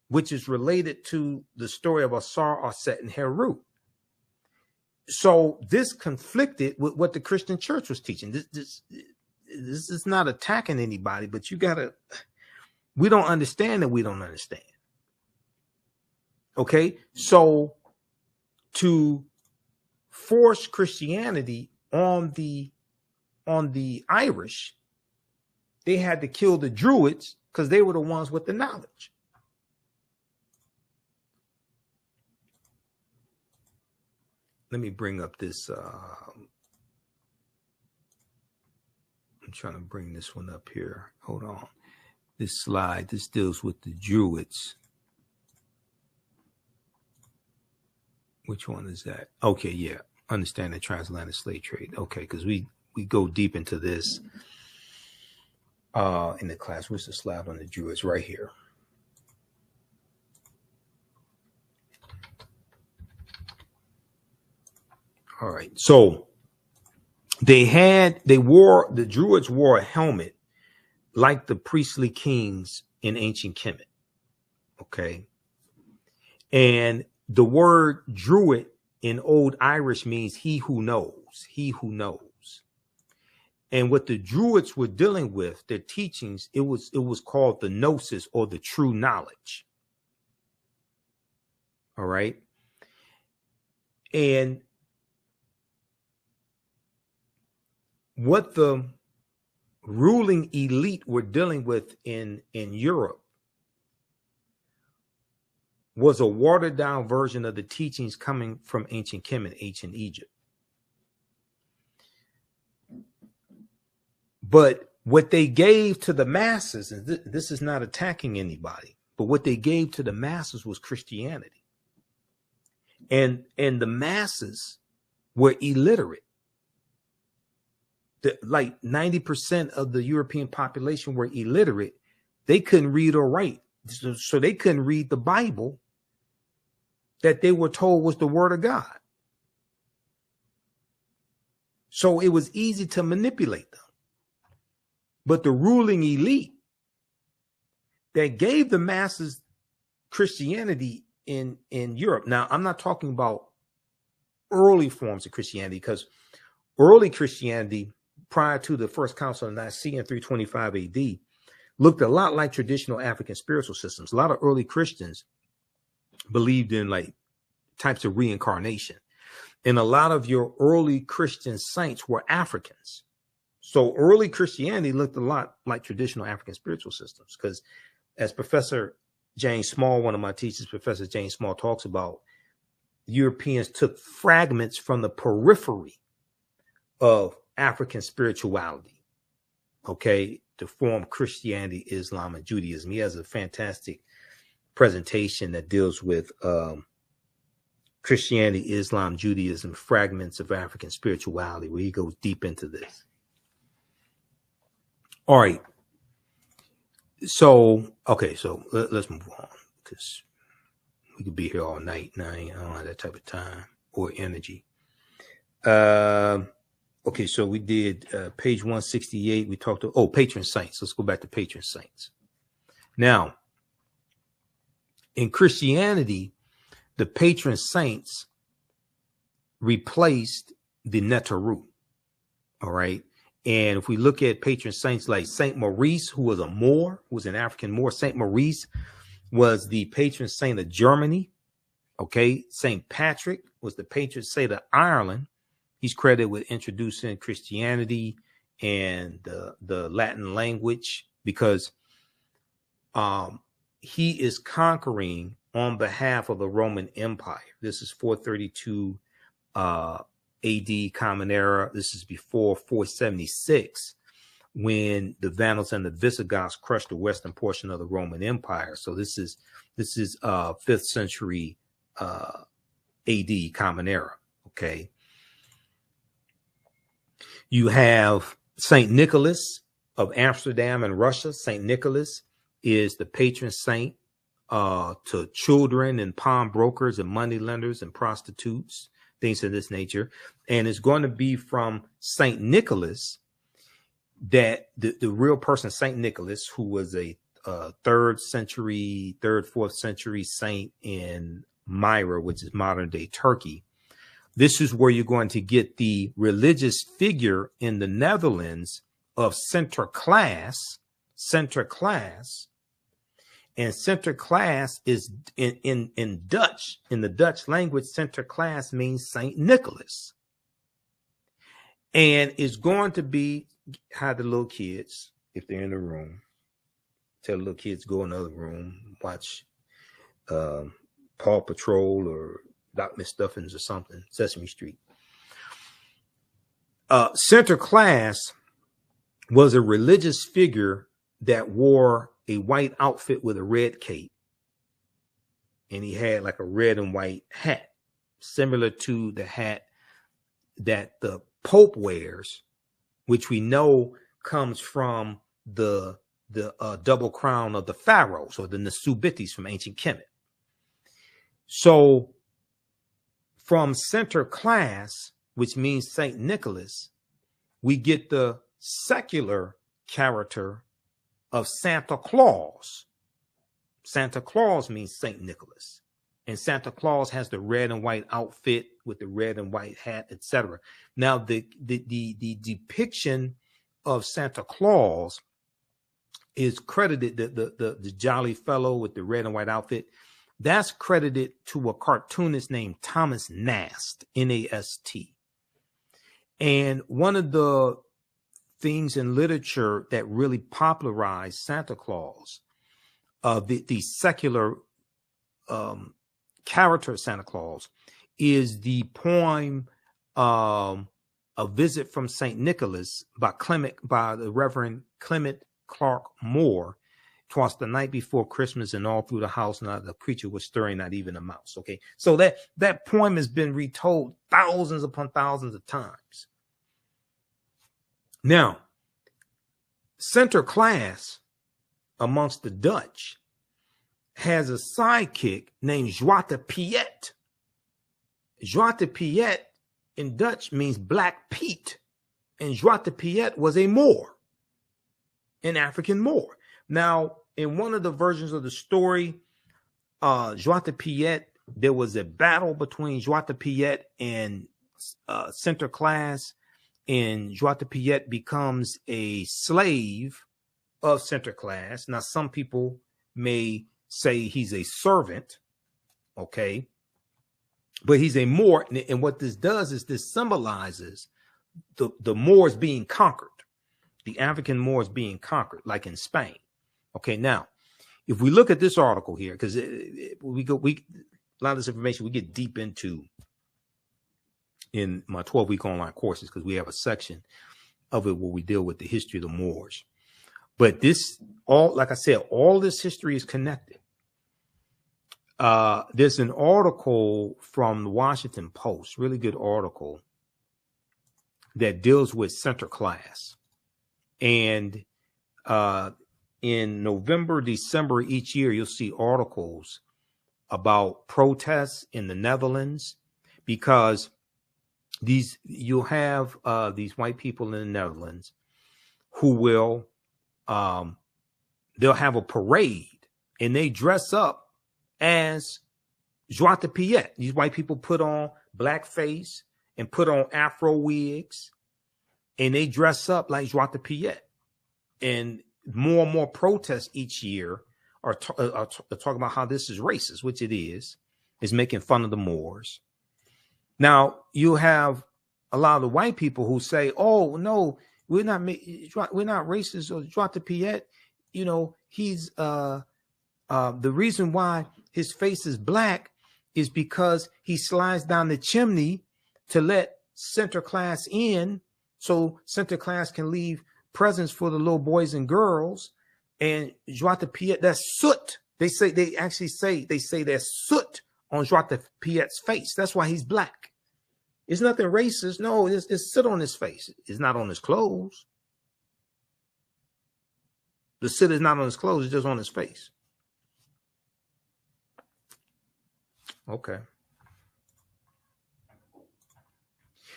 which is related to the story of Asar, Aset, and Heru. So this conflicted with what the Christian church was teaching. This is not attacking anybody, but you gotta We don't understand that we don't understand. Okay, so to force Christianity on the Irish, they had to kill the Druids because they were the ones with the knowledge. Let me bring up this. I'm trying to bring this one up here. Hold on. This slide, this deals with the Druids. Which one is that? Okay, yeah. Understand the transatlantic slave trade. Okay, because we go deep into this in the class. Where's the slide on the Druids? Right here. All right. So the Druids wore a helmet like the priestly kings in ancient Kemet. Okay. And the word Druid in Old Irish means he who knows, he who knows. And what the Druids were dealing with, their teachings, it was called the gnosis, or the true knowledge. All right. And what the ruling elite were dealing with in Europe was a watered down version of the teachings coming from ancient Kemet, ancient Egypt. But what they gave to the masses, and this is not attacking anybody, but what they gave to the masses was Christianity. And the masses were illiterate. Like 90% of the European population were illiterate. They couldn't read or write. So they couldn't read the Bible that they were told was the word of God. So it was easy to manipulate them. But the ruling elite that gave the masses Christianity in Europe. Now, I'm not talking about early forms of Christianity, because early Christianity prior to the First Council of Nicaea in 325 AD looked a lot like traditional African spiritual systems. A lot of early Christians believed in like types of reincarnation. And a lot of your early Christian saints were Africans. So early Christianity looked a lot like traditional African spiritual systems, because as Professor James Small, one of my teachers, Professor James Small, talks about, Europeans took fragments from the periphery of African spirituality, okay, to form Christianity, Islam, and Judaism. He has a fantastic presentation that deals with Christianity, Islam, Judaism, fragments of African spirituality, where he goes deep into this. All right. So, okay, so let's move on, because we could be here all night. Now, I don't have that type of time or energy. Okay, so we did page 168. We talked to, patron saints. Let's go back to patron saints. Now, in Christianity, the patron saints replaced the Neteru. All right. And if we look at patron saints like Saint Maurice, who was a Moor, who was an African Moor, Saint Maurice was the patron saint of Germany. Okay. Saint Patrick was the patron saint of Ireland. He's credited with introducing Christianity and the Latin language, because he is conquering on behalf of the Roman Empire. This is 432 AD Common Era. This is before 476, when the Vandals and the Visigoths crushed the western portion of the Roman Empire. So this is 5th century AD Common Era. Okay. You have Saint Nicholas of Amsterdam in Russia. Saint Nicholas is the patron saint to children and pawnbrokers and moneylenders and prostitutes, things of this nature. And it's going to be from Saint Nicholas that the real person, Saint Nicholas, who was a 4th century saint in Myra, which is modern day Turkey. This is where you're going to get the religious figure in the Netherlands of Sinterklaas. Sinterklaas And Sinterklaas is in Dutch, in the Dutch language, Sinterklaas means Saint Nicholas. And it's going to be how the little kids, if they're in the room, tell the little kids go in the other room, watch Paw Patrol or Doc McStuffins or something, Sesame Street. Sinterklaas was a religious figure that wore a white outfit with a red cape. And he had like a red and white hat, similar to the hat that the Pope wears, which we know comes from the double crown of the pharaohs or the Nasubitis from ancient Kemet. So from Sinterklaas, which means Saint Nicholas, we get the secular character of Santa Claus. Santa Claus means Saint Nicholas. And Santa Claus has the red and white outfit with the red and white hat, etc. Now, the depiction of Santa Claus is credited, the jolly fellow with the red and white outfit, that's credited to a cartoonist named Thomas Nast, N-A-S-T. And one of the things in literature that really popularized Santa Claus, the secular character of Santa Claus, is the poem A Visit from St. Nicholas by the Reverend Clement Clark Moore. 'Twas the night before Christmas, and all through the house not a creature was stirring, not even a mouse. Okay, so that poem has been retold thousands upon thousands of times. Now, Sinterklaas amongst the Dutch has a sidekick named Zwarte Piet. Zwarte Piet in Dutch means Black Pete, and Zwarte Piet was a Moor, an African Moor. Now, in one of the versions of the story, Zwarte Piet, there was a battle between Zwarte Piet and Sinterklaas, and Zwarte Piet becomes a slave of Sinterklaas. Now, some people may say he's a servant, okay, but he's a Moor. And what this does is this symbolizes the Moors being conquered, the African Moors being conquered, like in Spain. Okay, now, if we look at this article here, because a lot of this information we get deep into in my 12-week online courses, because we have a section of it where we deal with the history of the Moors. But this, like I said, all this history is connected. There's an article from the Washington Post, really good article, that deals with Sinterklaas. And in November, December each year, you'll see articles about protests in the Netherlands, because you'll have these white people in the Netherlands who will they'll have a parade, and they dress up as Zwarte Piet. These white people put on blackface and put on Afro wigs, and they dress up like Zwarte Piet. And more protests each year are talking about how this is racist, which it is making fun of the Moors. Now, you have a lot of the white people who say, "Oh no, we're not racist or Zwarte Piet. You know, he's the reason why his face is black is because he slides down the chimney to let Sinterklaas in, so Sinterklaas can leave presents for the little boys and girls. And Zwarte Piet, that's soot. They say there's soot on Zwarte Piet's face. That's why he's black. It's nothing racist. No, it's soot on his face. It's not on his clothes. The soot is not on his clothes. It's just on his face." Okay.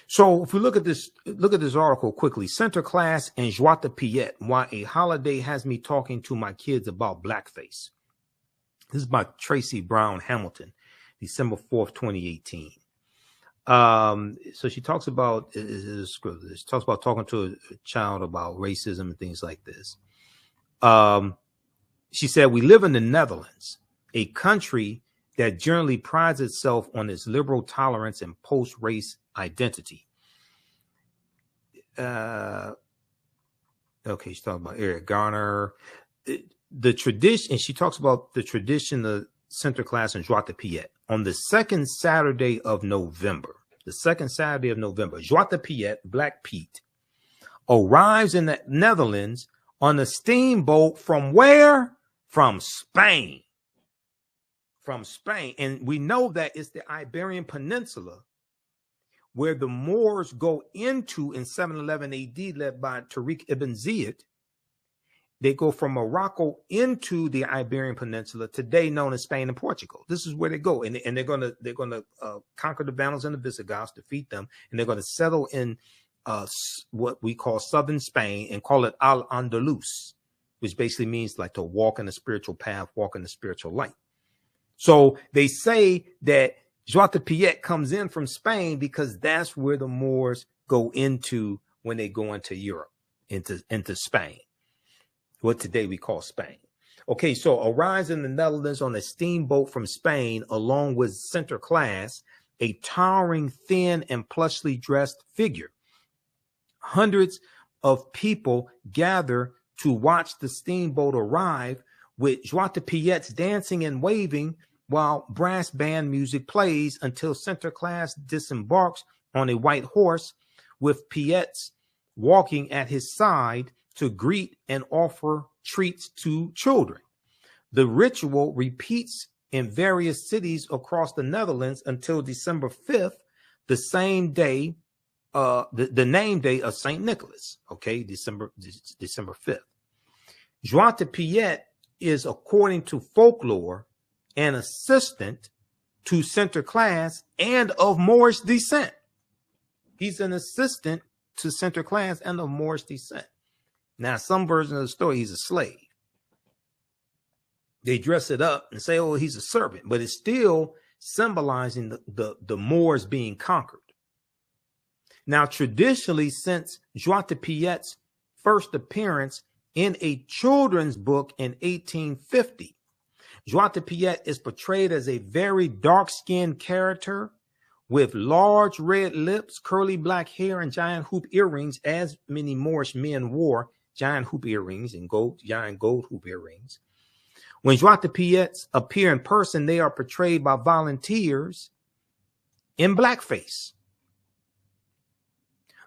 So if we look at this article quickly, Sinterklaas and Zwarte Piet, why a holiday has me talking to my kids about blackface. This is by Tracy Brown Hamilton, December 4th, 2018. So she talks about talking to a child about racism and things like this. She said, we live in the Netherlands, a country that generally prides itself on its liberal tolerance and post-race identity. Okay, she's talking about Eric Garner. The tradition, and she talks about the tradition of Sinterklaas and Zwarte Piet. On the second Saturday of November, Zwarte Piet, Black Pete, arrives in the Netherlands on a steamboat from where? From Spain. From Spain. And we know that it's the Iberian Peninsula where the Moors go into in 711 AD, led by Tariq ibn Ziyad. They go from Morocco into the Iberian Peninsula, today known as Spain and Portugal. This is where they go, and they're gonna conquer the Vandals and the Visigoths, defeat them, and they're gonna settle in what we call southern Spain and call it Al-Andalus, which basically means like to walk in the spiritual path, walk in the spiritual light. So they say that Zwarte Piet comes in from Spain because that's where the Moors go into when they go into Europe, into Spain, what today we call Spain. Okay, so arrives in the Netherlands on a steamboat from Spain, along with Sinterklaas, a towering, thin, and plushly dressed figure. Hundreds of people gather to watch the steamboat arrive, with Zwarte Piet's dancing and waving while brass band music plays until Sinterklaas disembarks on a white horse, with Piet's walking at his side to greet and offer treats to children. The ritual repeats in various cities across the Netherlands until December 5th, the same day, the name day of St. Nicholas. Okay, December 5th. Zwarte Piet is, according to folklore, an assistant to Sinterklaas and of Moorish descent. He's an assistant to Sinterklaas and of Moorish descent. Now, some version of the story, he's a slave. They dress it up and say, oh, he's a servant, but it's still symbolizing the Moors being conquered. Now, traditionally, since Zwarte Piet's first appearance in a children's book in 1850, Zwarte Piet is portrayed as a very dark-skinned character with large red lips, curly black hair, and giant hoop earrings, as many Moorish men wore giant hoop earrings and giant gold hoop earrings. When Zwarte Piets appear in person, they are portrayed by volunteers in blackface.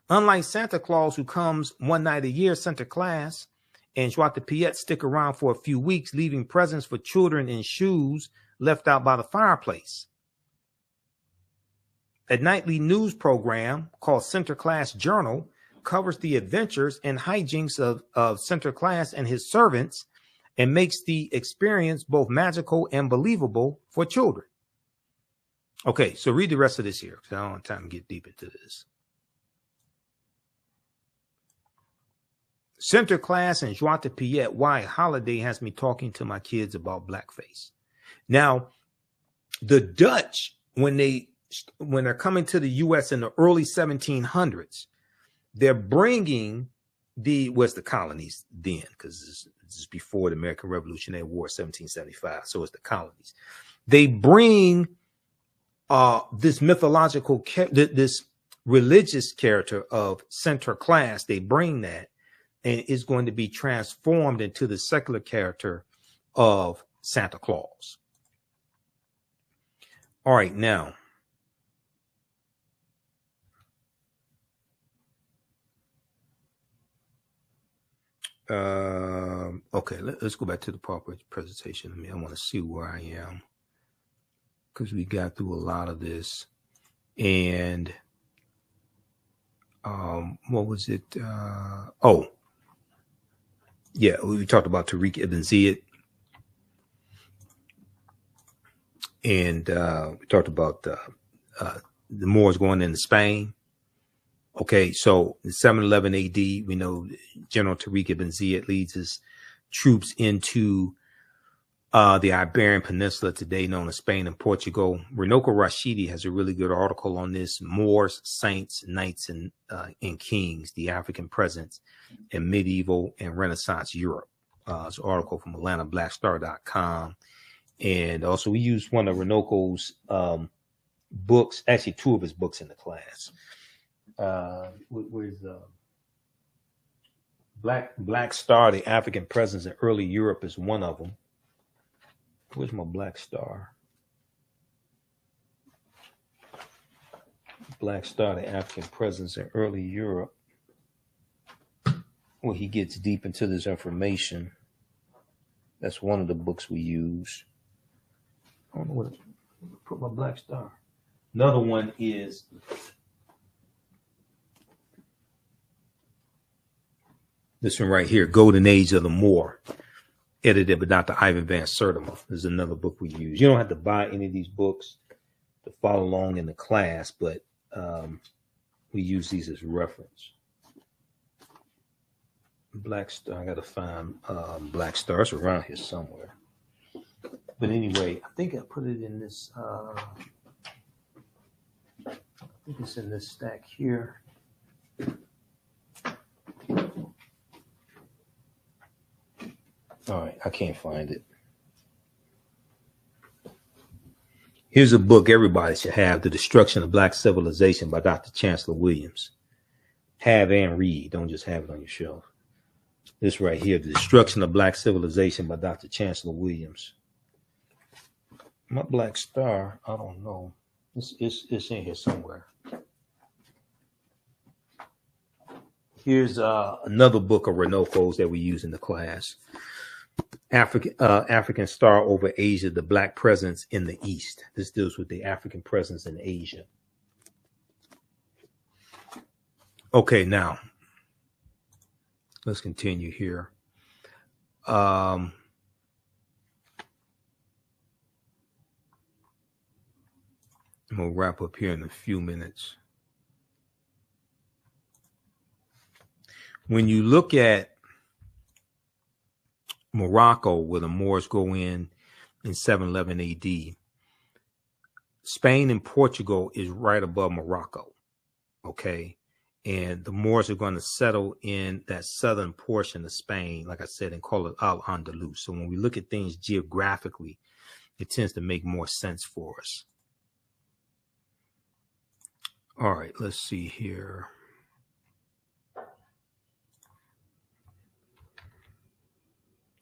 Unlike Santa Claus, who comes one night a year, Sinterklaas and Zwarte Piet stick around for a few weeks, leaving presents for children in shoes left out by the fireplace. A nightly news program called Sinterklaas Journal covers the adventures and hijinks of Sinterklaas and his servants and makes the experience both magical and believable for children. Okay, so read the rest of this here, because I don't have time to get deep into this. Sinterklaas and Zwarte Piet, why holiday has me talking to my kids about blackface. Now, the Dutch, when they're coming to the U.S. in the early 1700s, they're bringing the colonies then, because this is before the American Revolutionary War, 1775. So it's the colonies. They bring this mythological, this religious character of Sinterklaas. They bring that, and it's going to be transformed into the secular character of Santa Claus. All right, now. Okay, let's go back to the proper presentation. I want to see where I am, because we got through a lot of this. And what was it? Oh, yeah, we talked about Tariq ibn Ziyad. And we talked about the Moors going into Spain. Okay, so in 711 AD, we know General Tariq ibn Ziyad leads his troops into the Iberian Peninsula, today known as Spain and Portugal. Renoko Rashidi has a really good article on this: Moors, Saints, Knights, and Kings, the African presence in medieval and Renaissance Europe. It's an article from AtlantaBlackStar.com. And also we used one of Renoko's books, actually two of his books in the class. Where's Black Star, the African Presence in Early Europe is one of them. Where's my Black Star? Black Star, the African Presence in Early Europe. Well, he gets deep into this information. That's one of the books we use. I don't know what to put my Black Star. Another one is this one right here, Golden Age of the Moor, edited by Dr. Ivan Van Sertima. This is another book we use. You don't have to buy any of these books to follow along in the class, but we use these as reference. Black Star, I gotta find Black Star. It's around here somewhere. But anyway, I think I put it in this. I think it's in this stack here. All right, I can't find it. Here's a book everybody should have, The Destruction of Black Civilization by Dr. Chancellor Williams. Have and read. Don't just have it on your shelf. This right here, The Destruction of Black Civilization by Dr. Chancellor Williams. My Black Star, I don't know. It's in here somewhere. Here's another book of Renoko's that we use in the class. African Star over Asia, the Black Presence in the East. This deals with the African presence in Asia. Okay, now let's continue here. I'm gonna wrap up here in a few minutes. When you look at Morocco, where the Moors go in 711 AD, Spain and Portugal is right above Morocco. Okay. And the Moors are going to settle in that southern portion of Spain, like I said, and call it Al-Andalus. So when we look at things geographically, it tends to make more sense for us. All right, let's see here.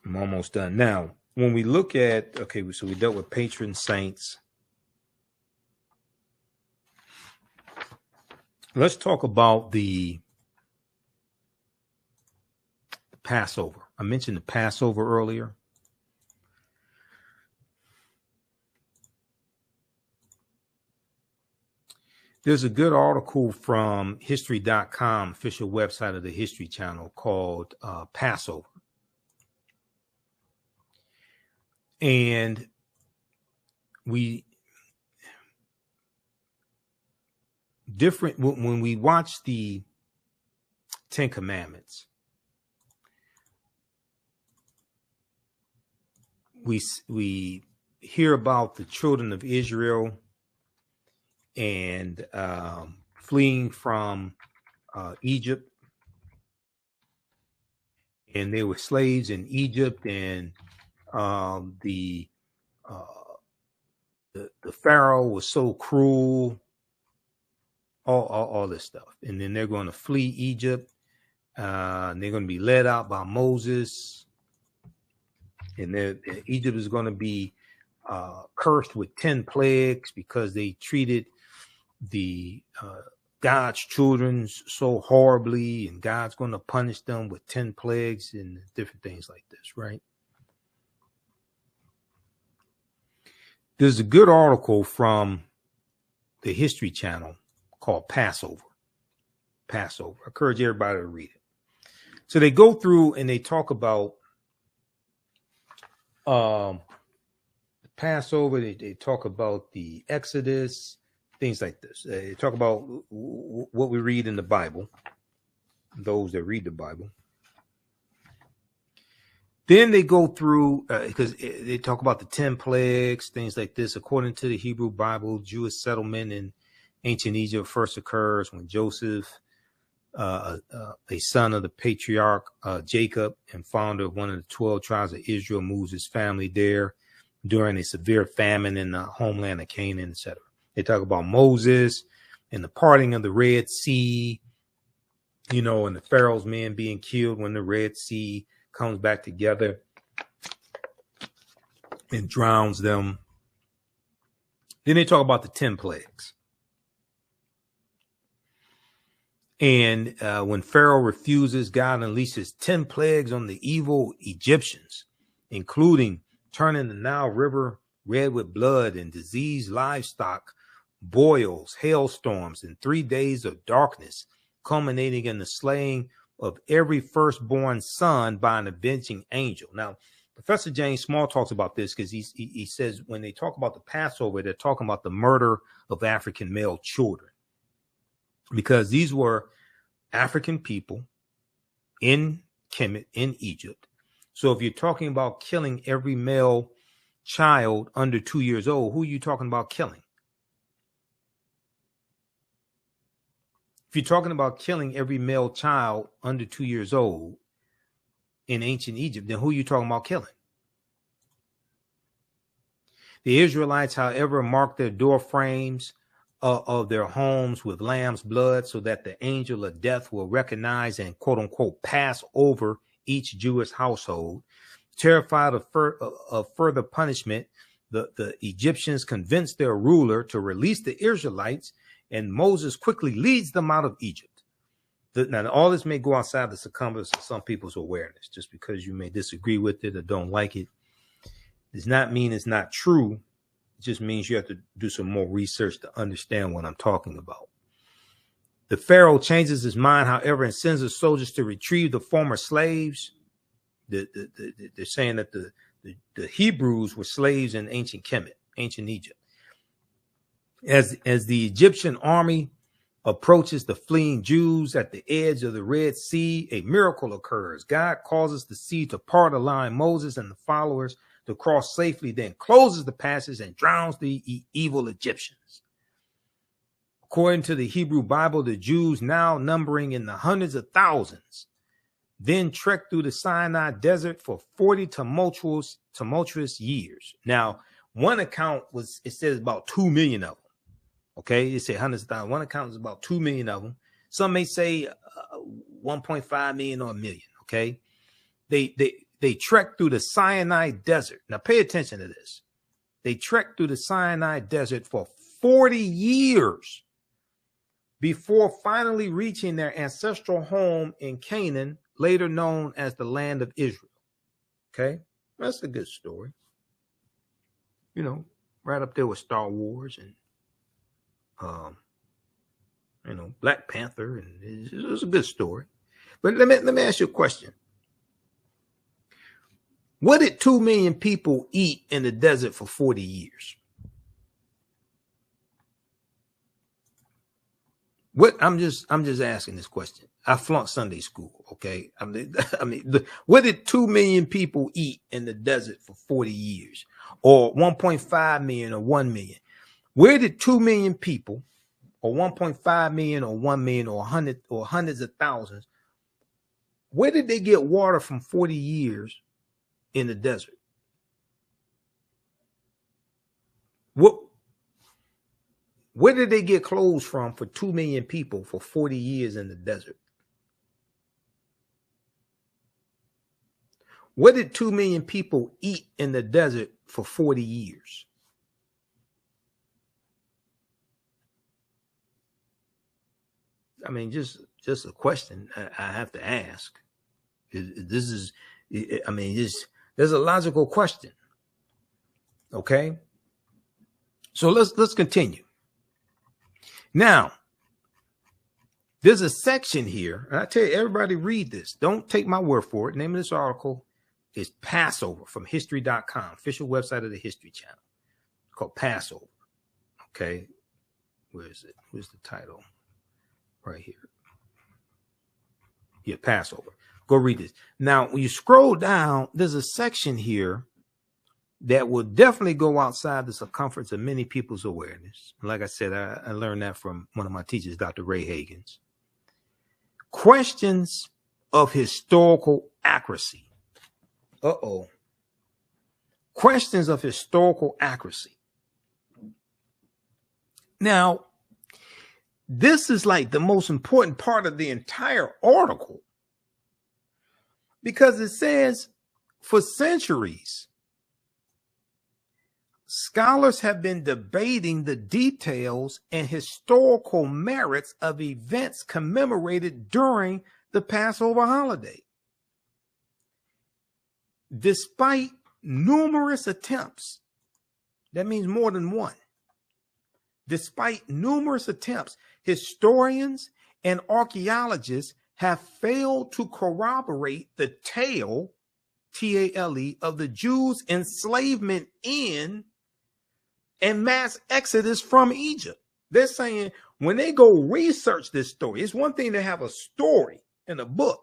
I'm almost done. Now, when we look at, okay, so we dealt with patron saints. Let's talk about the Passover. I mentioned the Passover earlier. There's a good article from history.com, official website of the History Channel, called Passover. And when we watch the Ten Commandments, we hear about the children of Israel and fleeing from Egypt, and they were slaves in Egypt, and the Pharaoh was so cruel, all this stuff, and then they're going to flee Egypt, and they're going to be led out by Moses, and Egypt is going to be cursed with 10 plagues because they treated the God's children so horribly, and God's going to punish them with 10 plagues and different things like this, right? There's a good article from the History Channel called Passover. Passover. I encourage everybody to read it. So they go through and they talk about the Passover. They talk about the Exodus, things like this. They talk about what we read in the Bible, those that read the Bible. Then they go through, because they talk about the 10 plagues, things like this. According to the Hebrew Bible, Jewish settlement in ancient Egypt first occurs when Joseph a son of the patriarch Jacob and founder of one of the 12 tribes of Israel, moves his family there during a severe famine in the homeland of Canaan, etc. They talk about Moses and the parting of the Red Sea, you know, and the Pharaoh's men being killed when the Red Sea comes back together and drowns them. Then they talk about the 10 plagues. And when Pharaoh refuses, God unleashes 10 plagues on the evil Egyptians, including turning the Nile River red with blood and diseased livestock, boils, hailstorms, and 3 days of darkness, culminating in the slaying of every firstborn son by an avenging angel. Now, Professor James Small talks about this because he says when they talk about the Passover, they're talking about the murder of African male children, because these were African people in Kemet, in Egypt. So if you're talking about killing every male child under 2 years old, who are you talking about killing? If you're talking about killing every male child under 2 years old in ancient Egypt, then who are you talking about killing? The Israelites, however, marked their door frames of their homes with lamb's blood so that the angel of death will recognize and quote unquote pass over each Jewish household. Terrified of further punishment, the Egyptians convinced their ruler to release the Israelites, and Moses quickly leads them out of Egypt. Now, all this may go outside the circumference of some people's awareness. Just because you may disagree with it or don't like it does not mean it's not true. It just means you have to do some more research to understand what I'm talking about. The Pharaoh changes his mind, however, and sends his soldiers to retrieve the former slaves. They're saying that the Hebrews were slaves in ancient Kemet, ancient Egypt. As the Egyptian army approaches the fleeing Jews at the edge of the Red Sea, a miracle occurs. God causes the sea to part, allowing Moses and the followers to cross safely, then closes the passage and drowns the evil Egyptians. According to the Hebrew Bible, the Jews, now numbering in the hundreds of thousands, then trekked through the Sinai desert for 40 tumultuous years. Now, one account it says about 2 million of them. Okay, they say hundreds of thousands. One account is about 2 million of them. Some may say 1.5 million or a million. Okay, they trekked through the Sinai desert. Now, pay attention to this. They trekked through the Sinai desert for 40 years before finally reaching their ancestral home in Canaan, later known as the land of Israel. Okay, that's a good story. You know, right up there with Star Wars and Black Panther, and it was a good story. But let me ask you a question. What did 2 million people eat in the desert for 40 years? What I'm just asking this question. I flunked Sunday school, okay? What did 2 million people eat in the desert for 40 years? Or 1.5 million or 1 million? Where did 2 million people, or 1.5 million or 1 million or 100 or hundreds of thousands, where did they get water from 40 years in the desert? Where did they get clothes from for 2 million people for 40 years in the desert? What did 2 million people eat in the desert for 40 years? I mean, just a question I have to ask. There's a logical question. Okay. So let's continue. Now, there's a section here, and I tell you, everybody read this. Don't take my word for it. The name of this article is Passover from history.com, official website of the History Channel. It's called Passover. Okay. Where is it? Where's the title? Right here. Yeah, Passover. Go read this. Now, when you scroll down, there's a section here that will definitely go outside the circumference of many people's awareness. Like I said, I learned that from one of my teachers, Dr. Ray Hagins. Questions of historical accuracy. Questions of historical accuracy. Now, this is like the most important part of the entire article, because it says for centuries, scholars have been debating the details and historical merits of events commemorated during the Passover holiday. Despite numerous attempts, that means more than one. Despite numerous attempts, historians and archaeologists have failed to corroborate the tale, T-A-L-E, of the Jews' enslavement in and mass exodus from Egypt. They're saying when they go research this story, it's one thing to have a story in a book,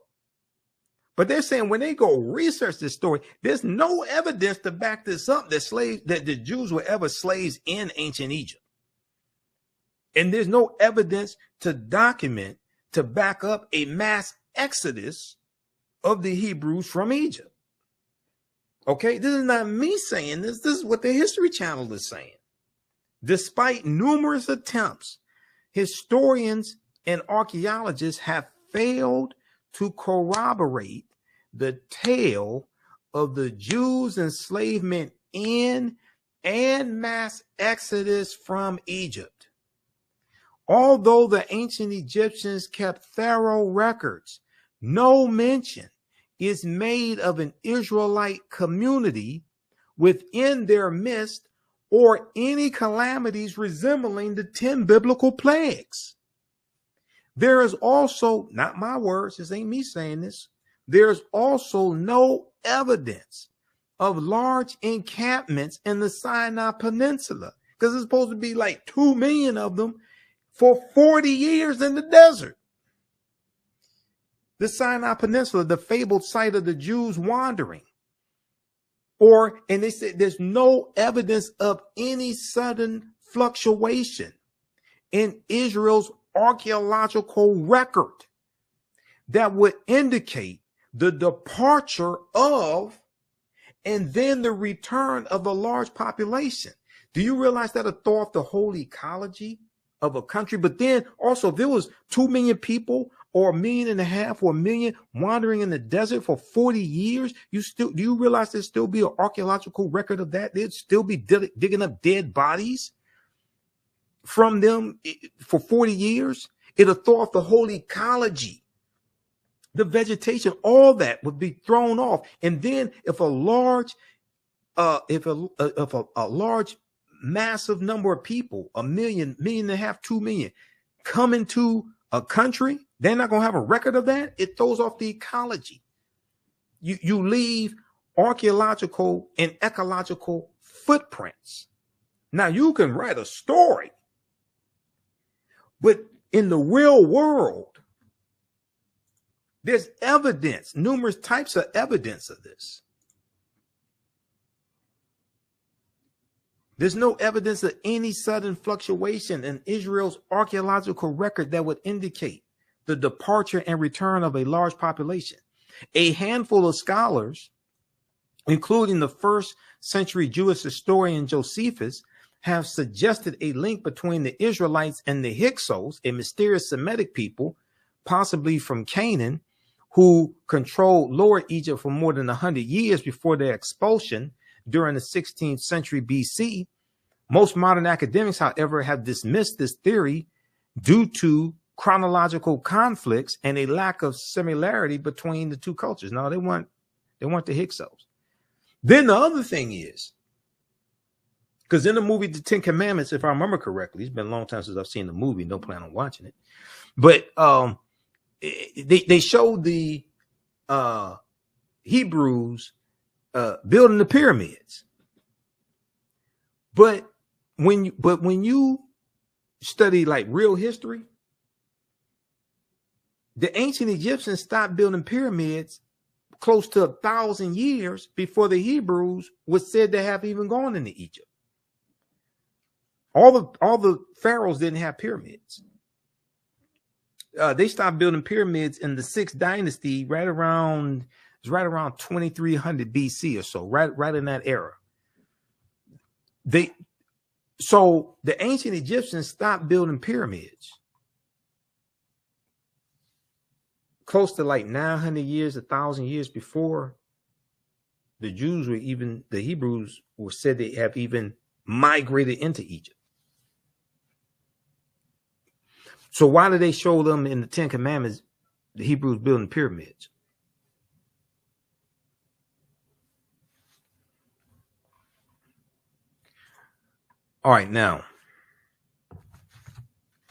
but they're saying when they go research this story, there's no evidence to back this up that the Jews were ever slaves in ancient Egypt. And there's no evidence to document, to back up a mass exodus of the Hebrews from Egypt. Okay, this is not me saying this. This is what the History Channel is saying. Despite numerous attempts, historians and archaeologists have failed to corroborate the tale of the Jews' enslavement in and mass exodus from Egypt. Although the ancient Egyptians kept thorough records, no mention is made of an Israelite community within their midst or any calamities resembling the 10 biblical plagues. There is also, not my words, this ain't me saying this, there's also no evidence of large encampments in the Sinai Peninsula, because it's supposed to be like 2 million of them for 40 years in the desert. The Sinai Peninsula, the fabled site of the Jews wandering. And they said there's no evidence of any sudden fluctuation in Israel's archaeological record that would indicate the departure of and then the return of a large population. Do you realize that would throw off the whole ecology of a country? But then also, if there was 2 million people or 1.5 million or 1 million wandering in the desert for 40 years, do you realize there'd still be an archaeological record of that? They'd still be digging up dead bodies from them for 40 years. It'll throw off the whole ecology, the vegetation, all that would be thrown off. And then if a large massive number of people, 1 million, 1.5 million, 2 million, come into a country, they're not going to have a record of that. It throws off the ecology. You leave archaeological and ecological footprints. Now you can write a story, but in the real world, there's evidence, numerous types of evidence of this. There's no evidence of any sudden fluctuation in Israel's archaeological record that would indicate the departure and return of a large population. A handful of scholars, including the first century Jewish historian Josephus, have suggested a link between the Israelites and the Hyksos, a mysterious Semitic people, possibly from Canaan, who controlled Lower Egypt for more than 100 years before their expulsion during the 16th century BC. Most modern academics, however, have dismissed this theory due to chronological conflicts and a lack of similarity between the two cultures. No, they weren't the Hyksos. Then the other thing is, because in the movie The Ten Commandments, if I remember correctly, it's been a long time since I've seen the movie, no plan on watching it, but they showed the Hebrews building the pyramids. But when you study like real history, the ancient Egyptians stopped building pyramids close to 1,000 years before the Hebrews was said to have even gone into Egypt. All the pharaohs didn't have pyramids. they stopped building pyramids in the 6th dynasty, right around 2300 BC or so, right in that era. So the ancient Egyptians stopped building pyramids close to like 900 years, 1,000 years before the Hebrews were said they have even migrated into Egypt. So why did they show them in the 10 Commandments, the Hebrews building pyramids? All right, now,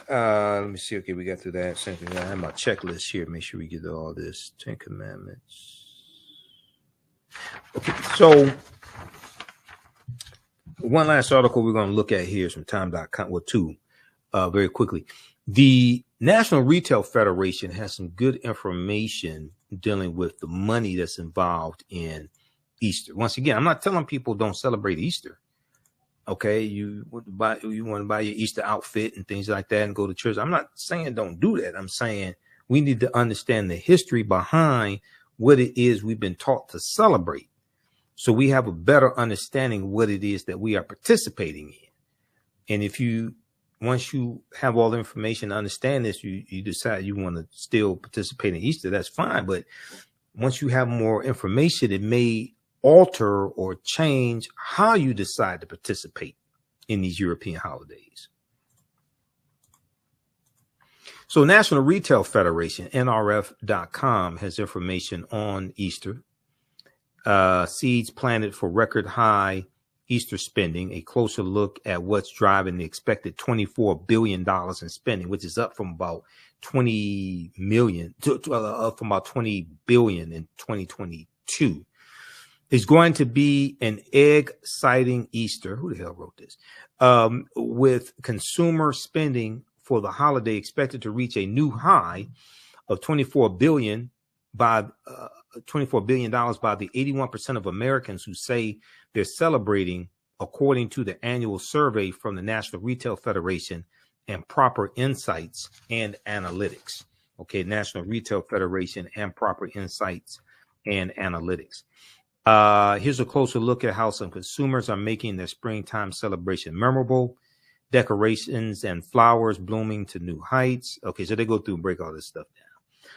let me see. Okay, we got through that. Same thing. I have my checklist here. Make sure we get all this. 10 Commandments. Okay, so one last article we're going to look at here is from time.com, well, two, very quickly. The National Retail Federation has some good information dealing with the money that's involved in Easter. Once again, I'm not telling people don't celebrate Easter. Okay, you want to buy your Easter outfit and things like that and go to church. I'm not saying don't do that. I'm saying we need to understand the history behind what it is we've been taught to celebrate, so we have a better understanding of what it is that we are participating in. And once you have all the information to understand this, you decide you want to still participate in Easter, that's fine. But once you have more information, it may alter or change how you decide to participate in these European holidays. So National Retail Federation, NRF.com, has information on Easter. Seeds planted for record high Easter spending, a closer look at what's driving the expected $24 billion in spending, which is up from about 20 million from about 20 billion in 2022. Is going to be an egg-citing Easter. Who the hell wrote this? With consumer spending for the holiday expected to reach a new high of $24 billion by the 81% of Americans who say they're celebrating, according to the annual survey from the National Retail Federation and Proper Insights and Analytics. Okay, National Retail Federation and Proper Insights and Analytics. Here's a closer look at how some consumers are making their springtime celebration memorable. Decorations and flowers blooming to new heights. Okay, so they go through and break all this stuff down.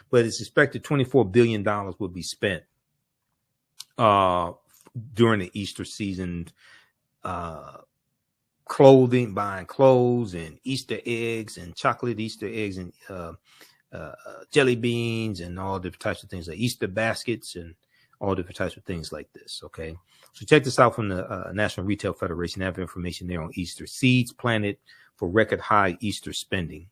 But it's expected $24 billion will be spent during the Easter season, buying clothes and Easter eggs and chocolate Easter eggs and jelly beans and all different types of things, like Easter baskets and all different types of things like this. Okay, so check this out from the National Retail Federation. They have information there on Easter. Seeds planted for record high Easter spending.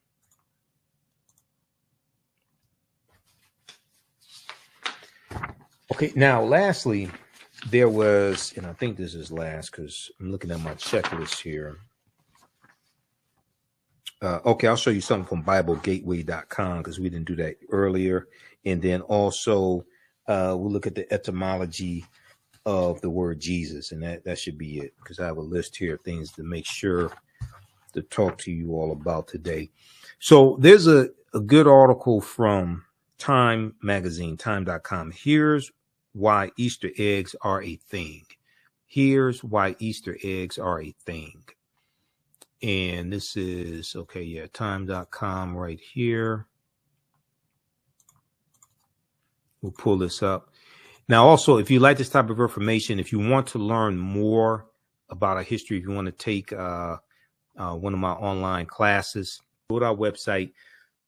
Okay, now lastly, there was, and I think this is last because I'm looking at my checklist here. Okay, I'll show you something from BibleGateway.com because we didn't do that earlier. And then also, we'll look at the etymology of the word Jesus, and that should be it, because I have a list here of things to make sure to talk to you all about today. So there's a good article from Time magazine, time.com. Here's why Easter eggs are a thing. Here's why Easter eggs are a thing. And this is, okay, yeah, time.com right here. We'll pull this up. Now, also, if you like this type of information, if you want to learn more about our history, if you want to take one of my online classes, go to our website,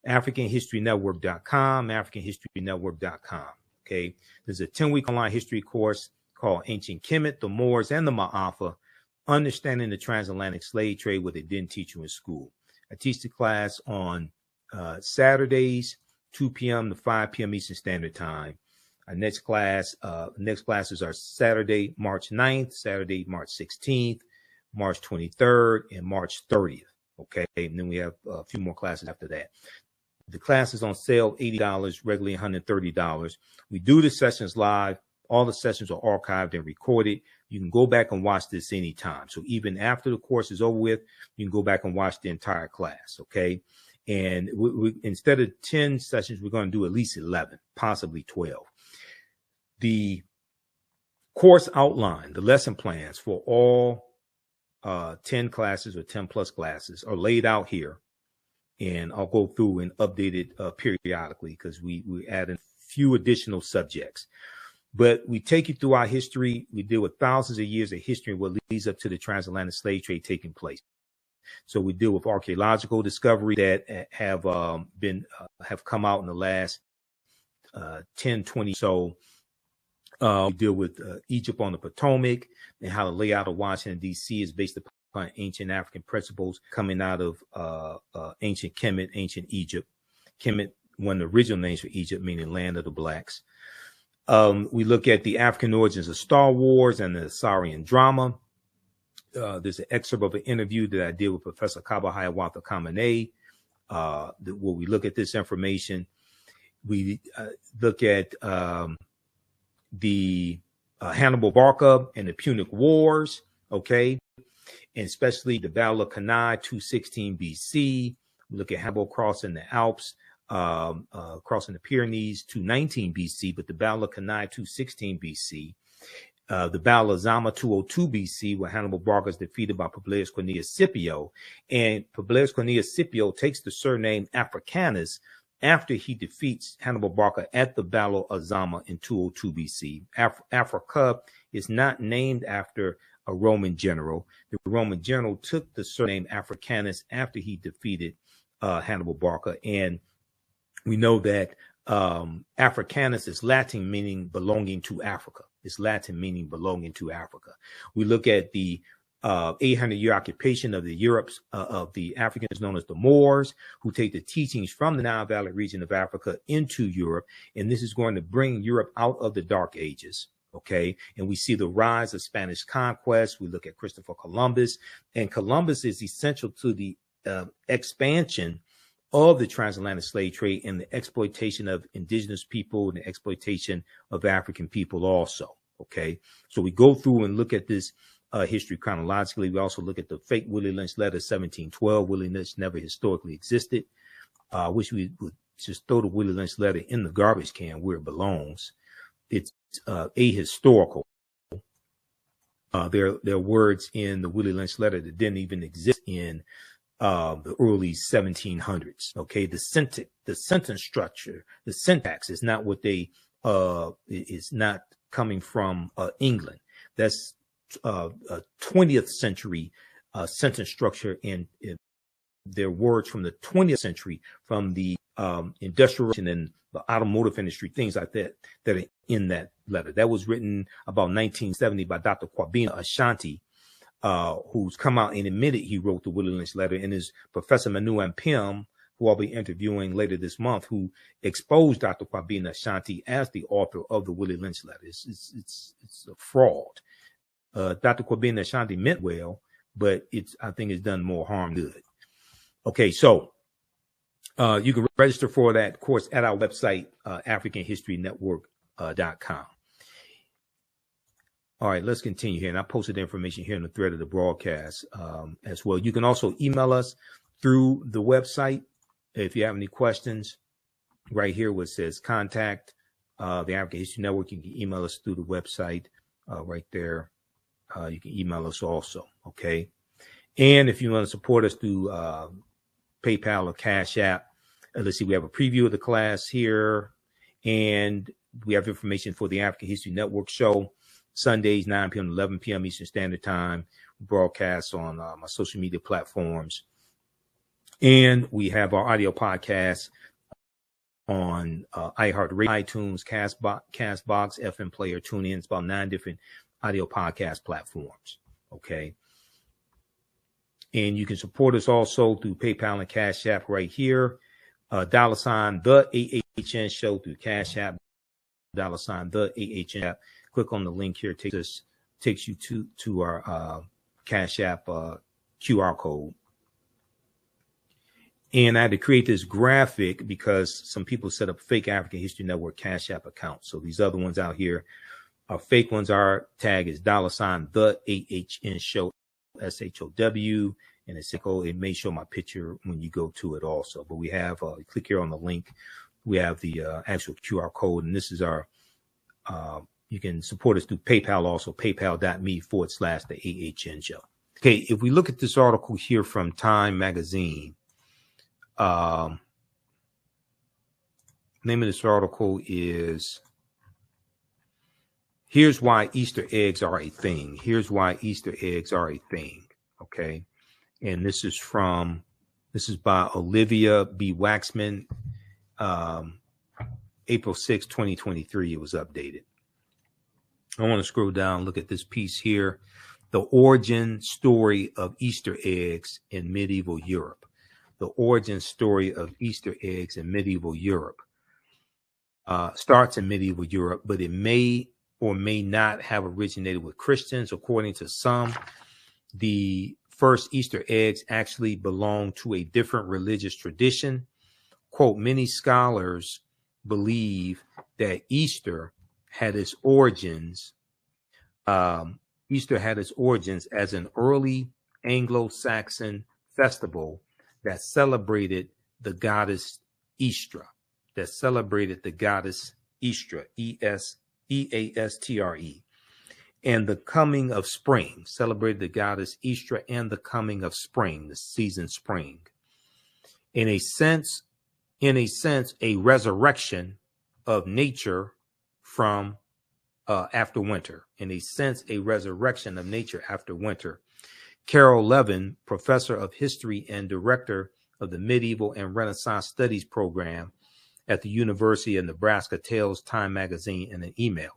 AfricanHistoryNetwork.com, AfricanHistoryNetwork.com. Okay, there's a 10-week online history course called Ancient Kemet, the Moors, and the Ma'afa, Understanding the Transatlantic Slave Trade, what they didn't teach you in school. I teach the class on Saturdays, 2 p.m. to 5 p.m. Eastern Standard Time. Our next classes are Saturday, March 9th, Saturday, March 16th, March 23rd, and March 30th. Okay, and then we have a few more classes after that. The class is on sale, $80, regularly $130. We do the sessions live. All the sessions are archived and recorded. You can go back and watch this anytime. So even after the course is over with, you can go back and watch the entire class, okay? And we instead of 10 sessions, we're going to do at least 11, possibly 12. The course outline, the lesson plans for all 10 classes or 10 plus classes are laid out here. And I'll go through and update it periodically because we add a few additional subjects. But we take you through our history. We deal with thousands of years of history and what leads up to the transatlantic slave trade taking place. So we deal with archaeological discovery that have come out in the last 10, 20. So we deal with Egypt on the Potomac and how the layout of Washington, D.C. is based upon ancient African principles coming out of ancient Kemet, ancient Egypt. Kemet, one of the original names for Egypt, meaning land of the blacks. We look at the African origins of Star Wars and the Assyrian drama. There's an excerpt of an interview that I did with Professor Kaba Hiawatha Kamene, where we look at this information. We look at the Hannibal Barca and the Punic Wars, okay, and especially the Battle of Cannae, 216 BC. We look at Hannibal crossing the Alps, crossing the Pyrenees, 219 BC, but the Battle of Cannae, 216 BC. The Battle of Zama, 202 BC, where Hannibal Barca is defeated by Publius Cornelius Scipio. And Publius Cornelius Scipio takes the surname Africanus after he defeats Hannibal Barca at the Battle of Zama in 202 BC. Africa is not named after a Roman general. The Roman general took the surname Africanus after he defeated Hannibal Barca. And we know that Africanus is Latin, meaning belonging to Africa. It's Latin, meaning belonging to Africa. We look at the 800-year occupation of the Europes, of the Africans known as the Moors, who take the teachings from the Nile Valley region of Africa into Europe. And this is going to bring Europe out of the Dark Ages. Okay. And we see the rise of Spanish conquest. We look at Christopher Columbus, and Columbus is essential to the expansion of the transatlantic slave trade and the exploitation of indigenous people and the exploitation of African people also. Okay. So we go through and look at this history chronologically. We also look at the fake Willie Lynch letter, 1712. Willie Lynch never historically existed. I wish we would just throw the Willie Lynch letter in the garbage can where it belongs. It's ahistorical. There are words in the Willie Lynch letter that didn't even exist in the early 1700s. Okay, the sentence structure, the syntax is not what they is not coming from England. That's 20th century sentence structure, and their words from the 20th century, from the industrial and the automotive industry, things like that are in that letter. That was written about 1970 by Dr. Kwabena Ashanti, who's come out and admitted he wrote the Willie Lynch letter, and is Professor Manu Ampim, who I'll be interviewing later this month, who exposed Dr. Kwabena Ashanti as the author of the Willie Lynch letter. It's a fraud. Dr. Kwabena Ashanti meant well, but I think it's done more harm than good. Okay, so you can register for that course at our website, AfricanHistoryNetwork.com. All right, let's continue here. And I posted the information here in the thread of the broadcast as well. You can also email us through the website if you have any questions. Right here where it says contact the African History Network, you can email us through the website right there. You can email us also, okay? And if you want to support us through PayPal or Cash App, let's see, we have a preview of the class here, and we have information for the African History Network show, Sundays, 9 p.m. to 11 p.m. Eastern Standard Time, broadcasts on my social media platforms. And we have our audio podcast on iHeartRadio, iTunes, Castbox, FM Player, TuneIn. It's about 9 different audio podcast platforms. Okay. And you can support us also through PayPal and Cash App right here. $ the AHN show through Cash App, $ the AHN app. Click on the link here, takes you to our Cash App QR code. And I had to create this graphic because some people set up fake African History Network Cash App accounts. So these other ones out here are fake ones. Our tag is $ the AHN show, SHOW, and it may show my picture when you go to it also. But we have, click here on the link. We have the actual QR code, and this is our, you can support us through PayPal also, paypal.me/the AHN show. Okay, if we look at this article here from Time Magazine, name of this article is Here's Why Easter Eggs Are a Thing. Here's why Easter eggs are a thing. Okay. And this is by Olivia B. Waxman, April 6, 2023. It was updated. I want to scroll down, look at this piece here. The origin story of Easter eggs in medieval Europe. The origin story of Easter eggs in medieval Europe starts in medieval Europe, but it may or may not have originated with Christians. According to some, the first Easter eggs actually belong to a different religious tradition. Quote, many scholars believe that Easter had its origins as an early Anglo-Saxon festival that celebrated the goddess Ishtar, E-A-S-T-R-E, and the coming of spring, celebrated the goddess Ishtar and the coming of spring, the season spring. In a sense, a resurrection of nature from after winter. In a sense, a resurrection of nature after winter. Carol Levin, professor of history and director of the Medieval and Renaissance Studies program at the University of Nebraska, tells Time Magazine in an email.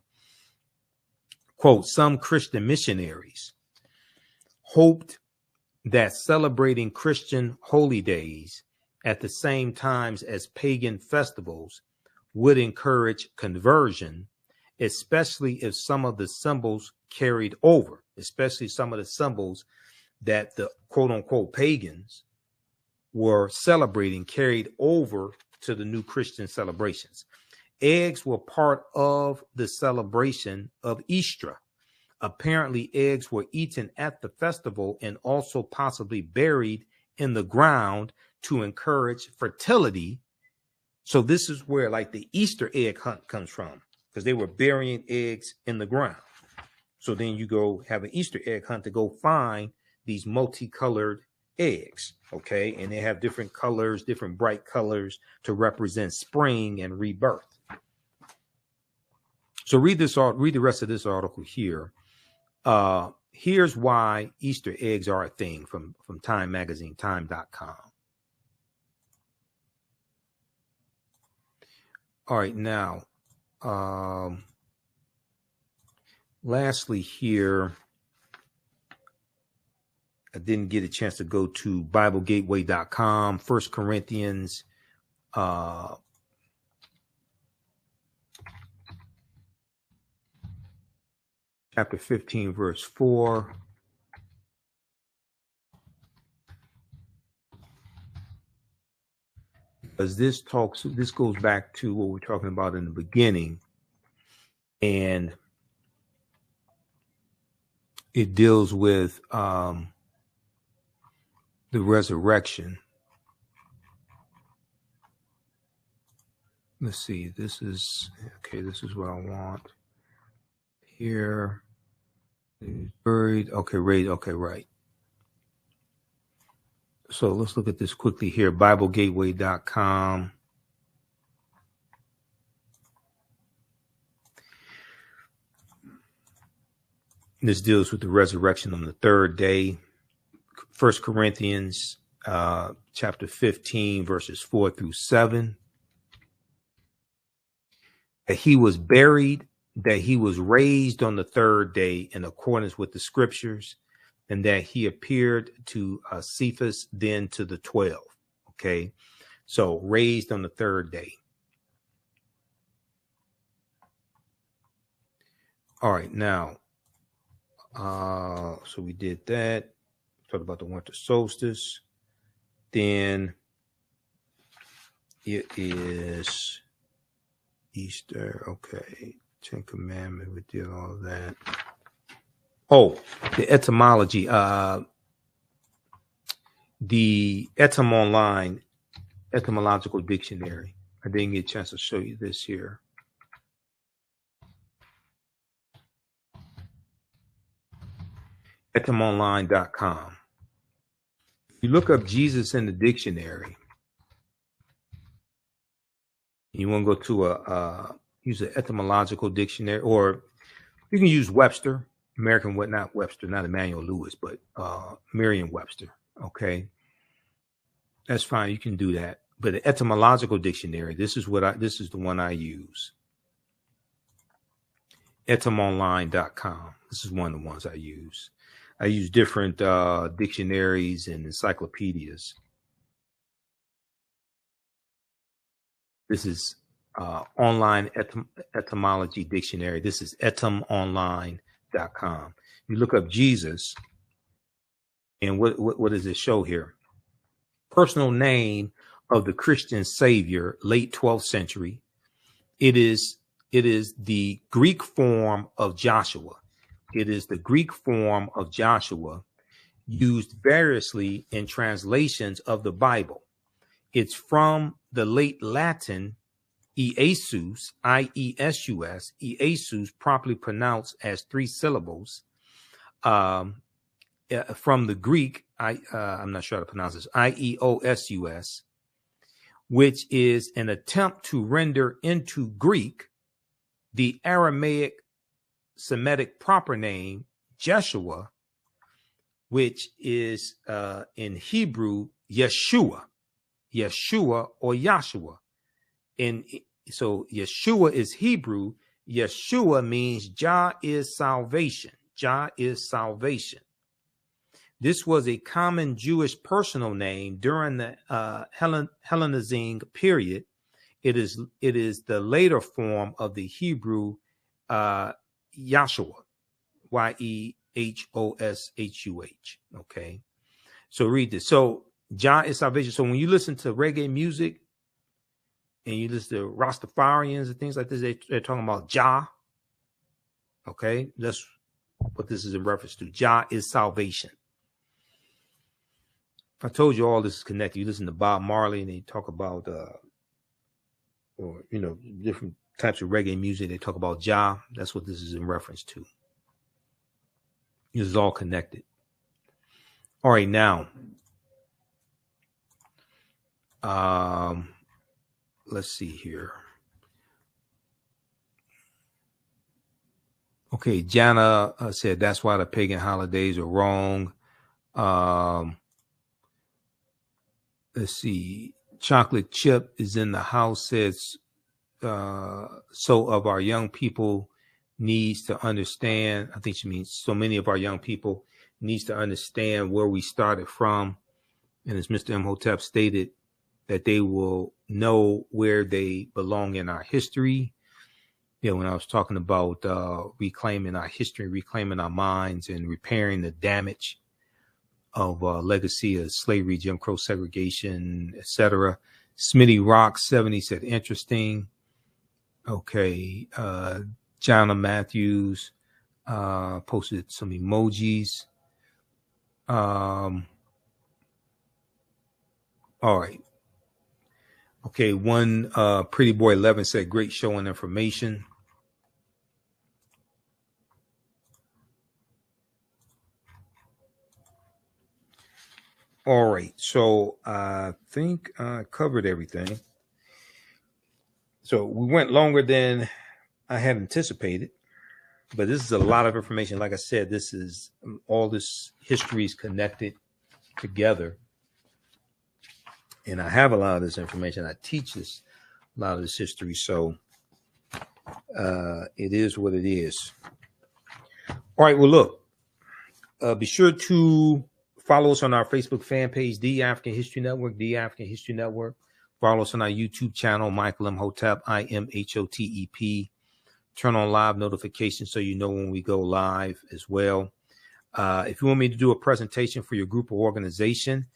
Quote, some Christian missionaries hoped that celebrating Christian holy days at the same times as pagan festivals would encourage conversion, especially if some of the symbols carried over, especially some of the symbols that the quote unquote pagans were celebrating carried over to the new Christian celebrations. Eggs were part of the celebration of Ishtar. Apparently, eggs were eaten at the festival and also possibly buried in the ground to encourage fertility. So this is where like the Easter egg hunt comes from, because they were burying eggs in the ground. So then you go have an Easter egg hunt to go find these multicolored eggs, okay? And they have different colors, different bright colors to represent spring and rebirth. So read the rest of this article here. Here's why Easter eggs are a thing from Time Magazine, time.com. All right, now, lastly here, I didn't get a chance to go to BibleGateway.com, First Corinthians, chapter 15, verse 4. Because this goes back to what we're talking about in the beginning, and it deals with the resurrection. Let's see. This is what I want here. He's buried. Okay, right. So let's look at this quickly here. BibleGateway.com. This deals with the resurrection on the third day. First Corinthians chapter 15, verses 4 through 7. That he was buried, that he was raised on the third day in accordance with the scriptures, and that he appeared to Cephas, then to the 12. Okay, so raised on the third day. All right, now, so we did that. Talked about the winter solstice. Then it is Easter. Okay, Ten Commandments. We did all of that. Oh, the etymology. the Online etymological dictionary. I didn't get a chance to show you this here. etymonline.com. If you look up Jesus in the dictionary, you want to go to use an etymological dictionary, or you can use Webster, not Webster, not Emmanuel Lewis, but Merriam-Webster. Okay, that's fine. You can do that. But the etymological dictionary, this is the one I use. etymonline.com. This is one of the ones I use. I use different dictionaries and encyclopedias. This is online etymology dictionary. This is etymonline.com. You look up Jesus, and what does it show here? Personal name of the Christian Savior, late 12th century. It is the Greek form of Joshua. It is the Greek form of Joshua used variously in translations of the Bible. It's from the late Latin Iesus, I-E-S-U-S, Iesus, properly pronounced as 3 syllables. From the Greek, I'm not sure how to pronounce this, I-E-O-S-U-S, which is an attempt to render into Greek the Aramaic Semitic proper name, Jeshua, which is in Hebrew, Yeshua or Yahshua. So Yeshua is Hebrew. Yeshua means Jah is salvation. Jah is salvation. This was a common Jewish personal name during the Hellenizing period. It is the later form of the Hebrew Yahshua, Y-E-H-O-S-H-U-H. Okay, so read this. So Jah is salvation. So when you listen to reggae music and you listen to Rastafarians and things like this, they're talking about Jah. Okay, that's what this is in reference to. Jah is salvation. If I told you all this is connected, you listen to Bob Marley and they talk about, or different types of reggae music, they talk about Jah. That's what this is in reference to. This is all connected. All right, now, let's see here. Okay, Jana said that's why the pagan holidays are wrong. Let's see. Chocolate Chip is in the house, says, so of our young people needs to understand. I think she means so many of our young people needs to understand where we started from. And as Mr. Imhotep stated, that they will know where they belong in our history. When I was talking about reclaiming our history, reclaiming our minds, and repairing the damage of legacy of slavery, Jim Crow segregation, etc. Smitty Rock 70 said interesting. Okay, Jana Matthews posted some emojis. All right. Okay, one Pretty Boy 11 said great show and information. All right, so I think I covered everything. So we went longer than I had anticipated, but this is a lot of information. Like I said, this is all this history is connected together. And I have a lot of this information. I teach a lot of this history. So it is what it is. All right, well, look, be sure to follow us on our Facebook fan page, The African History Network, The African History Network. Follow us on our YouTube channel, Michael Imhotep, I-M-H-O-T-E-P. Turn on live notifications so you know when we go live as well. If you want me to do a presentation for your group or organization,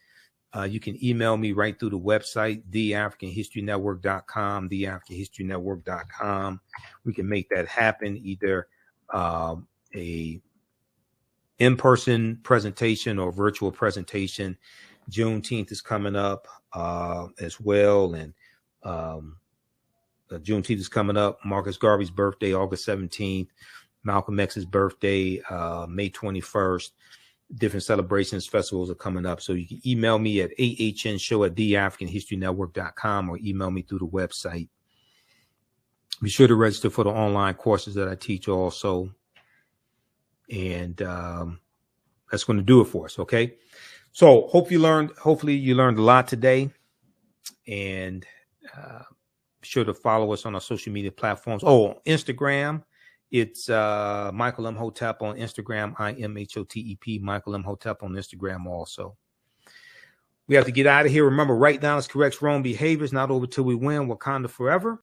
you can email me right through the website, theafricanhistorynetwork.com, theafricanhistorynetwork.com. We can make that happen, either a in-person presentation or virtual presentation. Juneteenth is coming up as well. And Juneteenth is coming up. Marcus Garvey's birthday, August 17th. Malcolm X's birthday, May 21st. Different celebrations, festivals are coming up. So you can email me at ahnshow@theafricanhistorynetwork.com or email me through the website. Be sure to register for the online courses that I teach also. And that's going to do it for us, okay? So hopefully you learned a lot today. And be sure to follow us on our social media platforms. Oh, Instagram. It's Michael Imhotep on Instagram, IMHOTEP, Michael Imhotep on Instagram also. We have to get out of here. Remember, right now is correct wrong behaviors, not over till we win. Wakanda forever.